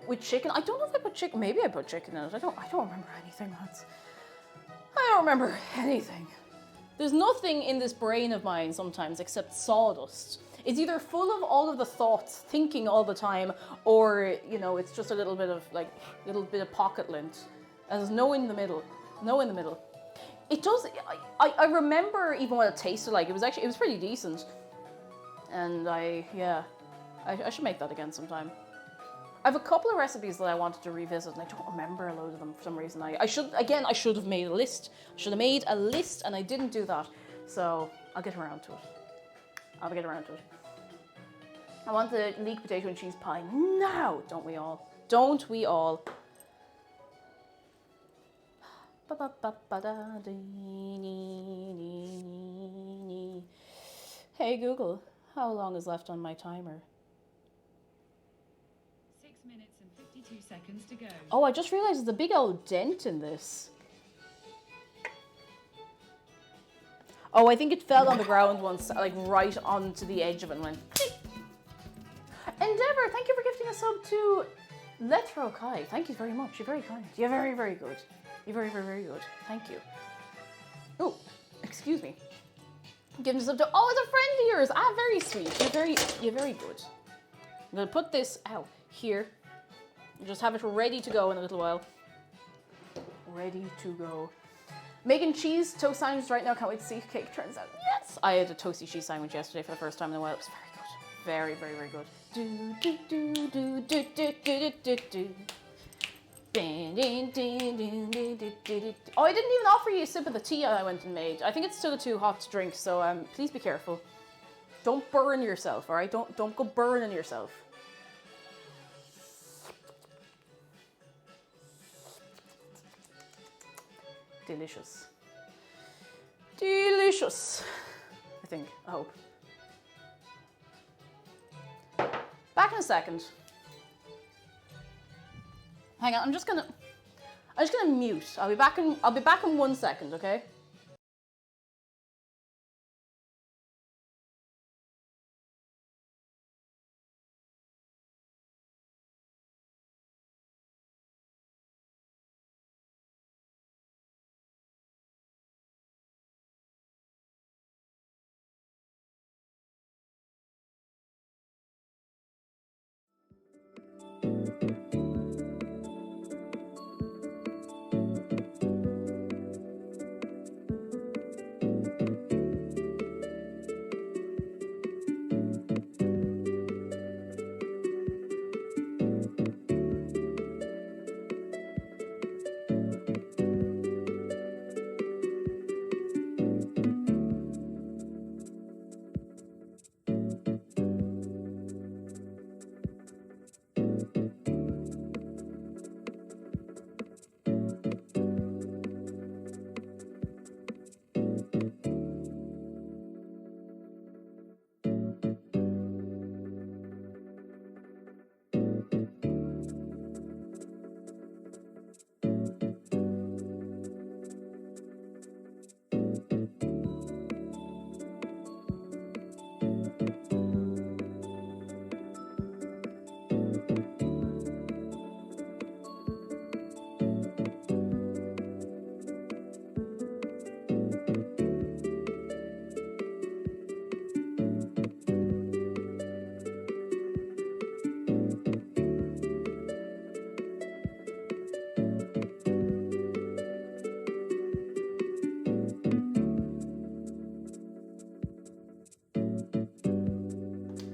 With chicken? I don't know if I put chicken. Maybe I put chicken in it. I don't remember anything, lads. I don't remember anything. There's nothing in this brain of mine sometimes except sawdust. It's either full of all of the thoughts, thinking all the time, or, you know, it's just a little bit of pocket lint. There's no in the middle. No in the middle. It does, I remember even what it tasted like. It was pretty decent. And I should make that again sometime. I have a couple of recipes that I wanted to revisit, and I don't remember a load of them for some reason. I should have made a list. I should have made a list, and I didn't do that. So I'll get around to it. I want the leek potato and cheese pie now. Don't we all? Don't we all? Hey Google, how long is left on my timer?
6 minutes and 52 seconds to go.
Oh, I just realized there's a big old dent in this. Oh, I think it fell on the ground once, like right onto the edge of it and went. Endeavour, thank you for gifting a sub to Letro Kai. Thank you very much. You're very kind. You're very, very good. You're very, very, very good. Thank you. Oh, excuse me. Giving a sub to, oh, it's a friend of yours. Ah, very sweet. You're very good. I'm gonna put this out here. Just have it ready to go in a little while. Ready to go. Making cheese toast sandwiches right now. Can't wait to see if cake turns out. Yes! I had a toasty cheese sandwich yesterday for the first time in a while. It was very good. Very, very, very good. Do, do, do, do, do, do, do, do, do. Oh, I didn't even offer you a sip of the tea I went and made. I think it's still too hot to drink, so please be careful. Don't burn yourself, all right? Don't go burning yourself. Delicious. Delicious. I think. I hope. Back in a second. Hang on, I'm just gonna mute. I'll be back in 1 second, okay?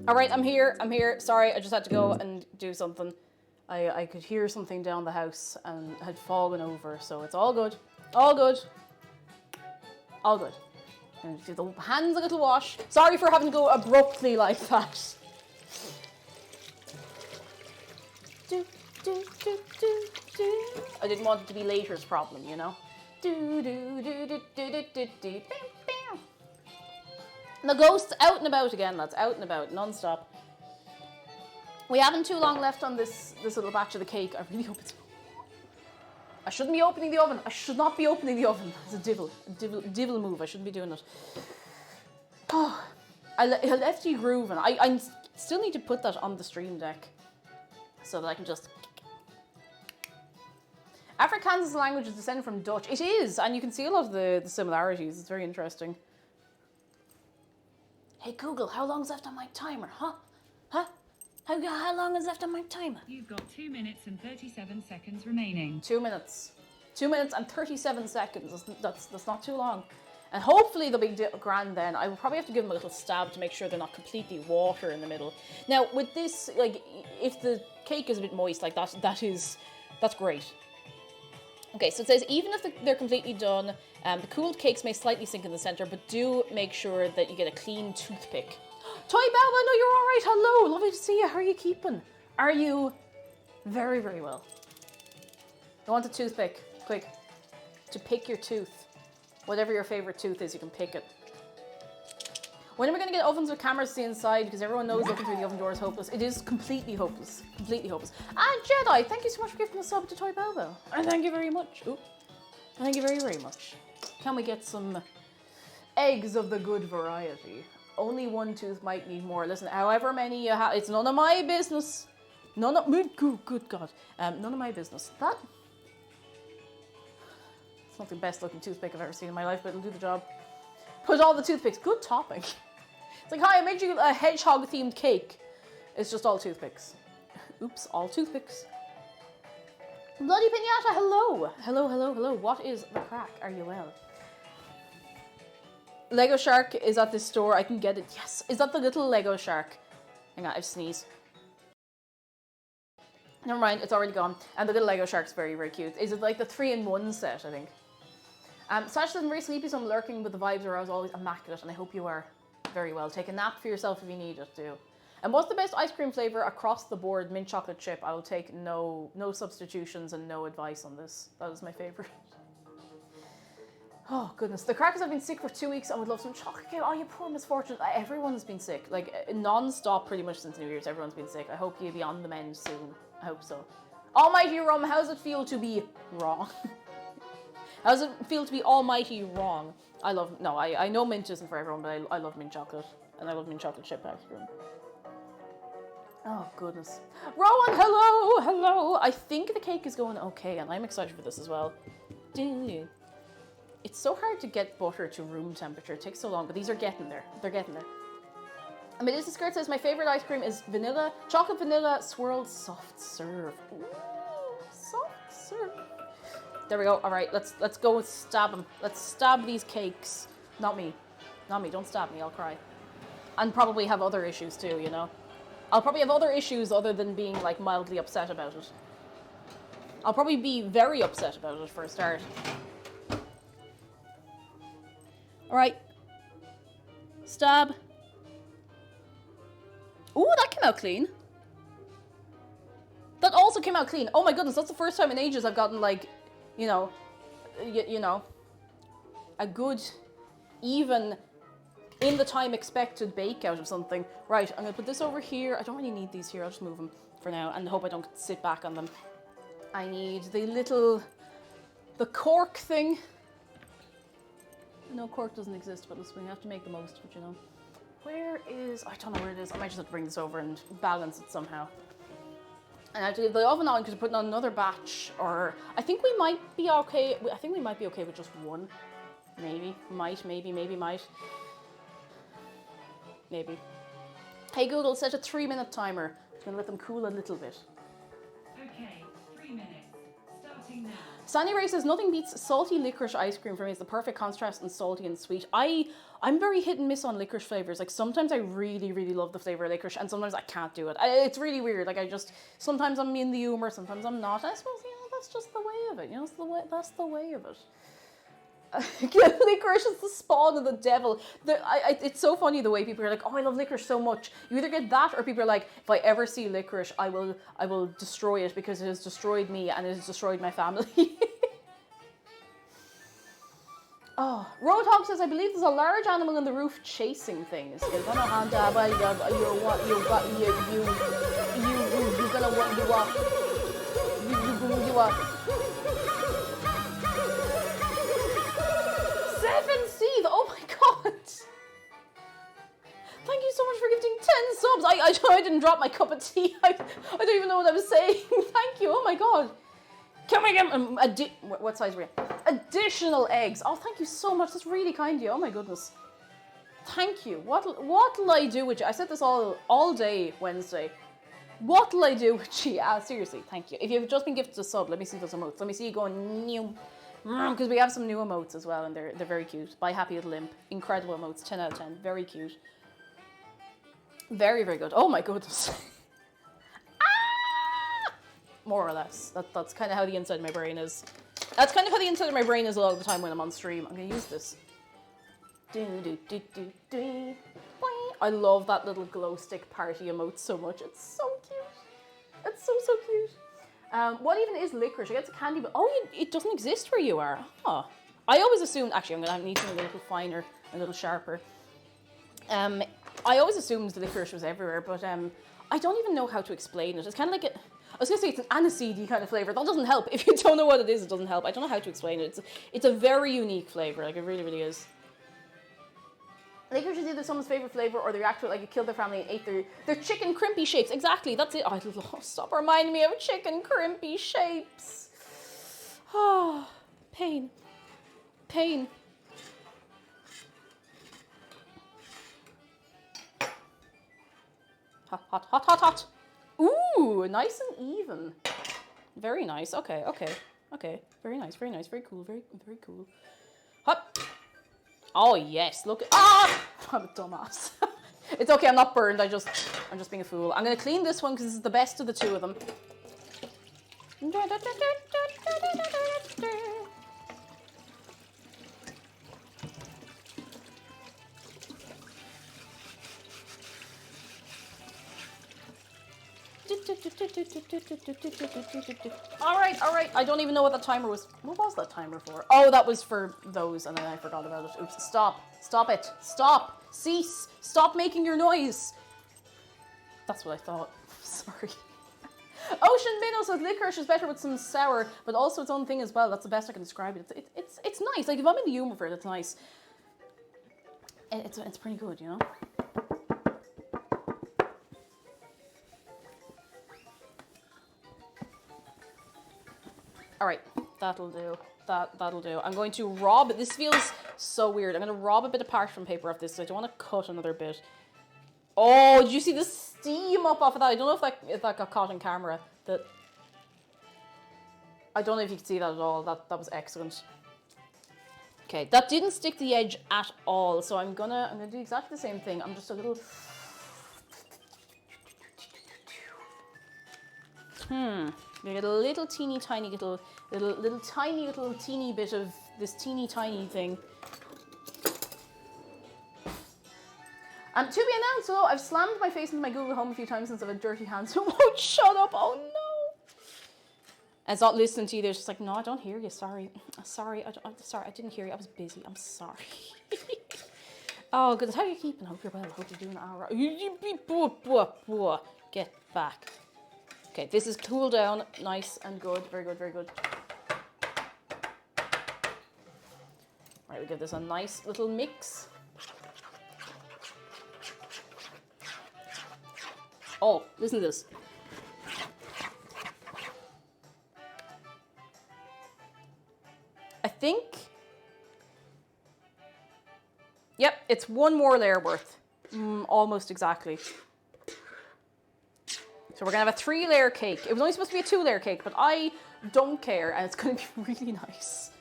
All right, I'm here. Sorry, I just had to go and do something. I could hear something down the house and had fallen over, so it's all good. All good. All good. And give the hands a little wash. Sorry for having to go abruptly like that. Do, do, do, do, do. I didn't want it to be later's problem, you know? Do, do, do, do, do, do, do, do. The ghost's out and about again, lads. Out and about, non-stop. We haven't too long left on this little batch of the cake. I really hope it's... I shouldn't be opening the oven. I should not be opening the oven. It's a devil move. I shouldn't be doing it. Oh, I left you grooving. I still need to put that on the stream deck so that I can just... Afrikaans language is descended from Dutch. It is, and you can see a lot of the similarities. It's very interesting. Hey Google, how long's left on my timer? Huh? How long is left on my timer?
You've got 2 minutes and 37 seconds remaining.
2 minutes. 2 minutes and 37 seconds. That's not too long. And hopefully they'll be grand then. I will probably have to give them a little stab to make sure they're not completely water in the middle. Now with this, like, if the cake is a bit moist like that, that's great. Okay, so it says even if they're completely done, the cooled cakes may slightly sink in the center, but do make sure that you get a clean toothpick. Toy Balba, no, you're all right. Hello, lovely to see you. How are you keeping? Are you very, very well? I want a toothpick, quick, to pick your tooth. Whatever your favorite tooth is, you can pick it. When are we going to get ovens with cameras to see inside? Because everyone knows looking through the oven door is hopeless. It is completely hopeless. Completely hopeless. And Jedi, thank you so much for gifting the sub to Toy Balbo. And thank you very much. Ooh. And thank you very, very much. Can we get some eggs of the good variety? Only one tooth might need more. Listen, however many you have, it's none of my business. None of, good God. None of my business. That, it's not the best looking toothpick I've ever seen in my life, but it'll do the job. Put all the toothpicks. Good topping. It's like, hi, I made you a hedgehog themed cake. It's just all toothpicks. Oops, all toothpicks. Bloody Pinata, hello. Hello. What is the crack? Are you well? Lego Shark is at this store. I can get it. Yes. Is that the little Lego Shark? Hang on, I've sneezed. Never mind, it's already gone. And the little Lego shark's very, very cute. Is it like the 3-in-1 set, I think? Sash says I'm very sleepy, so I'm lurking, but the vibes are as always immaculate, and I hope you are very well. Take a nap for yourself if you need it, too. And what's the best ice cream flavour across the board? Mint chocolate chip. I will take no substitutions and no advice on this. That is my favourite. Oh, goodness. The crackers have been sick for 2 weeks. I would love some chocolate cake. Oh, you poor misfortune. Everyone's been sick. Like, non-stop pretty much since New Year's. Everyone's been sick. I hope you'll be on the mend soon. I hope so. Almighty Rum, how does it feel to be wrong? How does it feel to be almighty wrong? I know mint isn't for everyone, but I love mint chocolate. And I love mint chocolate chip ice cream. Oh, goodness. Rowan, hello, hello. I think the cake is going okay, and I'm excited for this as well. It's so hard to get butter to room temperature. It takes so long, but these are getting there. They're getting there. And Melissa Skirt says, my favourite ice cream is chocolate vanilla swirled soft serve. Ooh, soft serve. There we go. All right, let's go and stab them. Let's stab these cakes. Not me. Not me. Don't stab me. I'll cry. And probably have other issues too, you know. I'll probably have other issues other than being like mildly upset about it. I'll probably be very upset about it for a start. All right. Stab. Ooh, that came out clean. That also came out clean. Oh my goodness, that's the first time in ages I've gotten like, you know, a good, even, in the time expected bake out of something. Right, I'm gonna put this over here. I don't really need these here. I'll just move them for now and hope I don't sit back on them. I need the cork thing. No, cork doesn't exist, but we have to make the most of it, you know. Where is, I don't know where it is. I might just have to bring this over and balance it somehow. And I have to leave the oven on because we're putting on another batch, or I think we might be okay. I think we might be okay with just one. Maybe. Maybe. Hey Google, set a 3-minute timer. I'm gonna let them cool a little bit.
Okay, 3 minutes. Starting now.
Sandy Ray says, nothing beats salty licorice ice cream for me. It's the perfect contrast in salty and sweet. I'm very hit and miss on licorice flavours. Like, sometimes I really, really love the flavour of licorice, and sometimes I can't do it. It's really weird. Like, sometimes I'm in the humour, sometimes I'm not. I suppose, that's just the way of it. That's the way of it. Licorice is the spawn of the devil. It's so funny the way people are like, oh, I love licorice so much. You either get that, or people are like, if I ever see licorice, I will destroy it because it has destroyed me and it has destroyed my family. Oh, Roadhog says, I believe there's a large animal in the roof chasing things. You're gonna hand up, you're gonna 7 Seed! Oh my god! Thank you so much for gifting 10 subs. I didn't drop my cup of tea. I don't even know what I was saying. Thank you. Oh my god. Can we get what size were you? Additional eggs. Oh, thank you so much. That's really kind of you. Oh my goodness. Thank you. What'll I do with you? I said this all day Wednesday. What'll I do with you? Seriously, thank you. If you've just been gifted a sub, let me see those emotes. Let me see you going new. Because we have some new emotes as well, and they're very cute. By Happy Little Imp. Incredible emotes. 10 out of 10. Very cute. Very, very good. Oh my goodness. More or less. That's kind of how the inside of my brain is. That's kind of how the inside of my brain is a lot of the time when I'm on stream. I'm going to use this. I love that little glow stick party emote so much. It's so cute. It's so cute. What even is licorice? I guess it's a candy, but it doesn't exist where you are. Huh. I always assumed, actually, I'm going to need something a little finer, a little sharper. I always assumed the licorice was everywhere, but I don't even know how to explain it. It's kind of like I was going to say it's an aniseedy kind of flavour. That doesn't help. If you don't know what it is, it doesn't help. I don't know how to explain it. It's a very unique flavour. Like, it really, really is. Licorice is either someone's favourite flavour or they react to it like it killed their family and ate their chicken crimpy shapes. Exactly, that's it. Oh, stop reminding me of chicken crimpy shapes. Oh, pain. Pain. Hot. Ooh, nice and even. Very nice. Okay. Very nice. Very cool. Very cool. Hop. Oh yes, look. I'm a dumbass. It's okay, I'm not burned. I'm just being a fool. I'm gonna clean this one because this is the best of the two of them. All right. I don't even know what that timer was. What was that timer for? Oh, that was for those, and then I forgot about it. Oops. Stop it. Stop. Cease. Stop making your noise. That's what I thought. Sorry. Ocean Minnow says licorice is better with some sour, but also its own thing as well. That's the best I can describe it. It's nice. Like if I'm in the humor for it, it's nice. It's pretty good, you know. All right, that'll do. That'll do. I'm going to rob. This feels so weird. I'm going to rob a bit of parchment paper off this. So I don't want to cut another bit. Oh, did you see the steam up off of that? I don't know if that got caught on camera. I don't know if you could see that at all. That was excellent. Okay, that didn't stick to the edge at all. So I'm gonna do exactly the same thing. I'm just a little. You get a little teeny tiny little teeny bit of this teeny tiny thing. To be announced, so I've slammed my face into my Google Home a few times since I've had dirty hands. So won't shut up. Oh no. And it's not listening to you. They're just like, no, I don't hear you. Sorry. I'm sorry. I didn't hear you. I was busy. I'm sorry. Oh, goodness. How are you keeping? I hope you're well. I hope you're doing all right. Get back. Okay, this is cooled down. Nice and good. Very good, very good. All right, we give this a nice little mix. Oh, listen to this. I think, yep, it's one more layer worth, almost exactly. So we're gonna have a 3-layer cake. It was only supposed to be a 2-layer cake, but I don't care, and it's gonna be really nice.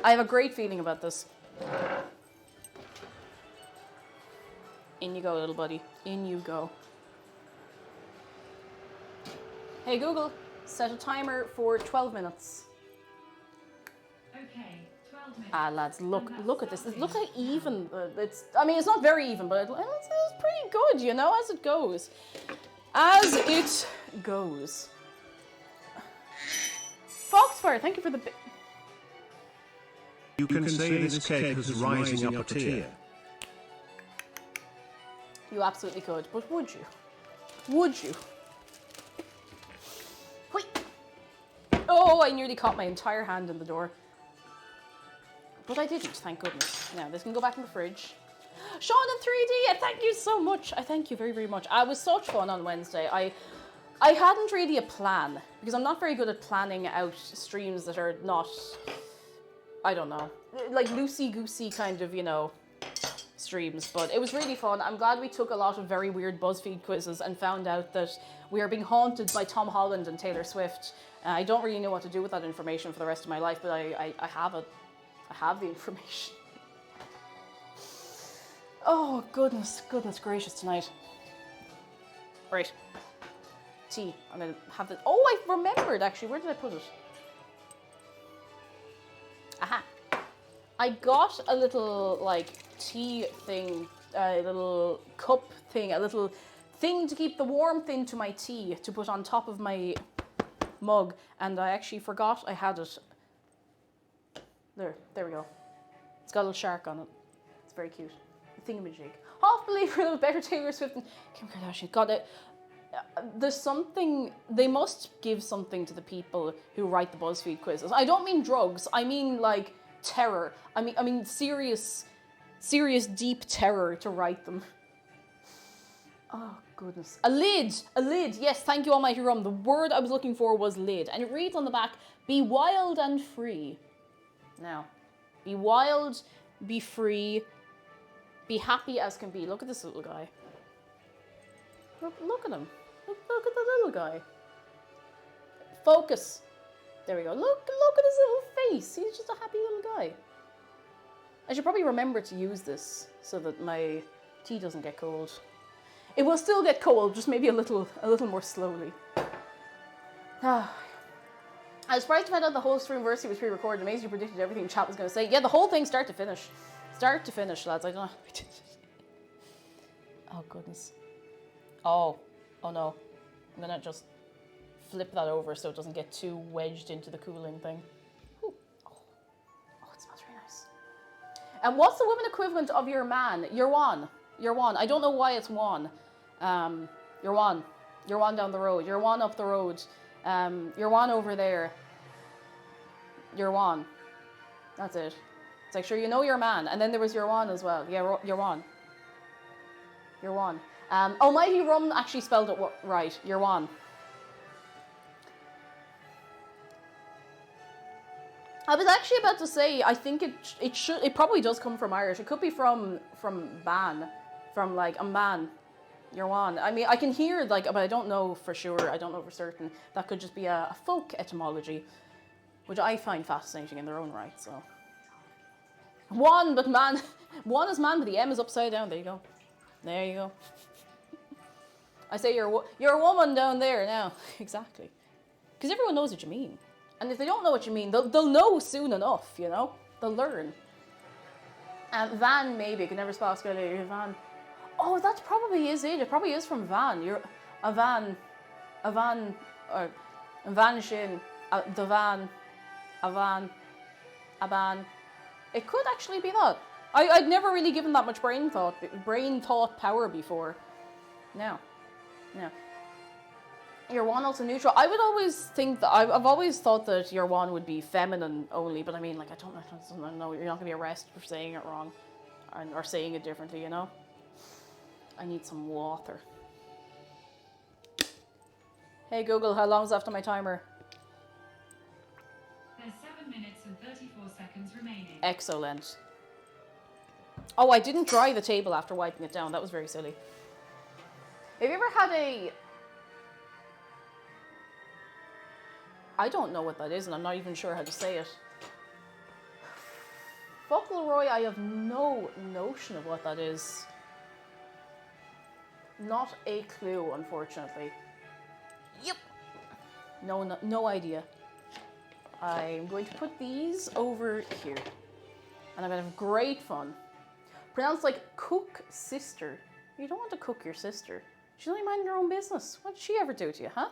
I have a great feeling about this. In you go, little buddy. In you go. Hey Google, set a timer for 12 minutes.
Okay, 12 minutes.
Ah, lads, look at this. Look how even it's. I mean, it's not very even, but it's pretty good, you know, as it goes. As it goes. Foxfire, thank you for the.
You can say this cake is rising up a tier.
You absolutely could, but would you? Would you? Wait. Oh, I nearly caught my entire hand in the door. But I didn't, thank goodness. Now, this can go back in the fridge. Sean in 3D, thank you so much. I thank you very, very much. It was such fun on Wednesday. I hadn't really a plan, because I'm not very good at planning out streams that are not, I don't know, like loosey-goosey kind of, you know, streams. But it was really fun. I'm glad we took a lot of very weird BuzzFeed quizzes and found out that we are being haunted by Tom Holland and Taylor Swift. I don't really know what to do with that information for the rest of my life, but I have it. I have the information. Oh, goodness gracious tonight. Right. Tea. I'm going to have this. Oh, I remembered actually. Where did I put it? Aha. I got a little, like, tea thing, a little cup thing, a little thing to keep the warmth into my tea to put on top of my mug, and I actually forgot I had it. There we go. It's got a little shark on it. It's very cute. A thingamajig. Half believer that was better Taylor Swift than Kim Kardashian. Got it. There's something, they must give something to the people who write the BuzzFeed quizzes. I don't mean drugs. I mean like terror. I mean serious deep terror to write them. Oh goodness. A lid. Yes, thank you Almighty Rum. The word I was looking for was lid. And it reads on the back, be wild and free. Now, be wild, be free, be happy as can be. Look at this little guy. Look at him. Look at the little guy. Focus. There we go. Look at his little face. He's just a happy little guy. I should probably remember to use this so that my tea doesn't get cold. It will still get cold, just maybe a little more slowly. I was surprised to find out the whole streamversity was pre-recorded. Amazing you predicted everything chat was going to say. Yeah, the whole thing start to finish. Start to finish, lads. I don't know. Oh, goodness. Oh no. I'm going to just flip that over so it doesn't get too wedged into the cooling thing. Ooh. Oh, it smells really nice. And what's the woman equivalent of your man? Your one. I don't know why it's one. Your one. Your one down the road. Your one up the road. Your one over there. Your one. That's it. It's like, sure, you know your man. And then there was your one as well. Yeah, your one. Your one. Almighty Rum actually spelled it right. Your one. I was actually about to say, I think it probably does come from Irish. It could be from ban, from like a man. Your one. I mean, I can hear like, but I don't know for sure. I don't know for certain. That could just be a folk etymology, which I find fascinating in their own right. So, one, but man, one is man, but the M is upside down. There you go. There you go. I say you're a woman down there now. Exactly. Because everyone knows what you mean. And if they don't know what you mean, they'll know soon enough, you know? They'll learn. Van, maybe. I can never spell Australia. Van. Oh, that probably is it. It probably is from Van. You're a van, or vanishing, the van, a van. It could actually be that. I'd never really given that much brain thought power before. No. Your one also neutral. I would always think that I've always thought that your one would be feminine only, but I mean, like I don't know. You're not gonna be arrested for saying it wrong, or saying it differently. You know. I need some water. Hey Google, how long's left on my timer?
There's 7 minutes and 34 seconds remaining.
Excellent. Oh, I didn't dry the table after wiping it down. That was very silly. Have you ever had I don't know what that is, and I'm not even sure how to say it. Fauntleroy, I have no notion of what that is. Not a clue, unfortunately. Yep. No idea. I'm going to put these over here. And I'm going to have great fun. Pronounced like cook sister. You don't want to cook your sister. She's only minding her own business. What did she ever do to you, huh?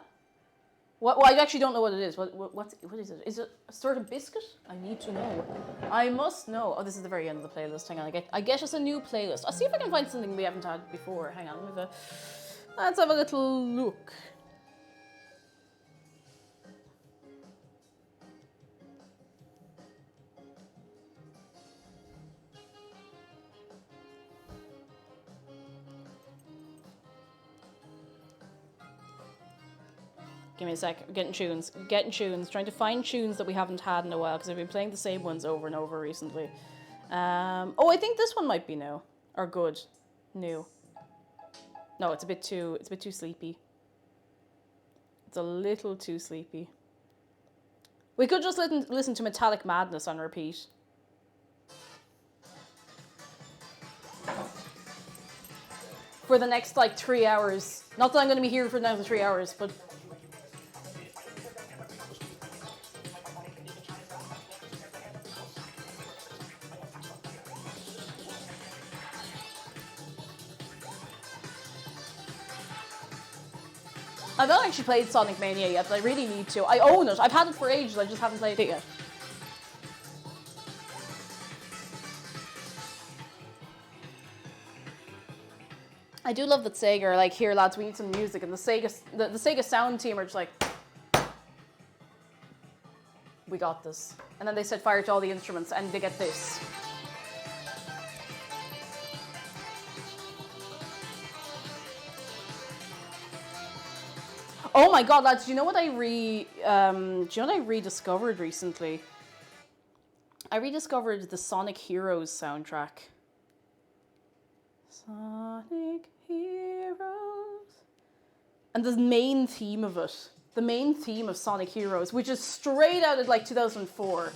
Well, I actually don't know what it is. What is it? Is it a sort of biscuit? I need to know. I must know. Oh, this is the very end of the playlist. Hang on, I get us a new playlist. I'll see if I can find something we haven't had before. Hang on, let's have a little look. Give me a sec. Getting tunes. Trying to find tunes that we haven't had in a while because I've been playing the same ones over and over recently. I think this one might be new or good. New. No, it's a bit too sleepy. It's a little too sleepy. We could just listen to Metallic Madness on repeat. For the next 3 hours. Not that I'm going to be here for another 3 hours, but I've not actually played Sonic Mania yet, but I really need to. I own it. I've had it for ages, I just haven't played it yet. I do love that Sega are like, here lads, we need some music, and the Sega sound team are just like, we got this. And then they set fire to all the instruments, and they get this. Oh my god, lads, do you know what I rediscovered recently? I rediscovered the Sonic Heroes soundtrack. Sonic Heroes. And the main theme of it. The main theme of Sonic Heroes, which is straight out of 2004.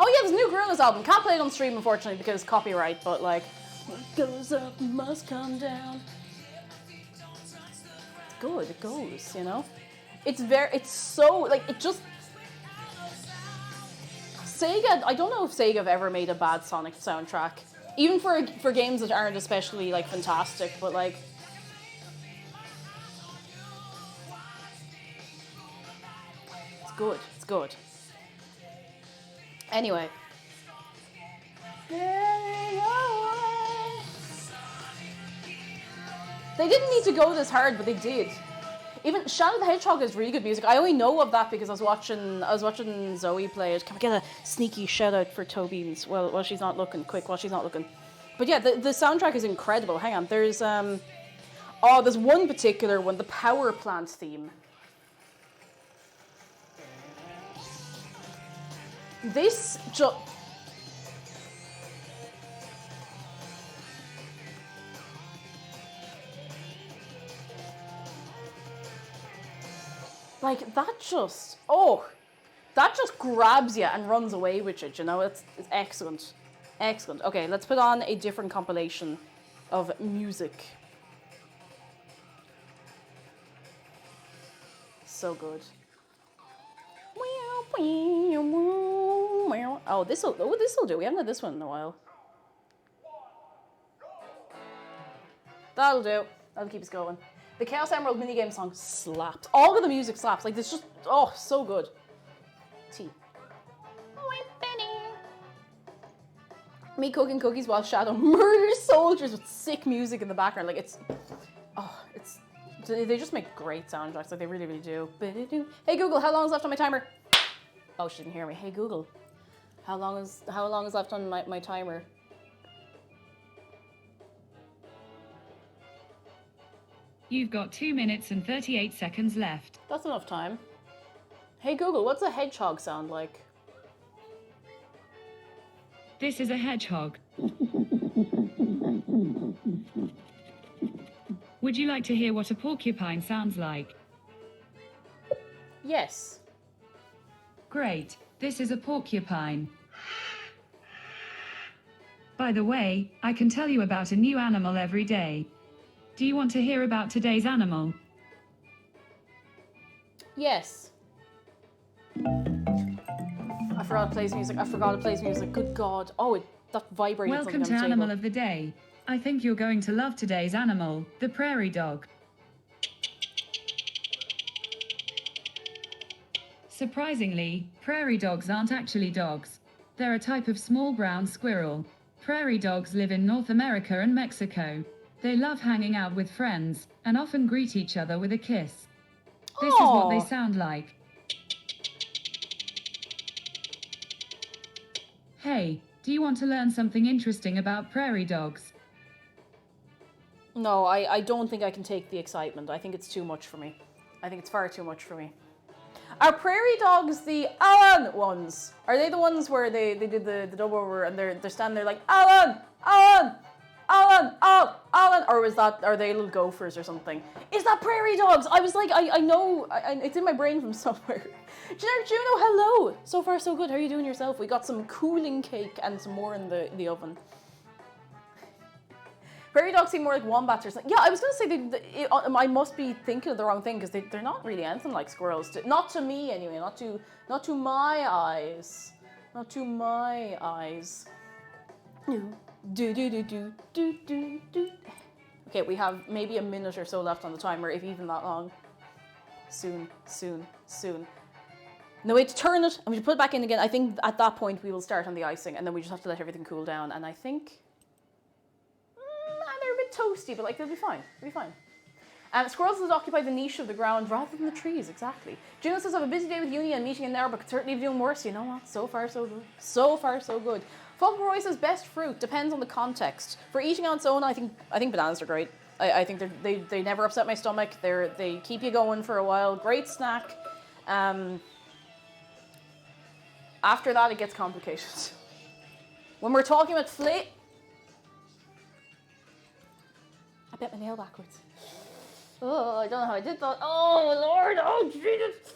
Oh yeah, there's a new Gorillaz album. Can't play it on stream, unfortunately, because copyright, but What goes up must come down. It's good, it goes, you know? It's so, like, it just... Sega, I don't know if Sega have ever made a bad Sonic soundtrack. Even for games that aren't especially, like, fantastic, but, like... It's good, it's good. Anyway. They didn't need to go this hard, but they did. Even Shadow the Hedgehog is really good music. I only know of that because I was watching Zoe play it. Can we get a sneaky shout out for Tobeans? Well, while she's not looking, quick, while she's not looking. But yeah, the soundtrack is incredible. Hang on, there's one particular one, the power plant theme. This just... Like, that just grabs you and runs away with it, you know? It's excellent. Excellent. Okay, let's put on a different compilation of music. So good. Oh, this'll do. We haven't had this one in a while. That'll do. That'll keep us going. The Chaos Emerald minigame song slaps. All of the music slaps. Like, it's just, oh, so good. Tea. Me cooking cookies while Shadow murders soldiers with sick music in the background. Like, they just make great soundtracks. Like, they really, really do. Hey Google, how long is left on my timer? Oh, she didn't hear me. Hey Google, how long is left on my timer?
You've got 2 minutes and 38 seconds left.
That's enough time. Hey Google, what's a hedgehog sound like?
This is a hedgehog. Would you like to hear what a porcupine sounds like?
Yes.
Great. This is a porcupine. By the way, I can tell you about a new animal every day. Do you want to hear about today's animal?
Yes. I forgot it plays music. Good God. Oh, that vibrated.
Welcome to Animal of the Day. I think you're going to love today's animal, the prairie dog. Surprisingly, prairie dogs aren't actually dogs. They're a type of small brown squirrel. Prairie dogs live in North America and Mexico. They love hanging out with friends, and often greet each other with a kiss. This is what they sound like. Hey, do you want to learn something interesting about prairie dogs?
No, I don't think I can take the excitement. I think it's too much for me. I think it's far too much for me. Are prairie dogs the Alan ones? Are they the ones where they did the dub over and they're standing there like, Alan, Alan, Alan, Alan, or are they little gophers or something? Is that prairie dogs? I was like, I know, it's in my brain from somewhere. Generic Juno, hello. So far so good. How are you doing yourself? We got some cooling cake and some more in the oven. Prairie dogs seem more like wombats or something. Yeah, I was going to say I must be thinking of the wrong thing because they're not really anything like squirrels. Not to me anyway. Not to my eyes. Not to my eyes. Okay, we have maybe a minute or so left on the timer, if even that long. Soon. No, we have to turn it and we should put it back in again. I think at that point we will start on the icing and then we just have to let everything cool down. And I think they're a bit toasty, but like they'll be fine. They'll be fine. Squirrels that occupy the niche of the ground rather than the trees, exactly. Juno says, I have a busy day with uni and meeting in there, but could certainly be doing worse. You know what? So far, so good. So far, so good. Fauntleroy says, best fruit. Depends on the context. For eating on its own, I think bananas are great. I think they never upset my stomach. They keep you going for a while. Great snack. After that, it gets complicated. When we're talking about I bent my nail backwards. Oh, I don't know how I did that. Oh, Lord. Oh, Jesus.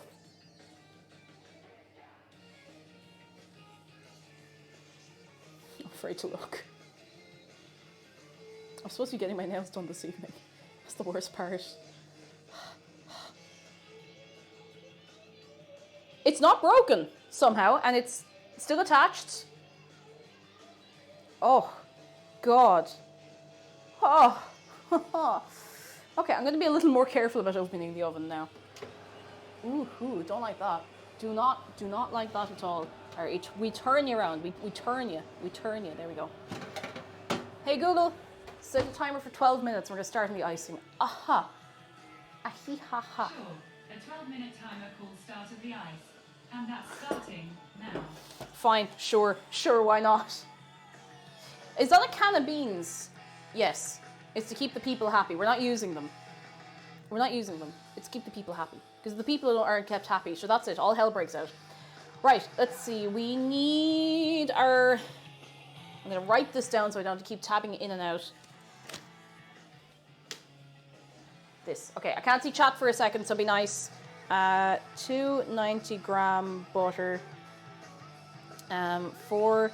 I'm afraid to look. I'm supposed to be getting my nails done this evening. That's the worst part. It's not broken somehow, and it's still attached. Oh, God. Oh. Okay, I'm going to be a little more careful about opening the oven now. Ooh, don't like that. Do not like that at all. All right, we turn you around. We turn you. There we go. Hey, Google, set a timer for 12 minutes. We're going to start on the icing. Aha. Ahi-ha-ha.
Sure, a 12-minute timer called Start of the Ice. And that's starting now.
Fine, sure, why not? Is that a can of beans? Yes. It's to keep the people happy. We're not using them. It's to keep the people happy. Because the people aren't kept happy. So that's it. All hell breaks out. Right, let's see. We need our... I'm going to write this down so I don't have to keep tabbing in and out. This. Okay, I can't see chat for a second, so be nice. 290-gram butter, 4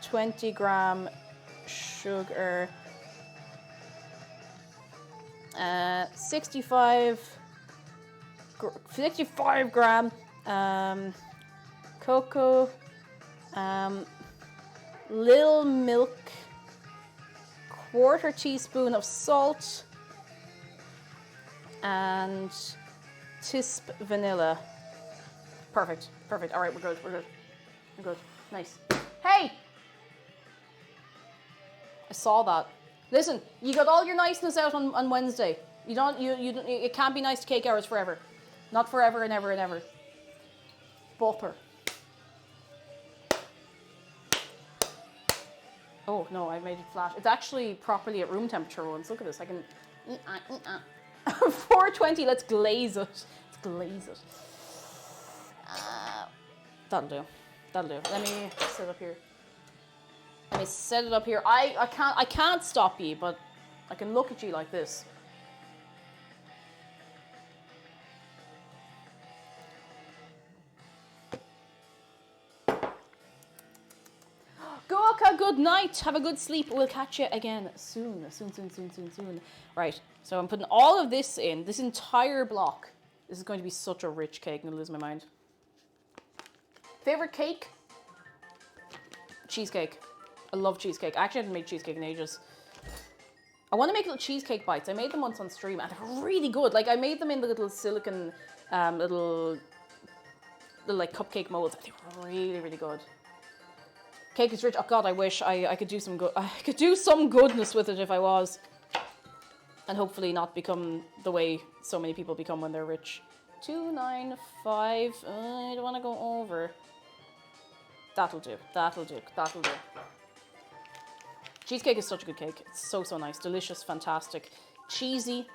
20-gram sugar, 65 gram cocoa, little milk, 1/4 teaspoon of salt, and Tisp vanilla. Perfect. All right, we're good. Nice. Hey! I saw that. Listen, you got all your niceness out on Wednesday. You don't, it can't be nice to cake hours forever. Not forever and ever. Bopper. Oh, no, I made it flat. It's actually properly at room temperature once. Look at this. I can... 420, let's glaze it. That'll do. Let me set it up here. I can't stop you, but I can look at you like this. Goka, good night. Have a good sleep. We'll catch you again soon. Right, so I'm putting all of this in, this entire block. This is going to be such a rich cake. I'm going to lose my mind. Favorite cake? Cheesecake. I love cheesecake. I actually haven't made cheesecake in ages. I want to make little cheesecake bites. I made them once on stream and they're really good. Like I made them in the little silicone, little like cupcake molds. They were really good. Cake is rich. Oh God, I wish I could do some good. I could do some goodness with it if I was, and hopefully not become the way so many people become when they're rich. 295. I don't want to go over. That'll do. Cheesecake is such a good cake. It's so nice, delicious, fantastic, cheesy.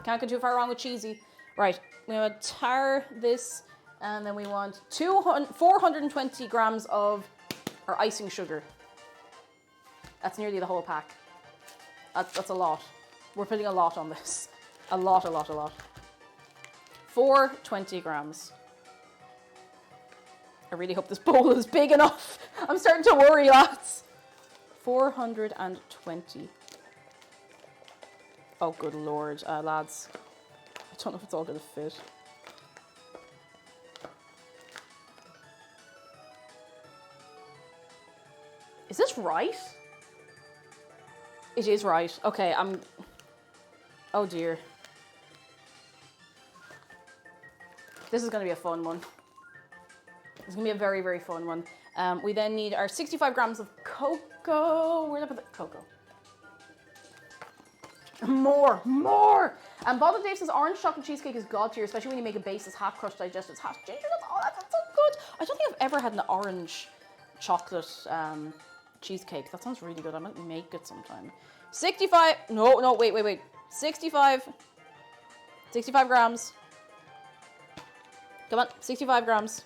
Can't go too far wrong with cheesy. Right, we're gonna tar this, and then we want 420 grams of our icing sugar. That's nearly the whole pack. That's a lot. We're putting a lot on this. A lot. 420 grams. I really hope this bowl is big enough. I'm starting to worry, lads. 420. Oh, good Lord, lads. I don't know if it's all going to fit. Is this right? It is right. Okay, oh dear. This is going to be a fun one. It's going to be a very fun one. We then need our 65 grams of cocoa. Where did I put the cocoa? More! And Bob Dave says orange chocolate cheesecake is god tier, especially when you make a base that's half crushed digested, half ginger. That's so good. I don't think I've ever had an orange chocolate cheesecake. That sounds really good. I might make it sometime. 65. No, wait. 65 grams. Come on, 65 grams.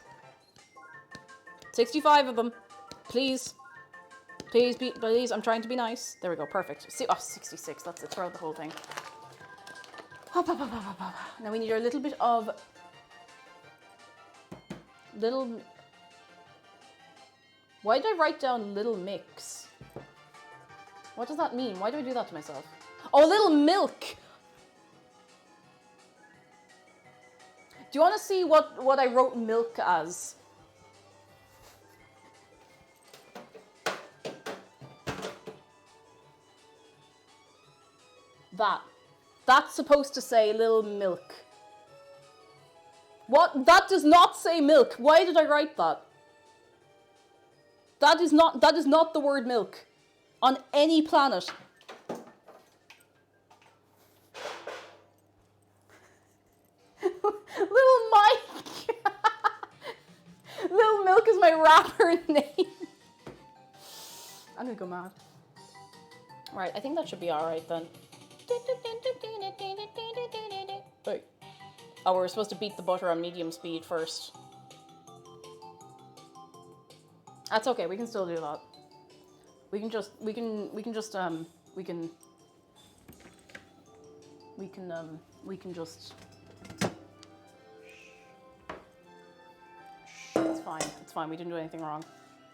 65 of them. Please, I'm trying to be nice. There we go, perfect. 66, that's it, throw out the whole thing. Now we need a little bit of... Why did I write down little mix? What does that mean? Why do I do that to myself? Oh, a little milk. Do you want to see what I wrote milk as? That. That's supposed to say little milk. What? That does not say milk. Why did I write that? That is not the word milk on any planet. Little Mike. Little Milk is my rapper name. I'm gonna go mad. Right, I think that should be alright then. Wait. Oh, we're supposed to beat the butter on medium speed first. That's okay, we can still do that. We can just It's fine, we didn't do anything wrong.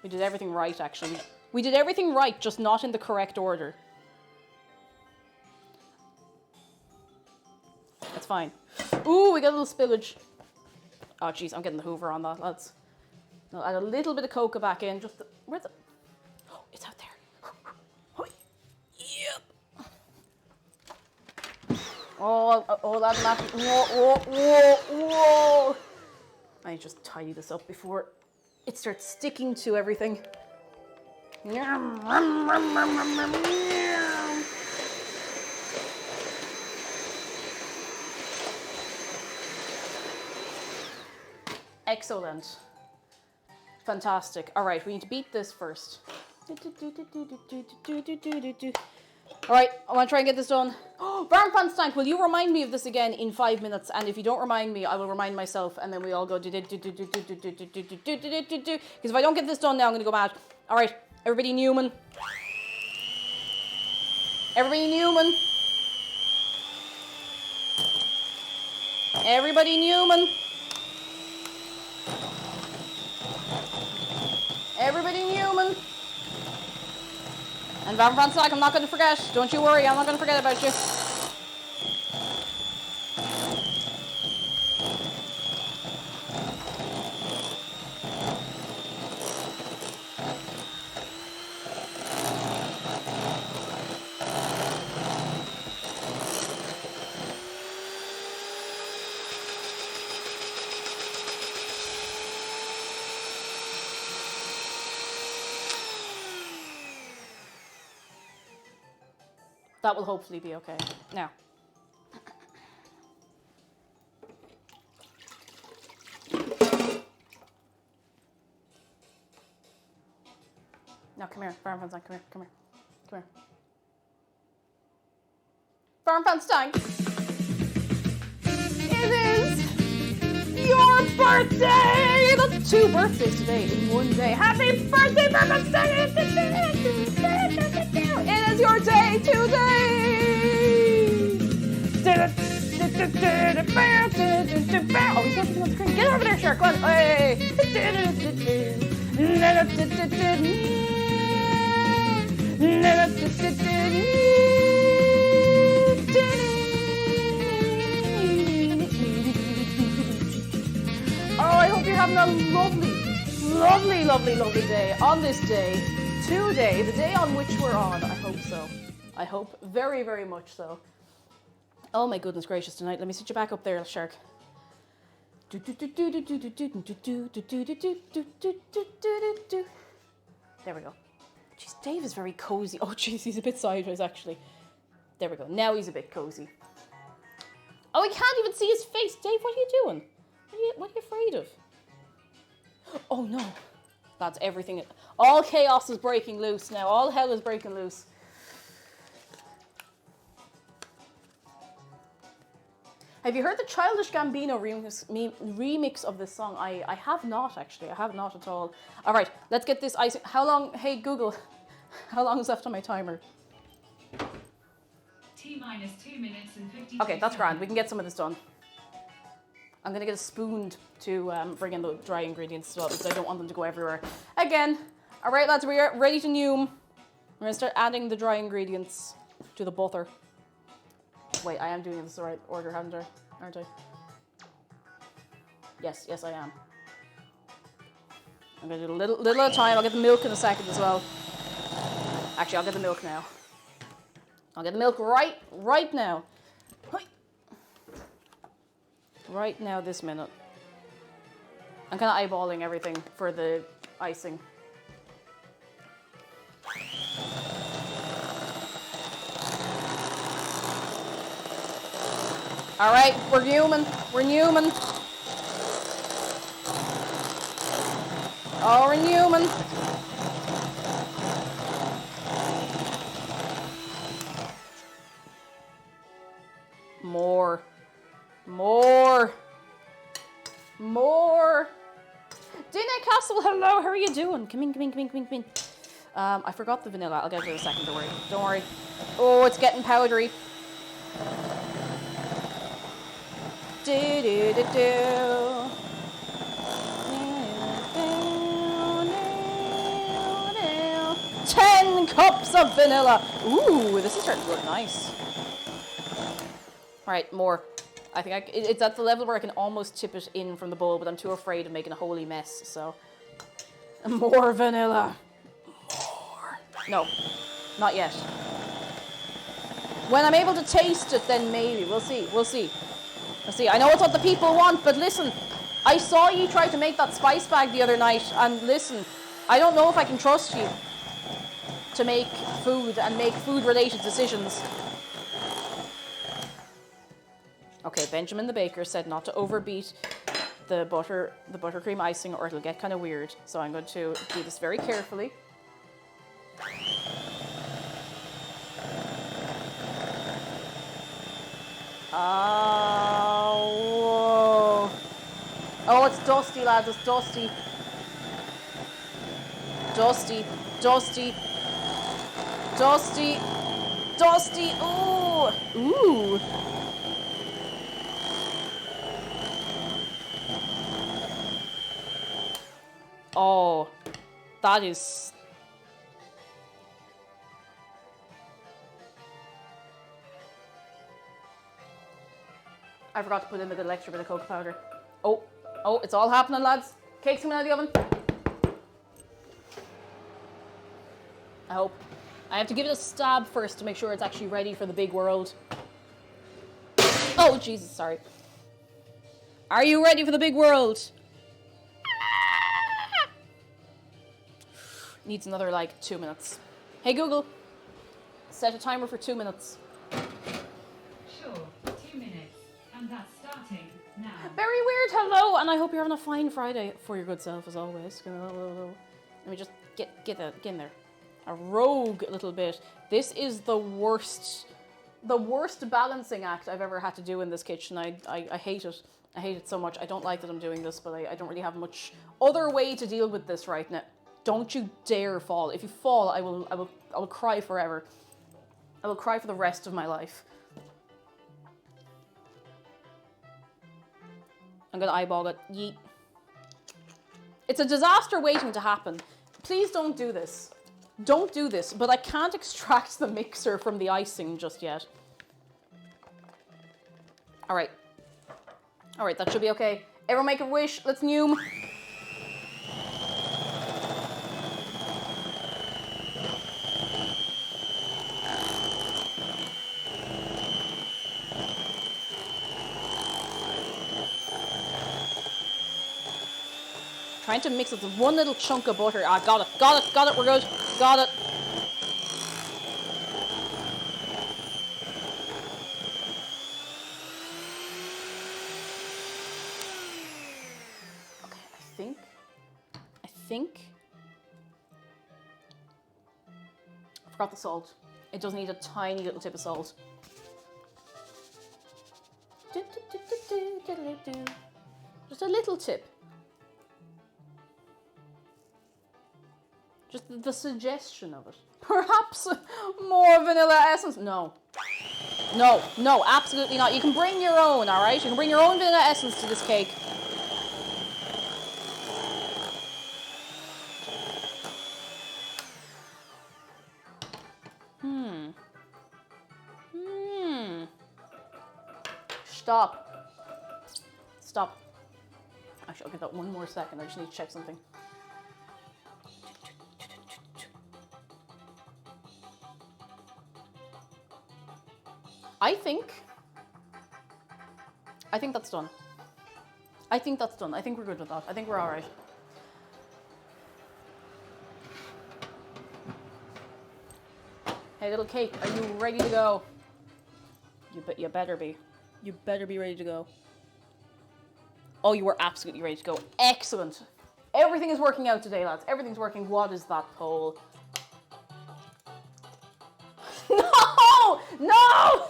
We did everything right, actually. We did everything right, just not in the correct order. That's fine. Ooh, we got a little spillage. Oh, jeez, I'm getting the Hoover on that, lads. I'll add a little bit of cocoa back in. Just where's the? Oh, it's out there. Yep. Oh, that's not. Whoa. I just tidy this up before it starts sticking to everything. Excellent. Fantastic. All right, we need to beat this first. All right, I want to try and get this done. Oh, Stank, will you remind me of this again in 5 minutes? And if you don't remind me, I will remind myself, and then we all go because if I don't get this done now, I'm gonna go mad. All right, everybody Newman. Everybody Newman. Everybody Newman. Everybody Newman. And Van Stack, I'm not going to forget. Don't you worry, I'm not going to forget about you. That will hopefully be okay. Now. Now, come here, Farm Stank, come here. Farm Stank! It is your birthday! That's 2 birthdays today in one day. Happy birthday, Farm Stank! It is your day today! Oh, he's not on the screen. Get over there, Shark. Go on. Hey. Oh, I hope you're having a lovely day on this day. Today, the day on which we're on. I hope so. I hope very, very much so. Oh my goodness gracious tonight. Let me sit you back up there, Shark. There we go. Jeez, Dave is very cozy. Oh jeez, he's a bit sideways actually. There we go. Now he's a bit cozy. Oh, I can't even see his face. Dave, what are you doing? What are you afraid of? Oh no. That's everything. All chaos is breaking loose now. All hell is breaking loose. Have you heard the Childish Gambino remix of this song? I have not, actually. I have not at all. All right, let's get this icing. How long, hey Google, how long is left on my timer?
T-minus 2 minutes and 50
Okay, that's grand. We can get some of this done. I'm going to get a spoon to bring in the dry ingredients as well because I don't want them to go everywhere. Again. All right, lads, we're ready to Noom. We're gonna start adding the dry ingredients to the butter. Wait, I am doing this the right order, haven't I? Aren't I? Yes, I am. I'm gonna do a little at a time. I'll get the milk in a second as well. Actually, I'll get the milk now. I'll get the milk right now. Right now, this minute. I'm kind of eyeballing everything for the icing. All right, we're human. We're human. Oh, we're human. More. Dina Castle, hello, how are you doing? Come in. I forgot the vanilla. I'll get it in a second, don't worry. Oh, it's getting powdery. Do. 10 cups of vanilla. Ooh, this is starting to look nice. All right, more. I think it's at the level where I can almost tip it in from the bowl, but I'm too afraid of making a holy mess, so. More vanilla. More. No, not yet. When I'm able to taste it, then maybe. We'll see. I know it's what the people want, but listen, I saw you try to make that spice bag the other night, and listen, I don't know if I can trust you to make food and make food-related decisions. Okay, Benjamin the baker said not to overbeat the buttercream icing or it'll get kind of weird. So I'm going to do this very carefully. Oh, whoa. Oh, it's dusty, lads, it's dusty. Dusty, ooh. Oh, that is... I forgot to put in a good extra bit of cocoa powder. Oh, it's all happening, lads. Cake's coming out of the oven. I hope. I have to give it a stab first to make sure it's actually ready for the big world. Oh, Jesus, sorry. Are you ready for the big world? Needs another, 2 minutes. Hey, Google, set a timer for 2 minutes.
Sure, 2 minutes. And that's starting now.
Very weird, hello, and I hope you're having a fine Friday for your good self, as always. Let me just get in there. A rogue little bit. This is the worst balancing act I've ever had to do in this kitchen. I hate it. I hate it so much. I don't like that I'm doing this, but I don't really have much other way to deal with this right now. Don't you dare fall. If you fall, I will cry forever. I will cry for the rest of my life. I'm gonna eyeball it. Yeet. It's a disaster waiting to happen. Please don't do this. Don't do this, but I can't extract the mixer from the icing just yet. All right, that should be okay. Everyone make a wish. Let's noom. Trying to mix it with one little chunk of butter. Ah, got it, we're good. Got it. Okay, I think. I forgot the salt. It does need a tiny little tip of salt. Just a little tip. Just the suggestion of it. Perhaps more vanilla essence. No, absolutely not. You can bring your own, all right? You can bring your own vanilla essence to this cake. stop. Stop. Actually, I'll give that one more second. I just need to check something. I think that's done. I think that's done. I think we're good with that. I think we're all right. Hey, little cake, are you ready to go? You better be. You better be ready to go. Oh, you were absolutely ready to go. Excellent. Everything is working out today, lads. Everything's working. What is that poll? No! No!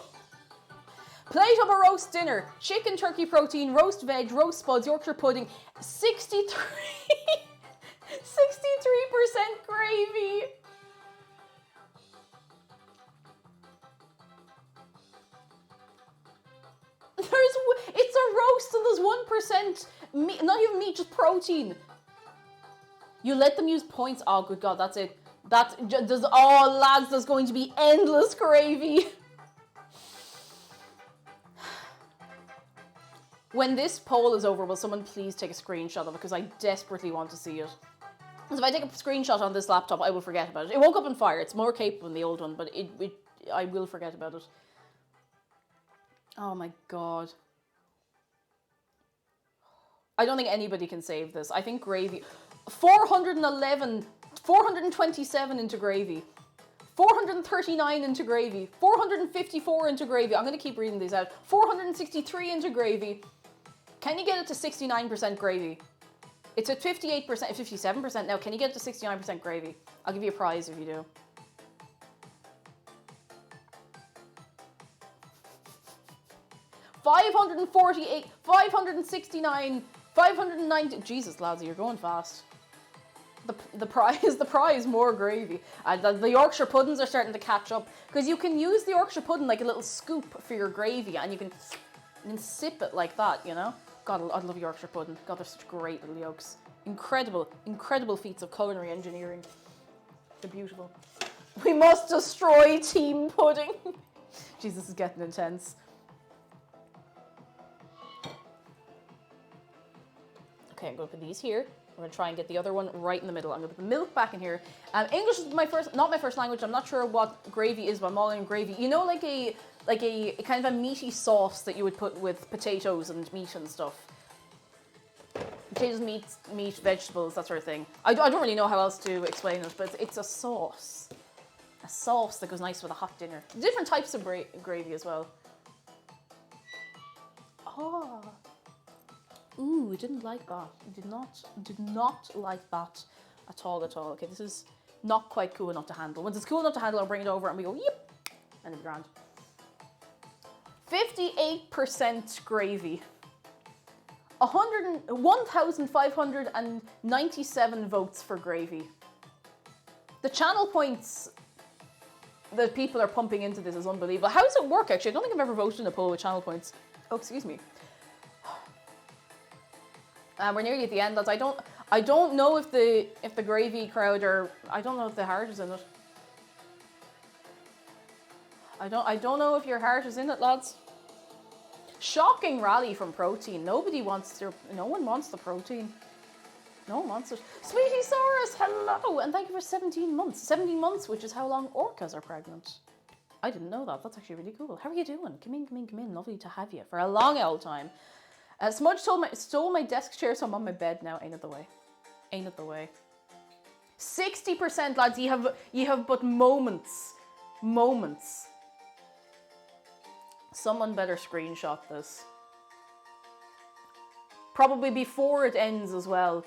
Plate of a roast dinner. Chicken, turkey protein, roast veg, roast spuds, Yorkshire pudding. 63% gravy. It's a roast and there's 1% meat, not even meat, just protein. You let them use points. Oh, good God, that's it. Oh, lads, there's going to be endless gravy. When this poll is over, will someone please take a screenshot of it? Because I desperately want to see it. Because if I take a screenshot on this laptop, I will forget about it. It won't go up on fire. It's more capable than the old one, but I will forget about it. Oh my God. I don't think anybody can save this. I think gravy... 427 into gravy. 439 into gravy. 454 into gravy. I'm going to keep reading these out. 463 into gravy. Can you get it to 69% gravy? It's at 58%, 57% now. Can you get it to 69% gravy? I'll give you a prize if you do. $548, 569, 590. Jesus, lads, you're going fast. The prize, more gravy. The Yorkshire puddings are starting to catch up because you can use the Yorkshire pudding like a little scoop for your gravy, and you can sip it like that, you know. God, I love Yorkshire pudding. God, they're such great little yolks. Incredible feats of culinary engineering. They're beautiful. We must destroy team pudding. Jesus, this is getting intense. Okay, I'm going to put these here. We're going to try and get the other one right in the middle. I'm going to put the milk back in here. English is not my first language. I'm not sure what gravy is, but I'm all in gravy. You know, like a kind of a meaty sauce that you would put with potatoes and meat and stuff. Potatoes, meat, vegetables, that sort of thing. I don't really know how else to explain it, but it's a sauce. A sauce that goes nice with a hot dinner. Different types of gravy as well. Oh. Ooh, I didn't like that. I did not like that at all. Okay, this is not quite cool enough to handle. Once it's cool enough to handle, I'll bring it over and we go, yep, and it's grand. 58% gravy. 1,597 votes for gravy. The channel points that people are pumping into this is unbelievable. How does it work, actually? I don't think I've ever voted in a poll with channel points. Oh, excuse me. We're nearly at the end, lads. I don't know if the gravy crowd are... I don't know if the heart is in it. I don't know if your heart is in it, lads. Shocking rally from protein. No one wants the protein. No one wants it. Sweetie Saurus, hello, and thank you for 17 months. 17 months, which is how long orcas are pregnant. I didn't know that. That's actually really cool. How are you doing? Come in. Lovely to have you for a long old time. Smudge stole my desk chair, so I'm on my bed now. Ain't it the way? 60%, lads. You have but moments. Someone better screenshot this. Probably before it ends as well.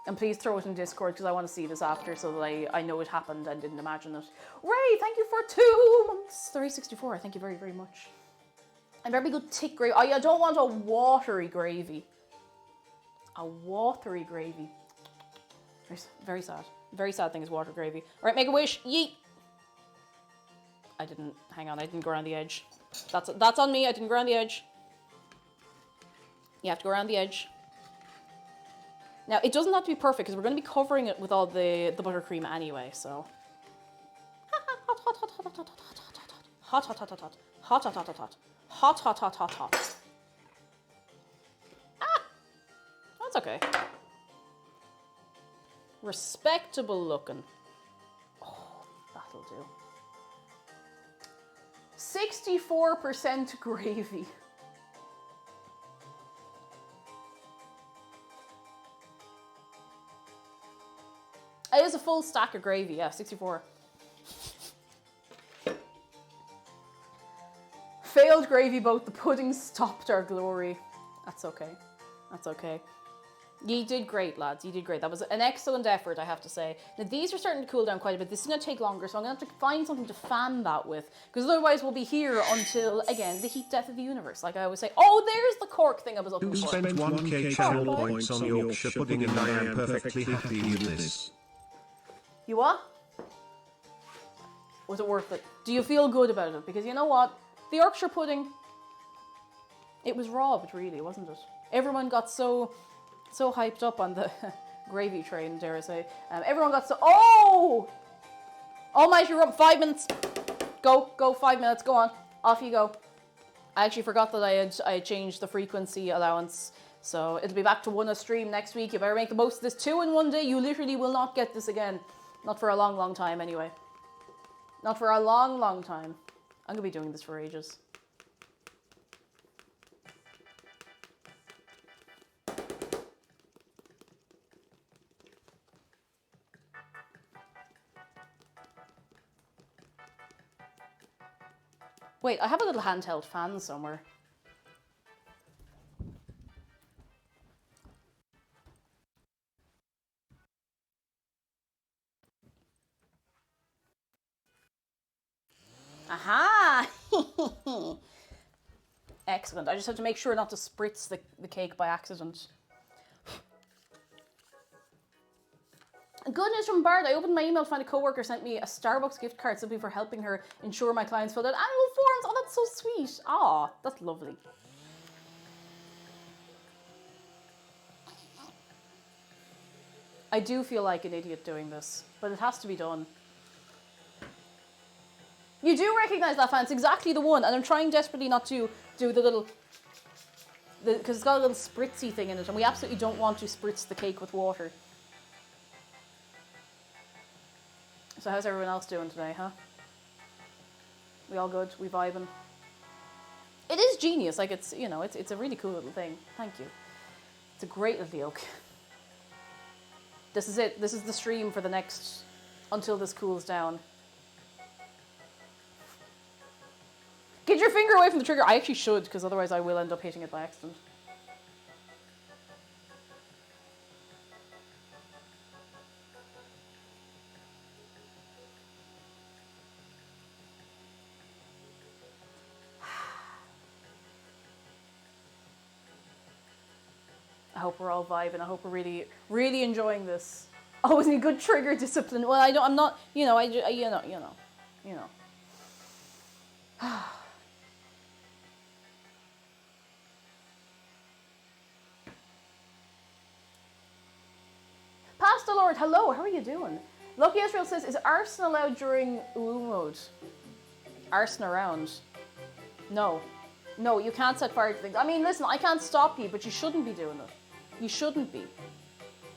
And please throw it in Discord because I want to see this after so that I know it happened and didn't imagine it. Ray, thank you for 2 months. 364, thank you very, very much. A very good thick gravy. I don't want a watery gravy. A watery gravy. Very sad. Very sad thing is water gravy. All right, make a wish. Yeet. I didn't go around the edge. That's on me. I didn't go around the edge. You have to go around the edge. Now, it doesn't have to be perfect because we're going to be covering it with all the buttercream anyway, so. Hot. That's okay. Respectable looking. Oh, that'll do. 64% gravy. It is a full stack of gravy, yeah, 64. Failed gravy boat, the pudding stopped our glory. That's okay. That's okay. You did great, lads. You did great. That was an excellent effort, I have to say. Now, these are starting to cool down quite a bit. This is going to take longer, so I'm going to have to find something to fan that with. Because otherwise we'll be here until, again, the heat death of the universe. Like I always say. Oh, there's the cork thing I was looking
You
for.
spent 1k channel points on Yorkshire pudding and I am perfectly happy with this.
You what? Was it worth it? Do you feel good about it? Because you know what? The Yorkshire pudding, it was robbed, really, wasn't it? Everyone got so hyped up on the gravy train, dare I say. Everyone got so... Oh! Almighty Rump, 5 minutes. Go, 5 minutes, go on. Off you go. I actually forgot that I had changed the frequency allowance. So it'll be back to 1 a stream next week. You better make the most of this. 2 in 1 day. You literally will not get this again. Not for a long, long time, anyway. Not for a long, long time. I'm going to be doing this for ages. Wait, I have a little handheld fan somewhere. Aha! Excellent. I just have to make sure not to spritz the cake by accident. Good news from Bard. I opened my email to find a coworker sent me a Starbucks gift card simply for helping her ensure my clients filled out annual forms. Oh, that's so sweet. Ah, that's lovely. I do feel like an idiot doing this, but it has to be done. You do recognise that fan. It's exactly the one. And I'm trying desperately not to do the little... Because it's got a little spritzy thing in it. And we absolutely don't want to spritz the cake with water. So how's everyone else doing today, huh? We all good? We vibing? It is genius. Like, it's, you know, it's a really cool little thing. Thank you. It's a great little yoke. This is it. This is the stream for the next... Until this cools down. Get your finger away from the trigger. I actually should, because otherwise I will end up hitting it by accident. I hope we're all vibing. I hope we're really, really enjoying this. Oh, isn't it good trigger discipline? Well, I'm not, you know, you know. Pasta Lord, hello, how are you doing? Lucky Israel says, is arson allowed during UU mode? Arson around? No. No, you can't set fire to things. I mean, listen, I can't stop you, but you shouldn't be doing it. You shouldn't be.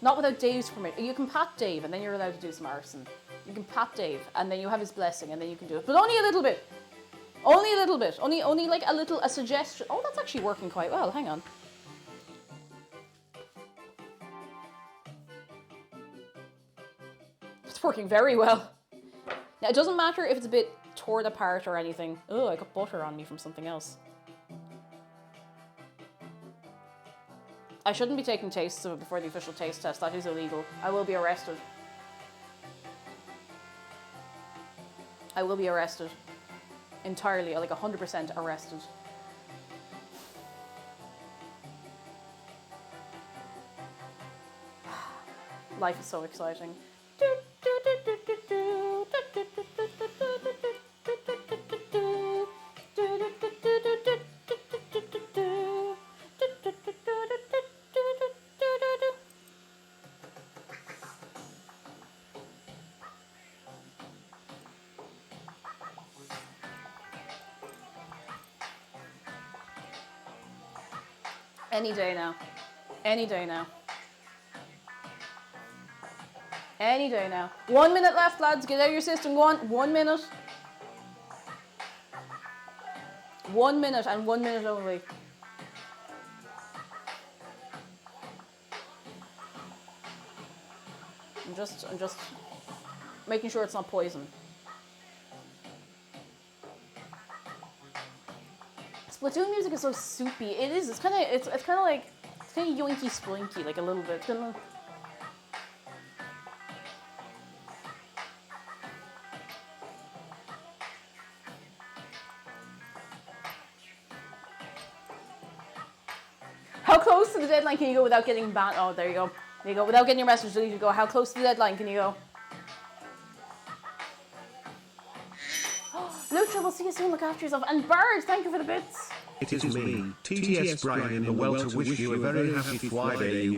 Not without Dave's permission. You can pat Dave, and then you're allowed to do some arson. You can pat Dave, and then you have his blessing, and then you can do it. But only a little bit. Only a little bit. Only like a suggestion. Oh, that's actually working quite well. Hang on. It's working very well. Now, it doesn't matter if it's a bit torn apart or anything. Oh, I got butter on me from something else. I shouldn't be taking tastes of it before the official taste test. That is illegal. I will be arrested. I will be arrested. Entirely, like 100% arrested. Life is so exciting. Any day now. Any day now. Any day now. 1 minute left, lads. Get out of your system. Go on. 1 minute. 1 minute and 1 minute only. I'm just making sure it's not poison. Splatoon music is so soupy. It is. It's kind of like yoinky splinky, like a little bit. How close to the deadline can you go without getting banned? Oh, there you go. There you go. Without getting your message deleted, go. How close to the deadline can you go? Lucha, we'll see you soon. Look after yourself. And Bird, thank you for the bits.
It is me, TTS Brian in the well to wish you a very happy Friday.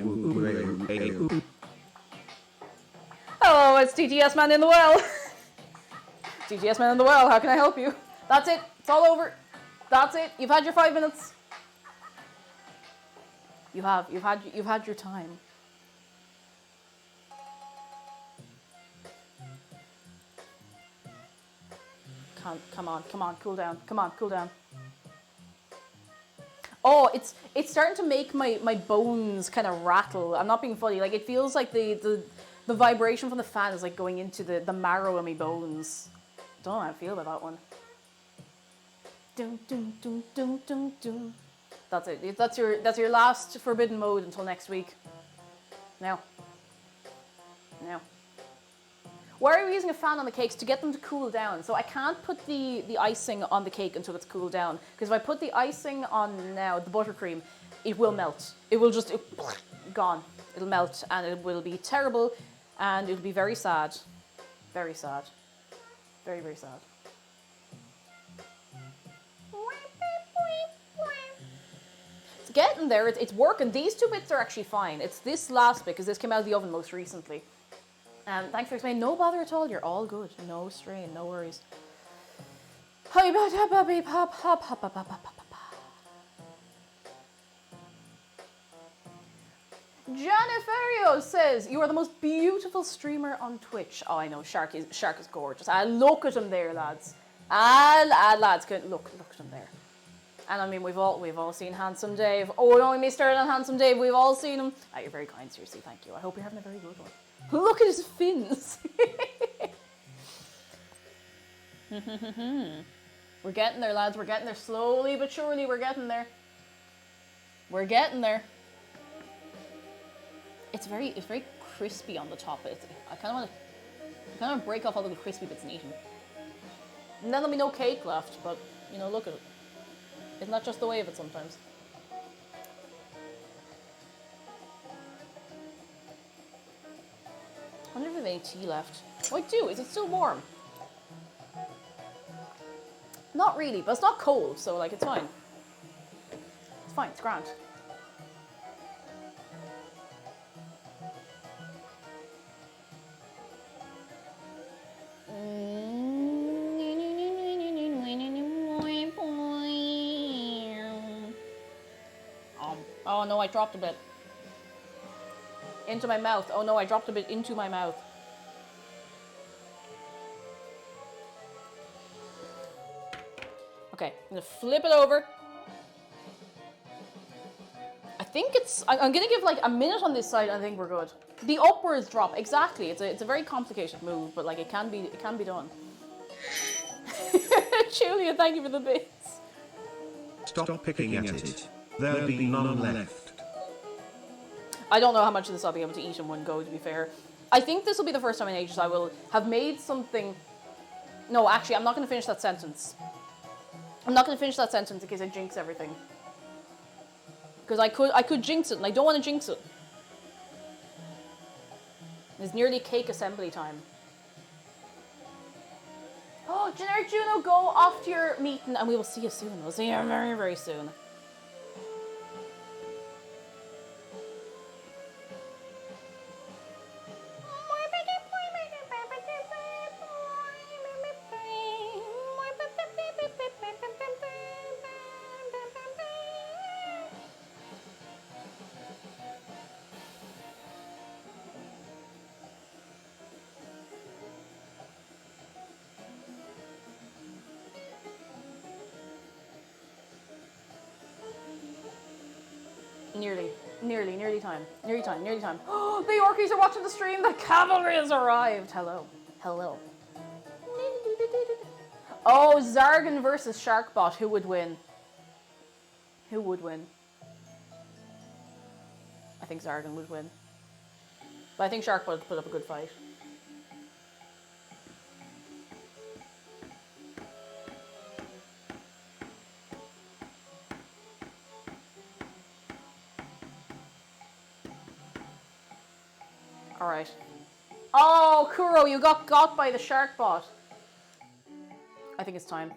Hello, it's TTS Man in the well. TTS Man in the well, how can I help you? That's it. It's all over. That's it. You've had your 5 minutes. You've had your time. Come on, cool down. Come on, cool down. Oh, it's starting to make my bones kind of rattle. I'm not being funny. Like, it feels like the vibration from the fan is like going into the marrow of my bones. Don't know how I feel about that one. Dun, dun, dun, dun, dun, dun. That's it. That's your last forbidden mode until next week. Now. Why are we using a fan on the cakes? To get them to cool down. So I can't put the icing on the cake until it's cooled down. Because if I put the icing on now, the buttercream, it will melt. It will just, gone. It'll melt and it will be terrible and it'll be very sad. Very sad. Very, very sad. It's getting there. It's working. These two bits are actually fine. It's this last bit because this came out of the oven most recently. Thanks for explaining. No bother at all. You're all good. No strain. No worries. Janiferio says, you are the most beautiful streamer on Twitch. Oh, I know. Shark is gorgeous. Look at him there, lads. Lads, look at him there. And I mean, we've all seen Handsome Dave. Oh, don't me started on Handsome Dave. We've all seen him. You're very kind, seriously. Thank you. I hope you're having a very good one. Look at his fins. We're getting there, lads. We're getting there slowly but surely. We're getting there. We're getting there. It's very crispy on the top. I kind of want to break off all the crispy bits and eat them. And then there'll be no cake left. But you know, look at it. Isn't that just the way of it sometimes? I wonder if I have any tea left. Oh, I do. Is it still warm? Not really, but it's not cold, so like it's fine. It's fine. It's grand. Oh no, I dropped a bit. Into my mouth. Oh no, I dropped a bit into my mouth. Okay, I'm gonna flip it over. I think I'm gonna give like a minute on this side and I think we're good. The upwards drop, exactly. It's a very complicated move, but like it can be done. Julia, thank you for the bits.
Stop picking at it. There'll be none left.
I don't know how much of this I'll be able to eat in one go, to be fair. I think this will be the first time in ages I will have made something... No, actually, I'm not going to finish that sentence. I'm not going to finish that sentence in case I jinx everything. Because I could jinx it, and I don't want to jinx it. It's nearly cake assembly time. Oh, Generic Juno, go off to your meeting, and we will see you soon. We'll see you very, very soon. Nearly time. Oh, the Yorkies are watching the stream. The cavalry has arrived. Hello. Oh, Zargan versus Sharkbot. Who would win? I think Zargan would win. But I think Sharkbot would put up a good fight. Alright. Oh, Kuro, you got by the Sharkbot. I think it's time.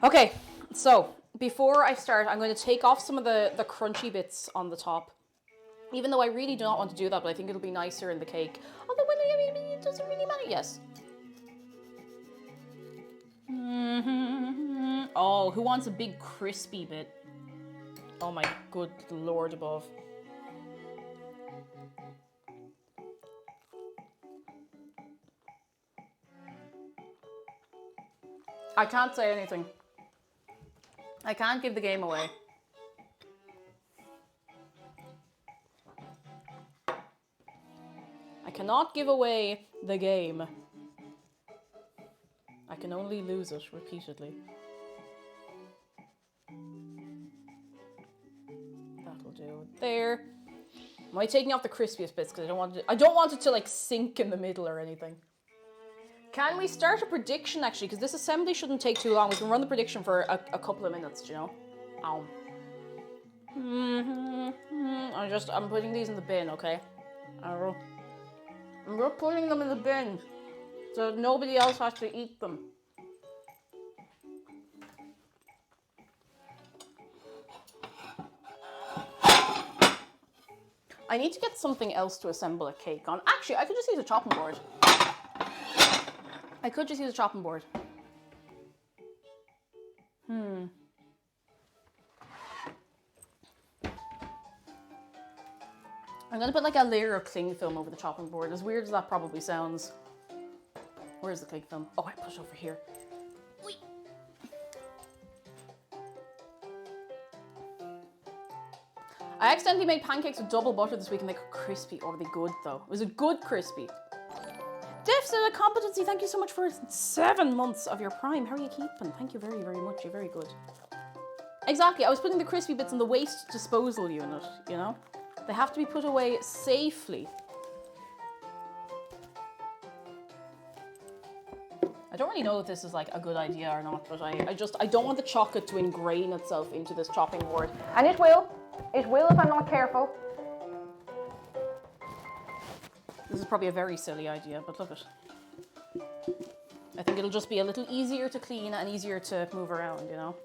Okay, so before I start, I'm going to take off some of the crunchy bits on the top. Even though I really do not want to do that, but I think it'll be nicer in the cake. Although, it doesn't really matter. Yes. Oh, who wants a big crispy bit? Oh my good lord above. I can't say anything. I can't give the game away. I cannot give away the game. I can only lose it repeatedly. That'll do there. Am I taking off the crispiest bits because I don't want it to like sink in the middle or anything. Can we start a prediction actually? Because this assembly shouldn't take too long. We can run the prediction for a couple of minutes, do you know? Ow. I'm putting these in the bin, okay? I'm just putting them in the bin so nobody else has to eat them. I need to get something else to assemble a cake on. Actually, I could just use a chopping board. I'm gonna put like a layer of cling film over the chopping board. As weird as that probably sounds. Where's the cling film? Oh, I put it over here. Wait. I accidentally made pancakes with double butter this week and they got crispy. Oh, were they good though? It was a good crispy. Deficit of competency, thank you so much for 7 months of your prime. How are you keeping? Thank you very, very much. You're very good. Exactly, I was putting the crispy bits in the waste disposal unit, you know? They have to be put away safely. I don't really know if this is like a good idea or not, but I don't want the chocolate to ingrain itself into this chopping board. And it will. It will if I'm not careful. This is probably a very silly idea, but look at it. I think it'll just be a little easier to clean and easier to move around, you know?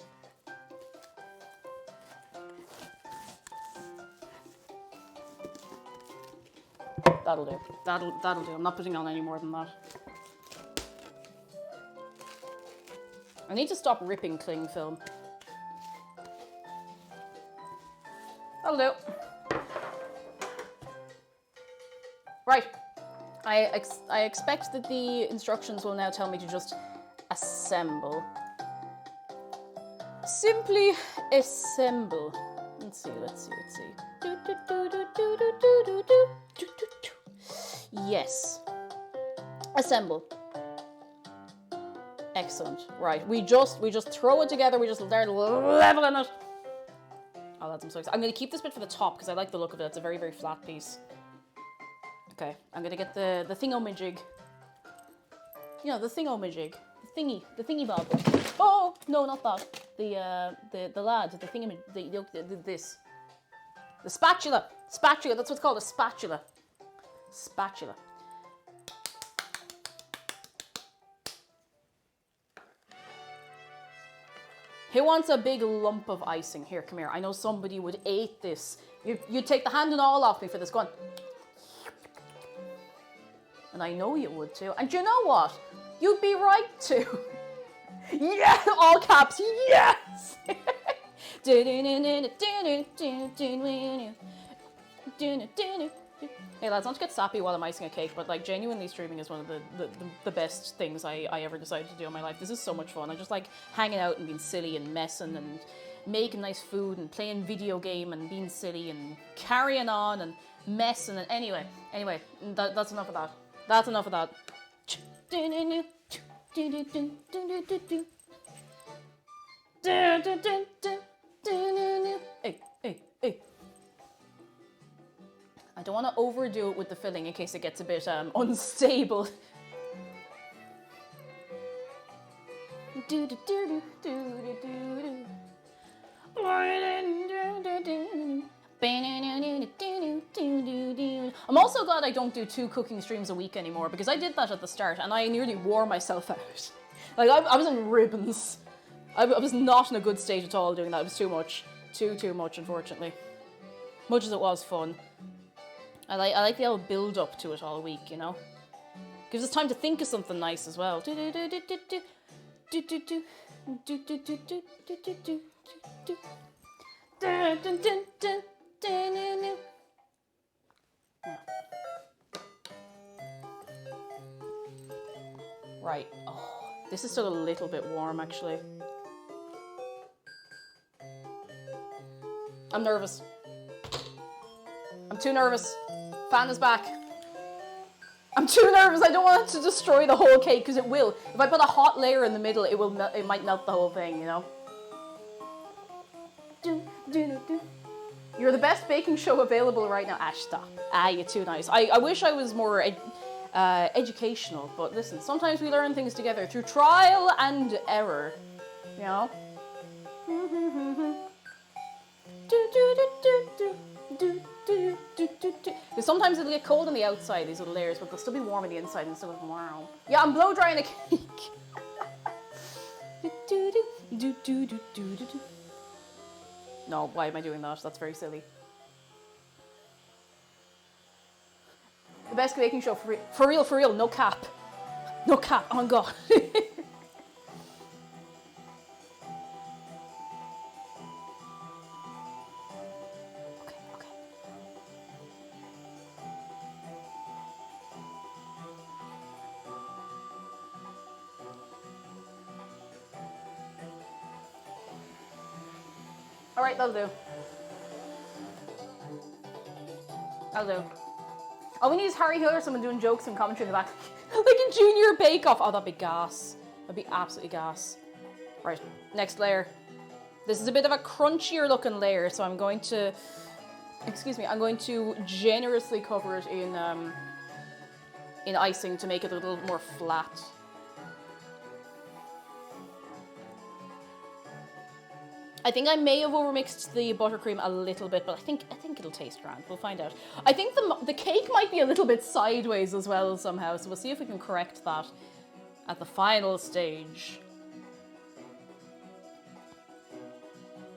That'll do. That'll do. I'm not putting on any more than that. I need to stop ripping cling film. That'll do. Right. I expect that the instructions will now tell me to just assemble. Simply assemble. Let's see. Yes. Assemble. Excellent. Right. We just throw it together. We just start leveling it. Oh, that's so excited. I'm going to keep this bit for the top because I like the look of it. It's a very, very flat piece. Okay. I'm going to get the thingamajig. You know, the thingamajig. The thingy bob. Oh, no, not that. The lad. The thingamajig. This. The spatula. Spatula. That's what's called a spatula. Spatula. Who wants a big lump of icing? Here, come here. I know somebody would eat this. You'd take the hand and all off me for this. Go on. And I know you would too. And you know what? You'd be right too. Yeah, all caps. Yes. Hey lads, not to get sappy while I'm icing a cake, but like genuinely streaming is one of the best things I ever decided to do in my life. This is so much fun. I just like hanging out and being silly and messing and making nice food and playing video game and being silly and carrying on and messing and anyway, that's enough of that. That's enough of that. Hey, hey, hey. I don't want to overdo it with the filling in case it gets a bit unstable. I'm also glad I don't do 2 cooking streams a week anymore because I did that at the start and I nearly wore myself out. Like I was in ribbons. I was not in a good state at all doing that. It was too much. Too much, unfortunately. Much as it was fun. I like the old build up to it all week, you know? Gives us time to think of something nice as well. Right. Oh, this is still a little bit warm, actually. I'm nervous. I'm too nervous. Fan is back. I'm too nervous. I don't want it to destroy the whole cake because it will. If I put a hot layer in the middle, it will. It might melt the whole thing, you know. You're the best baking show available right now. Ash, stop. You're too nice. I wish I was more educational, but listen, sometimes we learn things together through trial and error, you know. Because sometimes it'll get cold on the outside, these little layers, but they'll still be warm on the inside and still wow. Yeah, I'm blow drying a cake. No, why am I doing that? That's very silly. The best baking show for real, no cap. No cap, oh my god. Alright, that'll do. That'll do. All we need is Harry Hill or someone doing jokes and commentary in the back. Like a junior bake-off. Oh, that'd be gas. That'd be absolutely gas. Right, next layer. This is a bit of a crunchier looking layer, so I'm going to... Excuse me, I'm going to generously cover it in icing to make it a little more flat. I think I may have overmixed the buttercream a little bit, but I think it'll taste grand. We'll find out. I think the cake might be a little bit sideways as well somehow, so we'll see if we can correct that at the final stage.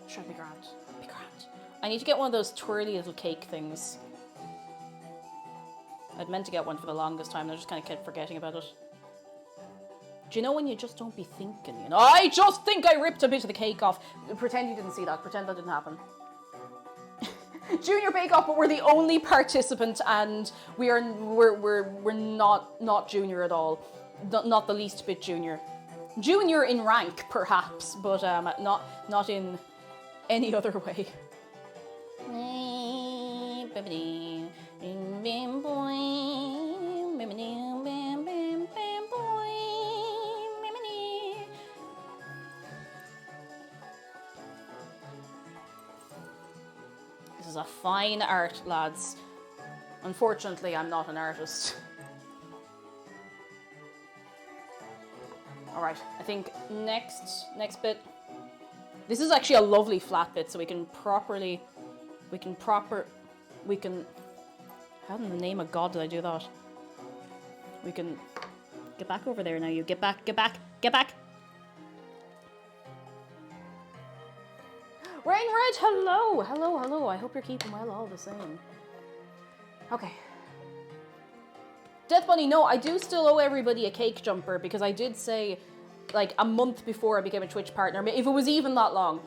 Sure, be grand. Be grand. I need to get one of those twirly little cake things. I'd meant to get one for the longest time, and I just kind of kept forgetting about it. Do you know when you just don't be thinking, you know? I just think I ripped a bit of the cake off. Pretend you didn't see that. Pretend that didn't happen. Junior Bake Off, but we're the only participant and we're not junior at all. Not the least bit junior. Junior in rank, perhaps, but not in any other way. This is a fine art, lads. Unfortunately, I'm not an artist. All right, I think next bit. This is actually a lovely flat bit, so we can. How in the name of God did I do that? We can get back over there now. You get back. Rain Red, hello. I hope you're keeping well all the same. Okay. Death Bunny, no, I do still owe everybody a cake jumper because I did say, like, a month before I became a Twitch partner, if it was even that long,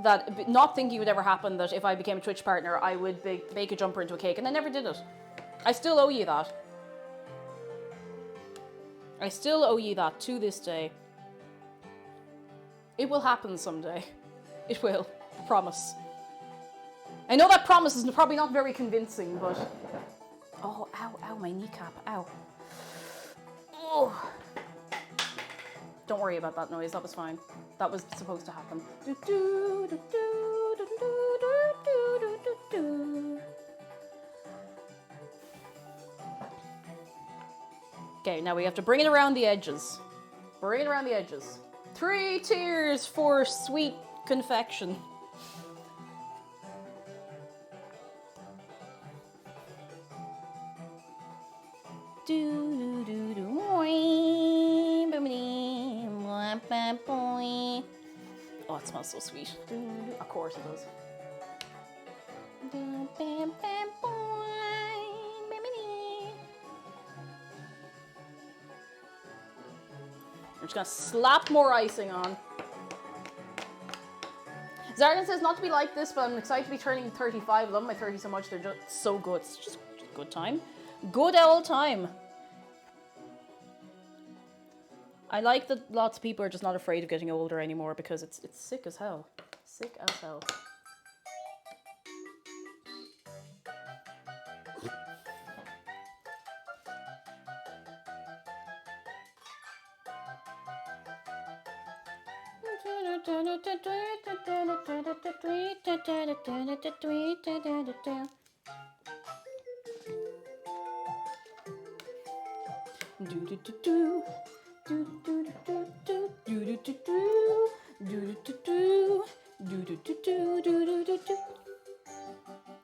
not thinking it would ever happen, that if I became a Twitch partner, I would bake a jumper into a cake, and I never did it. I still owe you that. I still owe you that to this day. It will happen someday. It will. I promise. I know that promise is probably not very convincing, but... Oh, ow, my kneecap, ow. Oh. Don't worry about that noise, that was fine. That was supposed to happen. Okay, now we have to bring it around the edges. Bring it around the edges. 3 tiers for sweet confection. Oh, it smells so sweet. Of course it does. I'm just gonna slap more icing on. Zardan says not to be like this, but I'm excited to be turning 35. I love my 30 so much. They're just so good. It's just a good time. Good old time. I like that lots of people are just not afraid of getting older anymore, because it's sick as hell. Sick as hell.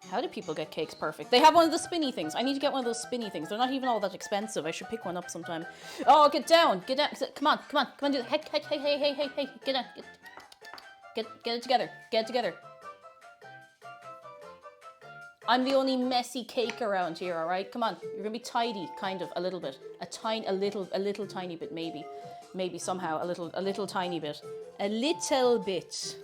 How do people get cakes perfect? They have one of the spinny things. I need to get one of those spinny things. They're not even all that expensive. I should pick one up sometime. Oh, get down. Get down. Come on. Do it. Hey. Get down. Get it together. Get it together. I'm the only messy cake around here, all right? Come on. You're gonna be tidy, kind of, a little bit. A little tiny bit, maybe. Maybe somehow, a little tiny bit. A little bit.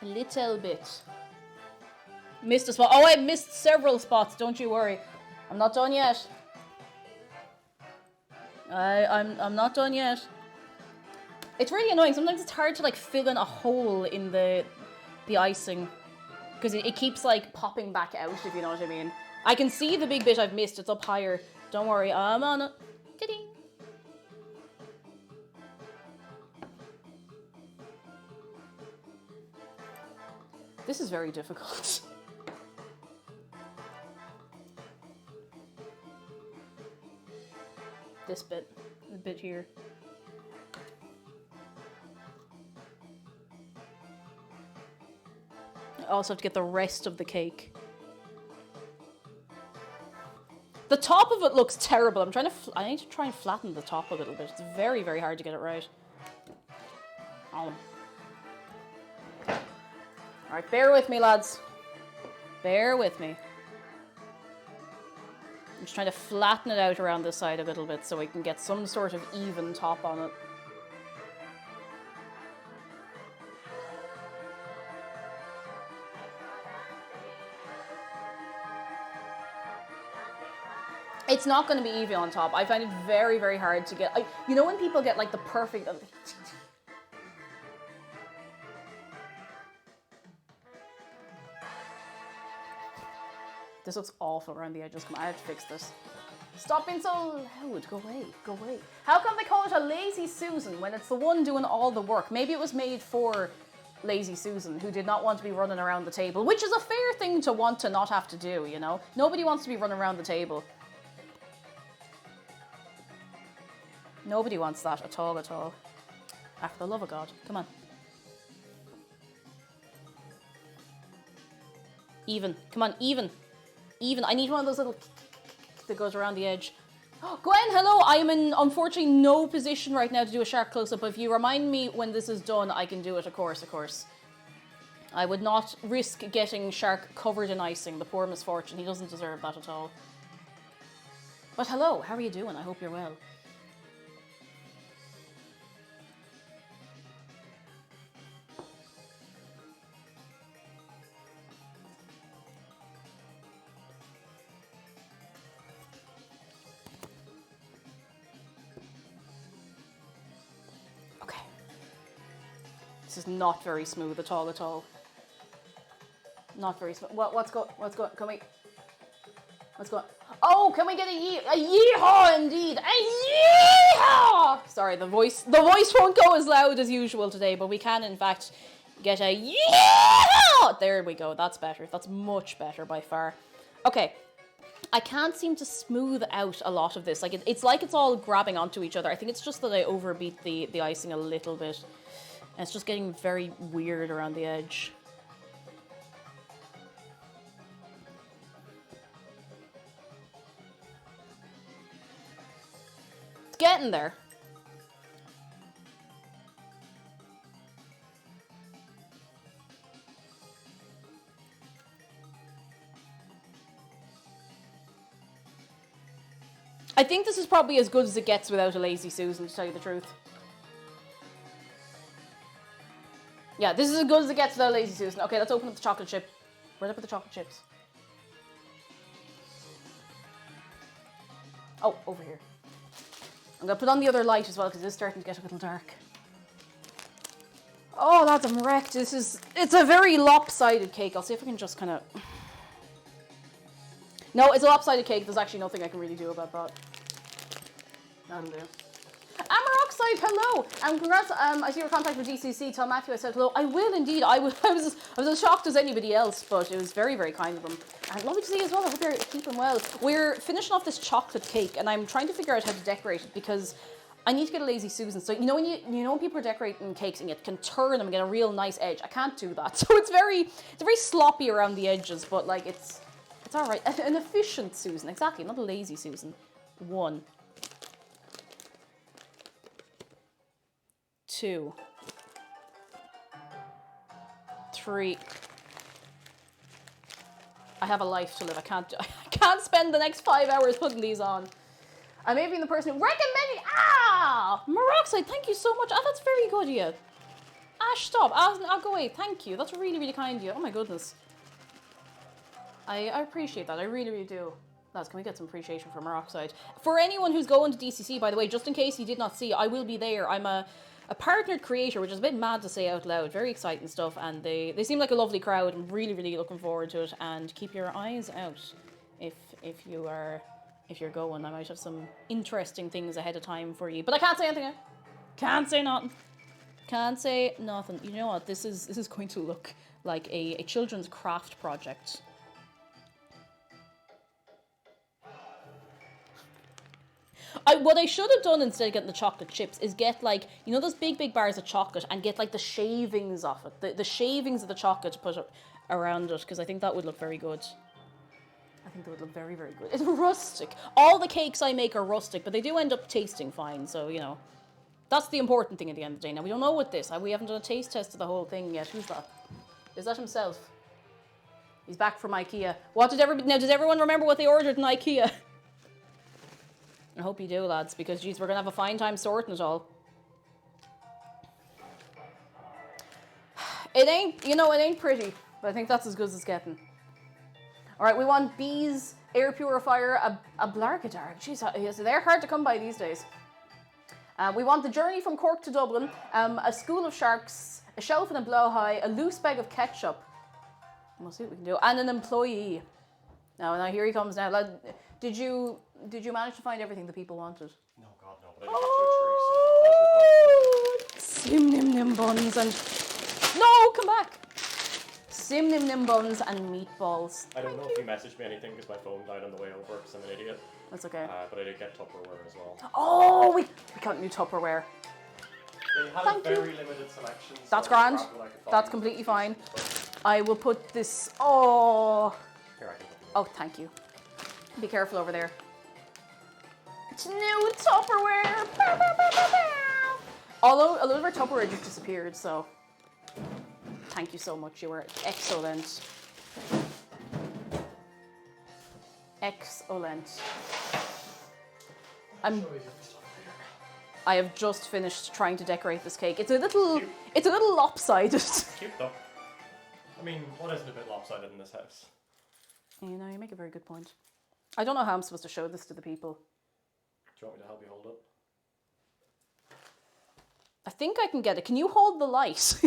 A little bit. Missed a spot. Oh, I missed several spots. Don't you worry. I'm not done yet. I'm not done yet. It's really annoying. Sometimes it's hard to like fill in a hole in the icing, because it keeps like popping back out, if you know what I mean. I can see the big bit I've missed. It's up higher. Don't worry. I'm on it. Ta-ding. This is very difficult. This bit, the bit here. I also have to get the rest of the cake. The top of it looks terrible. I need to try and flatten the top a little bit. It's very, very hard to get it right. Oh. Alright, bear with me, lads. Bear with me. I'm just trying to flatten it out around this side a little bit so I can get some sort of even top on it. It's not going to be even on top. I find it very, very hard to get... you know when people get like the perfect... This looks awful around the edges. Come on, I have to fix this. Stop being so loud. Go away. Go away. How come they call it a lazy Susan when it's the one doing all the work? Maybe it was made for lazy Susan, who did not want to be running around the table, which is a fair thing to want to not have to do, you know? Nobody wants to be running around the table. Nobody wants that at all, at all. Ah, for the love of God. Come on. Even. Come on, even. Even. I need one of those little that goes around the edge. Oh, Gwen, hello. I am in, unfortunately, no position right now to do a shark close-up. If you remind me when this is done, I can do it, of course, of course. I would not risk getting Shark covered in icing. The poor misfortune. He doesn't deserve that at all. But hello, how are you doing? I hope you're well. Okay. This is not very smooth at all, at all. Not very smooth. What's going? Can we? What's going? Oh, can we get a yeehaw indeed? A yeehaw! Sorry, the voice won't go as loud as usual today, but we can in fact get a yeehaw! There we go. That's better. That's much better by far. Okay. I can't seem to smooth out a lot of this. Like it's like it's all grabbing onto each other. I think it's just that I overbeat the icing a little bit. And it's just getting very weird around the edge. It's getting there. I think this is probably as good as it gets without a Lazy Susan, to tell you the truth. Yeah, this is as good as it gets without a Lazy Susan. Okay, let's open up the chocolate chip. Where'd I put the chocolate chips? Oh, over here. I'm going to put on the other light as well, because it's starting to get a little dark. Oh, lads, I'm wrecked. It's a very lopsided cake. I'll see if I can just kind of... No, it's a lopsided cake. There's actually nothing I can really do about that. That'll do. Amaroxide, hello! Congrats, I see your contact with DCC. Tell Matthew I said hello. I will indeed. I was as shocked as anybody else, but it was very, very kind of him. And lovely to see you as well. I hope you're keeping well. We're finishing off this chocolate cake, and I'm trying to figure out how to decorate it because I need to get a Lazy Susan. So you know when people are decorating cakes and you can turn them and get a real nice edge. I can't do that. So it's very sloppy around the edges, but like it's all right. An efficient Susan, exactly, not a lazy Susan. 1, 2, 3. I have a life to live. I can't spend the next 5 hours putting these on. I may have been the person who recommended. Maroxide, thank you so much. That's very good of you. Ash, stop. I'll go away. Thank you. That's really, really kind of you. Oh my goodness. I appreciate that. I really, really do. Lads, can we get some appreciation for Maroxide? For anyone who's going to DCC, by the way, just in case you did not see, I will be there. I'm a partnered creator, which is a bit mad to say out loud. Very exciting stuff, and they seem like a lovely crowd. I'm really, really looking forward to it. And keep your eyes out if you're going. I might have some interesting things ahead of time for you, but I can't say anything. Can't say nothing. Can't say nothing. You know what? This is going to look like a children's craft project. What I should have done instead of getting the chocolate chips is get like, you know those big bars of chocolate and get like the shavings off it. The shavings of the chocolate to put around it, because I think that would look very good. I think that would look very, very good. It's rustic. All the cakes I make are rustic, but they do end up tasting fine, so, you know. That's the important thing at the end of the day. Now, we don't know what this. We haven't done a taste test of the whole thing yet. Who's that? Is that himself? He's back from IKEA. Now, does everyone remember what they ordered in IKEA? I hope you do, lads, because, geez, we're going to have a fine time sorting it all. It ain't pretty, but I think that's as good as it's getting. All right, we want bees, air purifier, a blargadarg. Jeez, they're hard to come by these days. We want the journey from Cork to Dublin, a school of sharks, a shelf and a blowhigh, a loose bag of ketchup. We'll see what we can do. And an employee. Now here he comes now. Did you manage to find everything the people wanted?
No, God, no. But I didn't
Sim nim nim buns and... No, come back! Sim nim nim buns and meatballs.
I don't know if you messaged me anything because my phone died on the way over because I'm an idiot.
That's okay.
But I did get Tupperware as well.
Oh, we got new Tupperware.
They had
Thank
a
you.
very limited selection. So
That's grand. That's completely fine. I will put this... Oh.
Here, I can put them.
Oh, thank you. Be careful over there. It's new Tupperware. Although a lot of our Tupperware just disappeared, so... Thank you so much. You were excellent. Excellent. I have just finished trying to decorate this cake. It's a little lopsided.
Cute though. I mean, what isn't a bit lopsided in this house?
You know, you make a very good point. I don't know how I'm supposed to show this to the people.
Do you want me to help you hold it?
I think I can get it. Can you hold the light?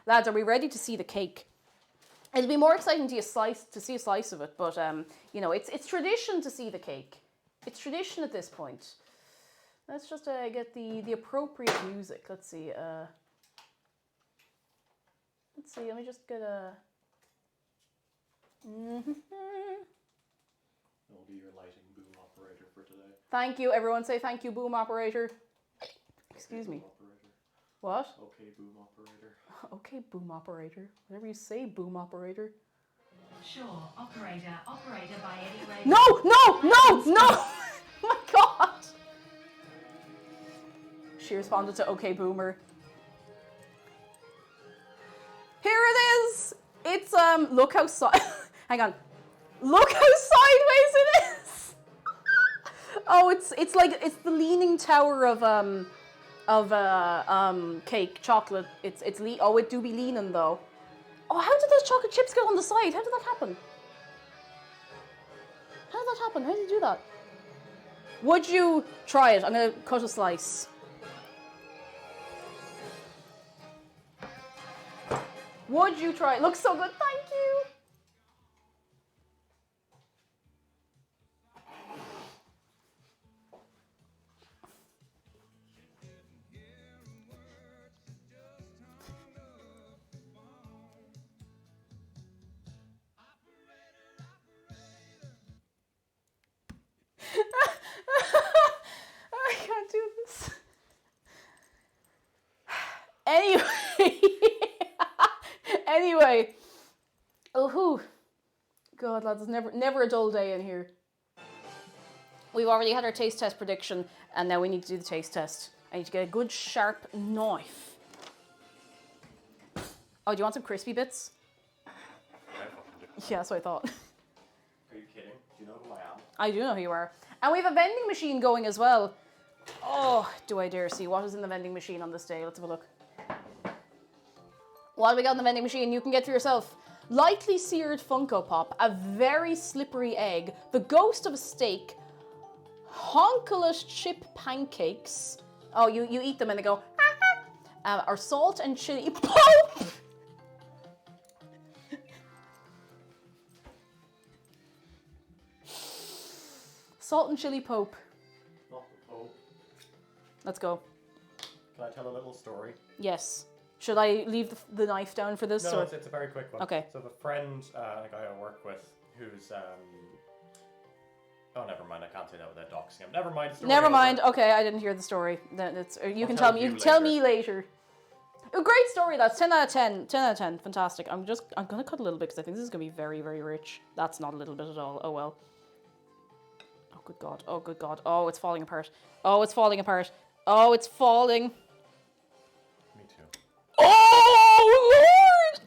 Lads, are we ready to see the cake? It'll be more exciting to see a slice of it, but you know, it's tradition to see the cake. It's tradition at this point. Let's just get the appropriate music. Let's see. Let me just get a.
I'll be your lighting boom operator for today.
Thank you, everyone. Say thank you, boom operator. Excuse me.
Boom operator.
What?
Okay, boom operator.
Okay, boom operator. Whatever you say, boom operator.
Sure, operator by any way.
No! Oh my God! She responded to okay, boomer. Here it is! It's, look how hang on. Look how sideways it is! Oh, it's like, it's the leaning tower of cake, chocolate. Oh, it do be leaning though. Oh, how did those chocolate chips get on the side? How did that happen? How did you do that? Would you try it? I'm gonna cut a slice. Would you try it? Looks so good, thank you. I can't do this. Anyway. Oh, God, lads, there's never a dull day in here. We've already had our taste test prediction, and now we need to do the taste test. I need to get a good sharp knife. Oh, do you want some crispy bits? Yeah, that's what I thought.
Are you kidding? Do you know who I am?
I do know who you are. And we have a vending machine going as well. Oh, do I dare see what is in the vending machine on this day? Let's have a look. What have we got in the vending machine? You can get for yourself. Lightly seared Funko Pop, a very slippery egg, the ghost of a steak, honkulus chip pancakes. Oh, you eat them and they go, or salt and chili Pope! Salt and chili Pope.
Not the Pope.
Let's go.
Can I tell a little story?
Yes. Should I leave the knife down for this?
No,
or?
it's a very quick one.
Okay.
So the friend, a guy I work with, who's oh, never mind. I can't say that without doxing him. Never mind.
Never mind. Okay, I didn't hear the story. Then it's you can tell me. You can tell me later. A great story. That's 10 out of 10. 10 out of 10. Fantastic. I'm gonna cut a little bit because I think this is gonna be very, very rich. That's not a little bit at all. Oh well. Oh good God. Oh good God. Oh, it's falling apart. Oh, it's falling apart. Oh, it's falling.
Me too.
Oh Lord!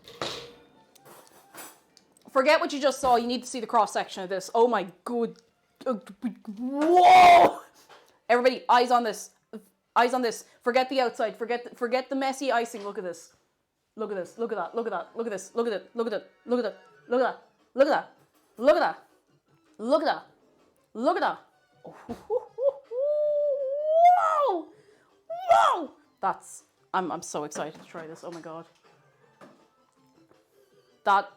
Forget what you just saw. You need to see the cross section of this. Oh my good. Whoa! Everybody, eyes on this. Eyes on this. Forget the outside. Forget the messy icing. Look at this. Look at this. Look at that. Look at that. Look at this. Look at it. Look at it. Look at it. Look at that. Look at that. Look at that. Look at that. Look at that. Whoa! Whoa! That's. I'm so excited to try this. Oh my God. That.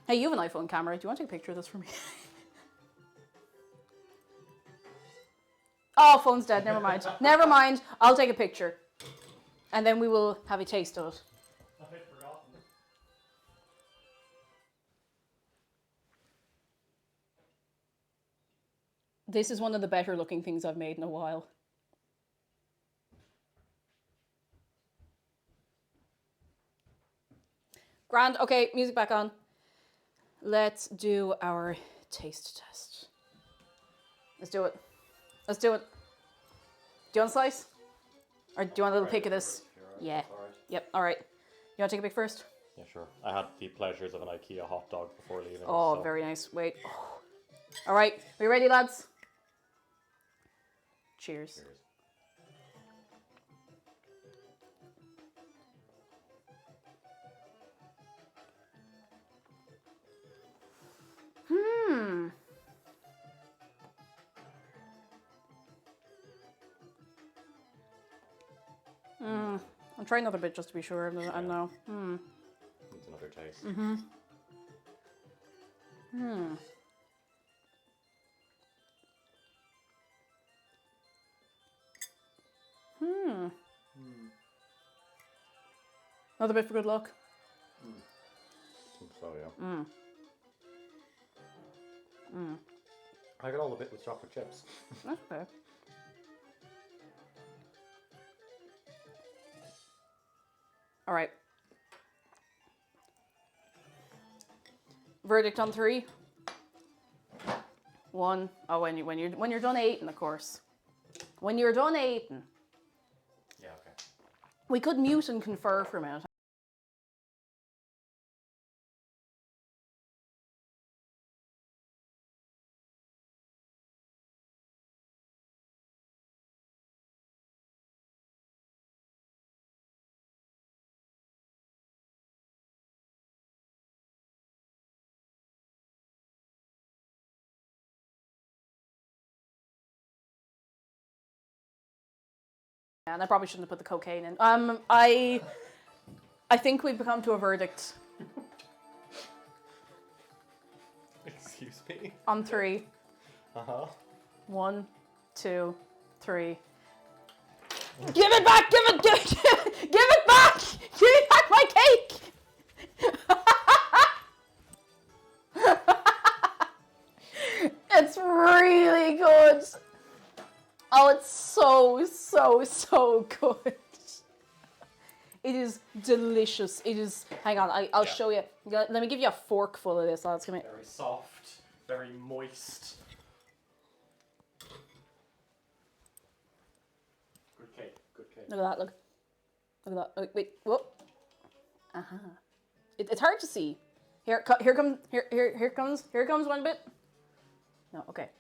Hey, you have an iPhone camera. Do you want to take a picture of this for me? Oh, phone's dead. Never mind. Never mind. I'll take a picture. And then we will have a taste of it.
I'd forgotten.
This is one of the better looking things I've made in a while. Grand. Okay, music back on. Let's do our taste test. Let's do it. Let's do it. Do you want a slice? Or do you want a little pick of this?
Here,
Yeah.
alright.
Yep. All right. You want to take a pick first?
Yeah, sure. I had the pleasures of an IKEA hot dog before leaving.
Oh,
so.
very nice. Wait. Oh. All right. Are you ready, lads? Cheers.
Cheers.
I'll try another bit just to be sure. I know.
It's another taste.
Another bit for good luck.
So yeah. I got all the bit with chocolate chips.
That's okay. All right. Verdict on 3. 1. Oh, when you're done eating, of course. When you're done eating,
Yeah, okay.
we could mute and confer for a minute. And I probably shouldn't have put the cocaine in. I think we've come to a verdict
Excuse me.
on 3.
Uh-huh.
1, 2, 3. Give it back! Give it back! Give me back my cake! It's really good. Oh, it's so good. It is delicious. It is. Hang on, I'll show you. Let me give you a fork full of this. Lads, come here.
Very soft, very moist. Good cake, good cake.
Look at that. Look at that. Oh, wait. Whoop. It's hard to see. Here comes one bit. No. Okay.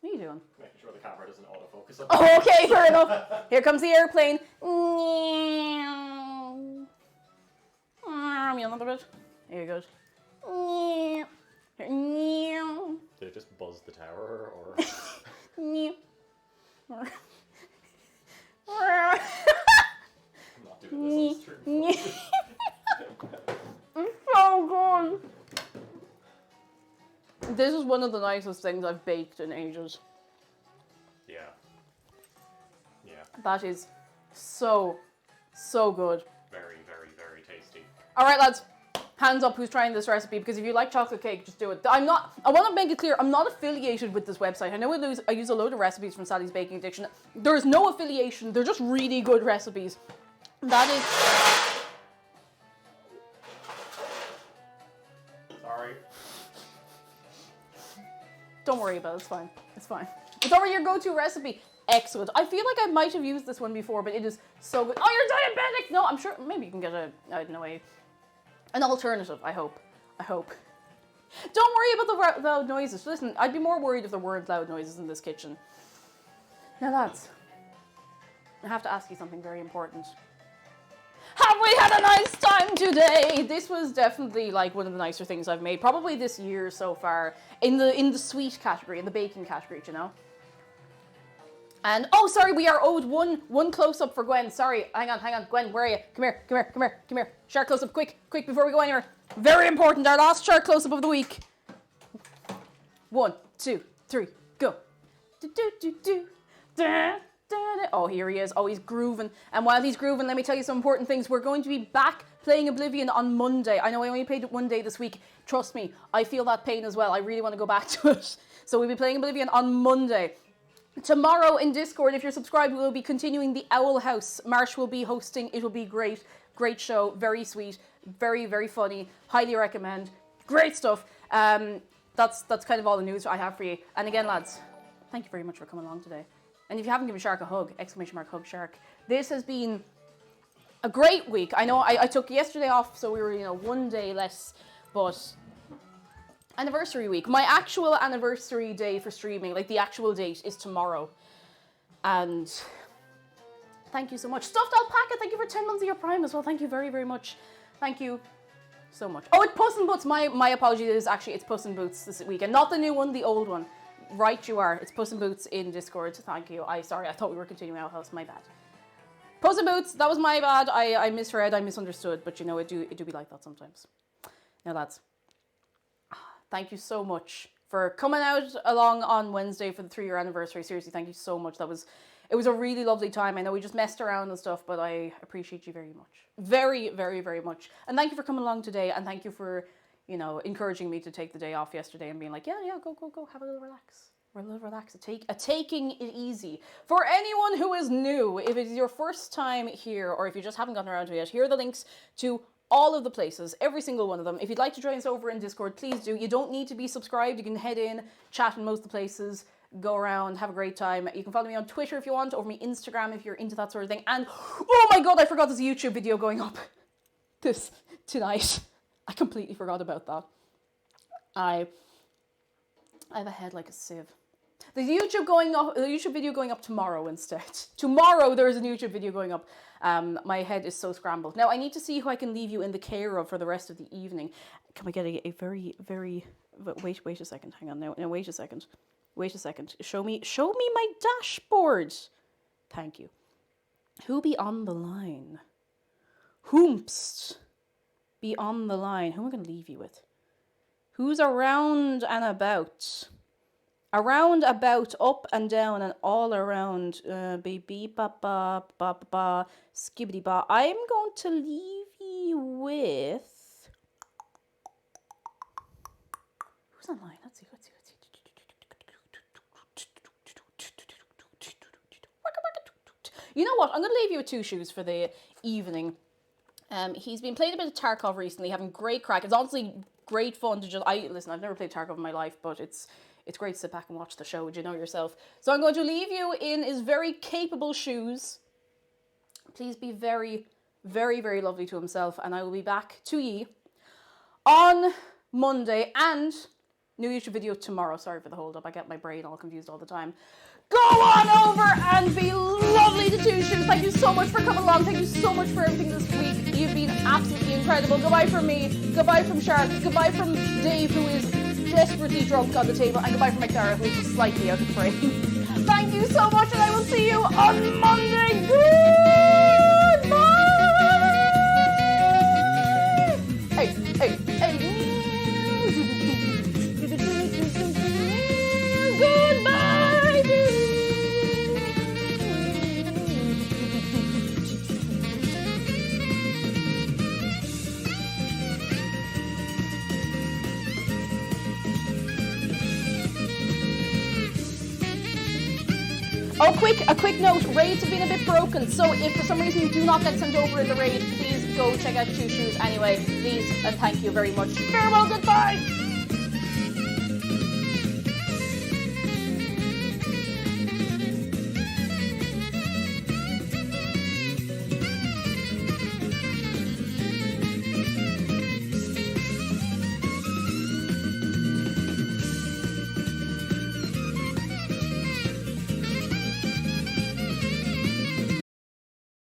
What are you doing?
Making sure the camera doesn't autofocus on.
Oh, okay, fair enough. Here comes the airplane. Another bit. Here it goes.
Did it just buzz the tower, or? I'm not doing this on stream.
It's so good. This is one of the nicest things I've baked in ages.
Yeah. Yeah.
That is so good.
Very, very, very tasty.
All right, lads. Hands up who's trying this recipe, because if you like chocolate cake, just do it. I want to make it clear, I'm not affiliated with this website. I know I use a load of recipes from Sally's Baking Addiction. There's no affiliation. They're just really good recipes. That is...
Sorry.
Don't worry about it. It's fine. It's fine. It's already your go-to recipe. Excellent. I feel like I might have used this one before, but it is so good. Oh, you're diabetic! No, I'm sure... Maybe you can get an alternative, I hope. Don't worry about the loud noises. Listen, I'd be more worried if there weren't loud noises in this kitchen. Now, lads, I have to ask you something very important. Have we had a nice time today? This was definitely like one of the nicer things I've made, probably this year so far, in the sweet category, in the baking category, you know? And, oh, sorry, we are owed one close-up for Gwen. Sorry, hang on. Gwen, where are you? Come here. Shark close-up, quick, before we go anywhere. Very important, our last shark close-up of the week. 1, 2, 3, go. Oh, here he is. Oh, he's grooving. And while he's grooving, let me tell you some important things. We're going to be back playing Oblivion on Monday. I know I only played it one day this week. Trust me, I feel that pain as well. I really want to go back to it. So we'll be playing Oblivion on Monday. Tomorrow in Discord, if you're subscribed, we'll be continuing the Owl House. Marsh will be hosting. It will be great. Great show. Very sweet. Very, very funny. Highly recommend. Great stuff. That's kind of all the news I have for you. And again, lads, thank you very much for coming along today. And if you haven't given Shark a hug, !hugshark. This has been a great week. I know I took yesterday off, so we were, one day less, but anniversary week. My actual anniversary day for streaming, like the actual date, is tomorrow. And thank you so much. Stuffed Alpaca, thank you for 10 months of your Prime as well. Thank you very, very much. Thank you so much. Oh, it's Puss in Boots. My apologies. It's Puss in Boots this weekend. Not the new one, the old one. Right you are. It's Puss in Boots in Discord. Thank you. Sorry, I thought we were continuing our house. My bad. Puss in Boots, that was my bad. I misread, I misunderstood, but it do be like that sometimes. Now lads, thank you so much for coming out along on Wednesday for the 3-year anniversary. Seriously, thank you so much. It was a really lovely time. I know we just messed around and stuff, but I appreciate you very much. Very, very, very much. And thank you for coming along today, and thank you for, encouraging me to take the day off yesterday and being like, yeah, go, have a little relax. Taking it easy. For anyone who is new, if it's your first time here, or if you just haven't gotten around to it yet, here are the links to all of the places, every single one of them. If you'd like to join us over in Discord, please do. You don't need to be subscribed. You can head in, chat in most of the places, go around, have a great time. You can follow me on Twitter if you want, or my Instagram if you're into that sort of thing. And, oh my god, I forgot there's a YouTube video going up tonight. I completely forgot about that. I have a head like a sieve. The YouTube video going up tomorrow instead. Tomorrow there is a YouTube video going up. My head is so scrambled. Now I need to see who I can leave you in the care of for the rest of the evening. Can we get a very, very... Wait a second. Hang on. No, wait a second. Show me my dashboard. Thank you. Who be on the line? Whomst be on the line? Who am I going to leave you with? Who's around and about? Around, about, up and down and all around. Baby, ba ba ba ba, skibbity ba. I'm going to leave you with... Who's online? Let's see. You know what? I'm going to leave you with 2 shoes for the evening. He's been playing a bit of Tarkov recently, having great crack. It's honestly great fun to just... Listen, I've never played Tarkov in my life, but it's great to sit back and watch the show, would you know yourself? So I'm going to leave you in his very capable shoes. Please be very, very, very lovely to himself, and I will be back to ye on Monday and new YouTube video tomorrow. Sorry for the hold up. I get my brain all confused all the time. Go on over and be lovely to 2 shoes. Thank you so much for coming along. Thank you so much for everything this week. You've been absolutely incredible. Goodbye from me. Goodbye from Shark. Goodbye from Dave, who is desperately drunk on the table. And goodbye from McDara, who is just slightly out of frame. Thank you so much, and I will see you on Monday. Goodbye. Hey. Goodbye. Oh, a quick note, raids have been a bit broken, so if for some reason you do not get sent over in the raid, please go check out 2 shoes anyway, please, and thank you very much. Farewell, goodbye!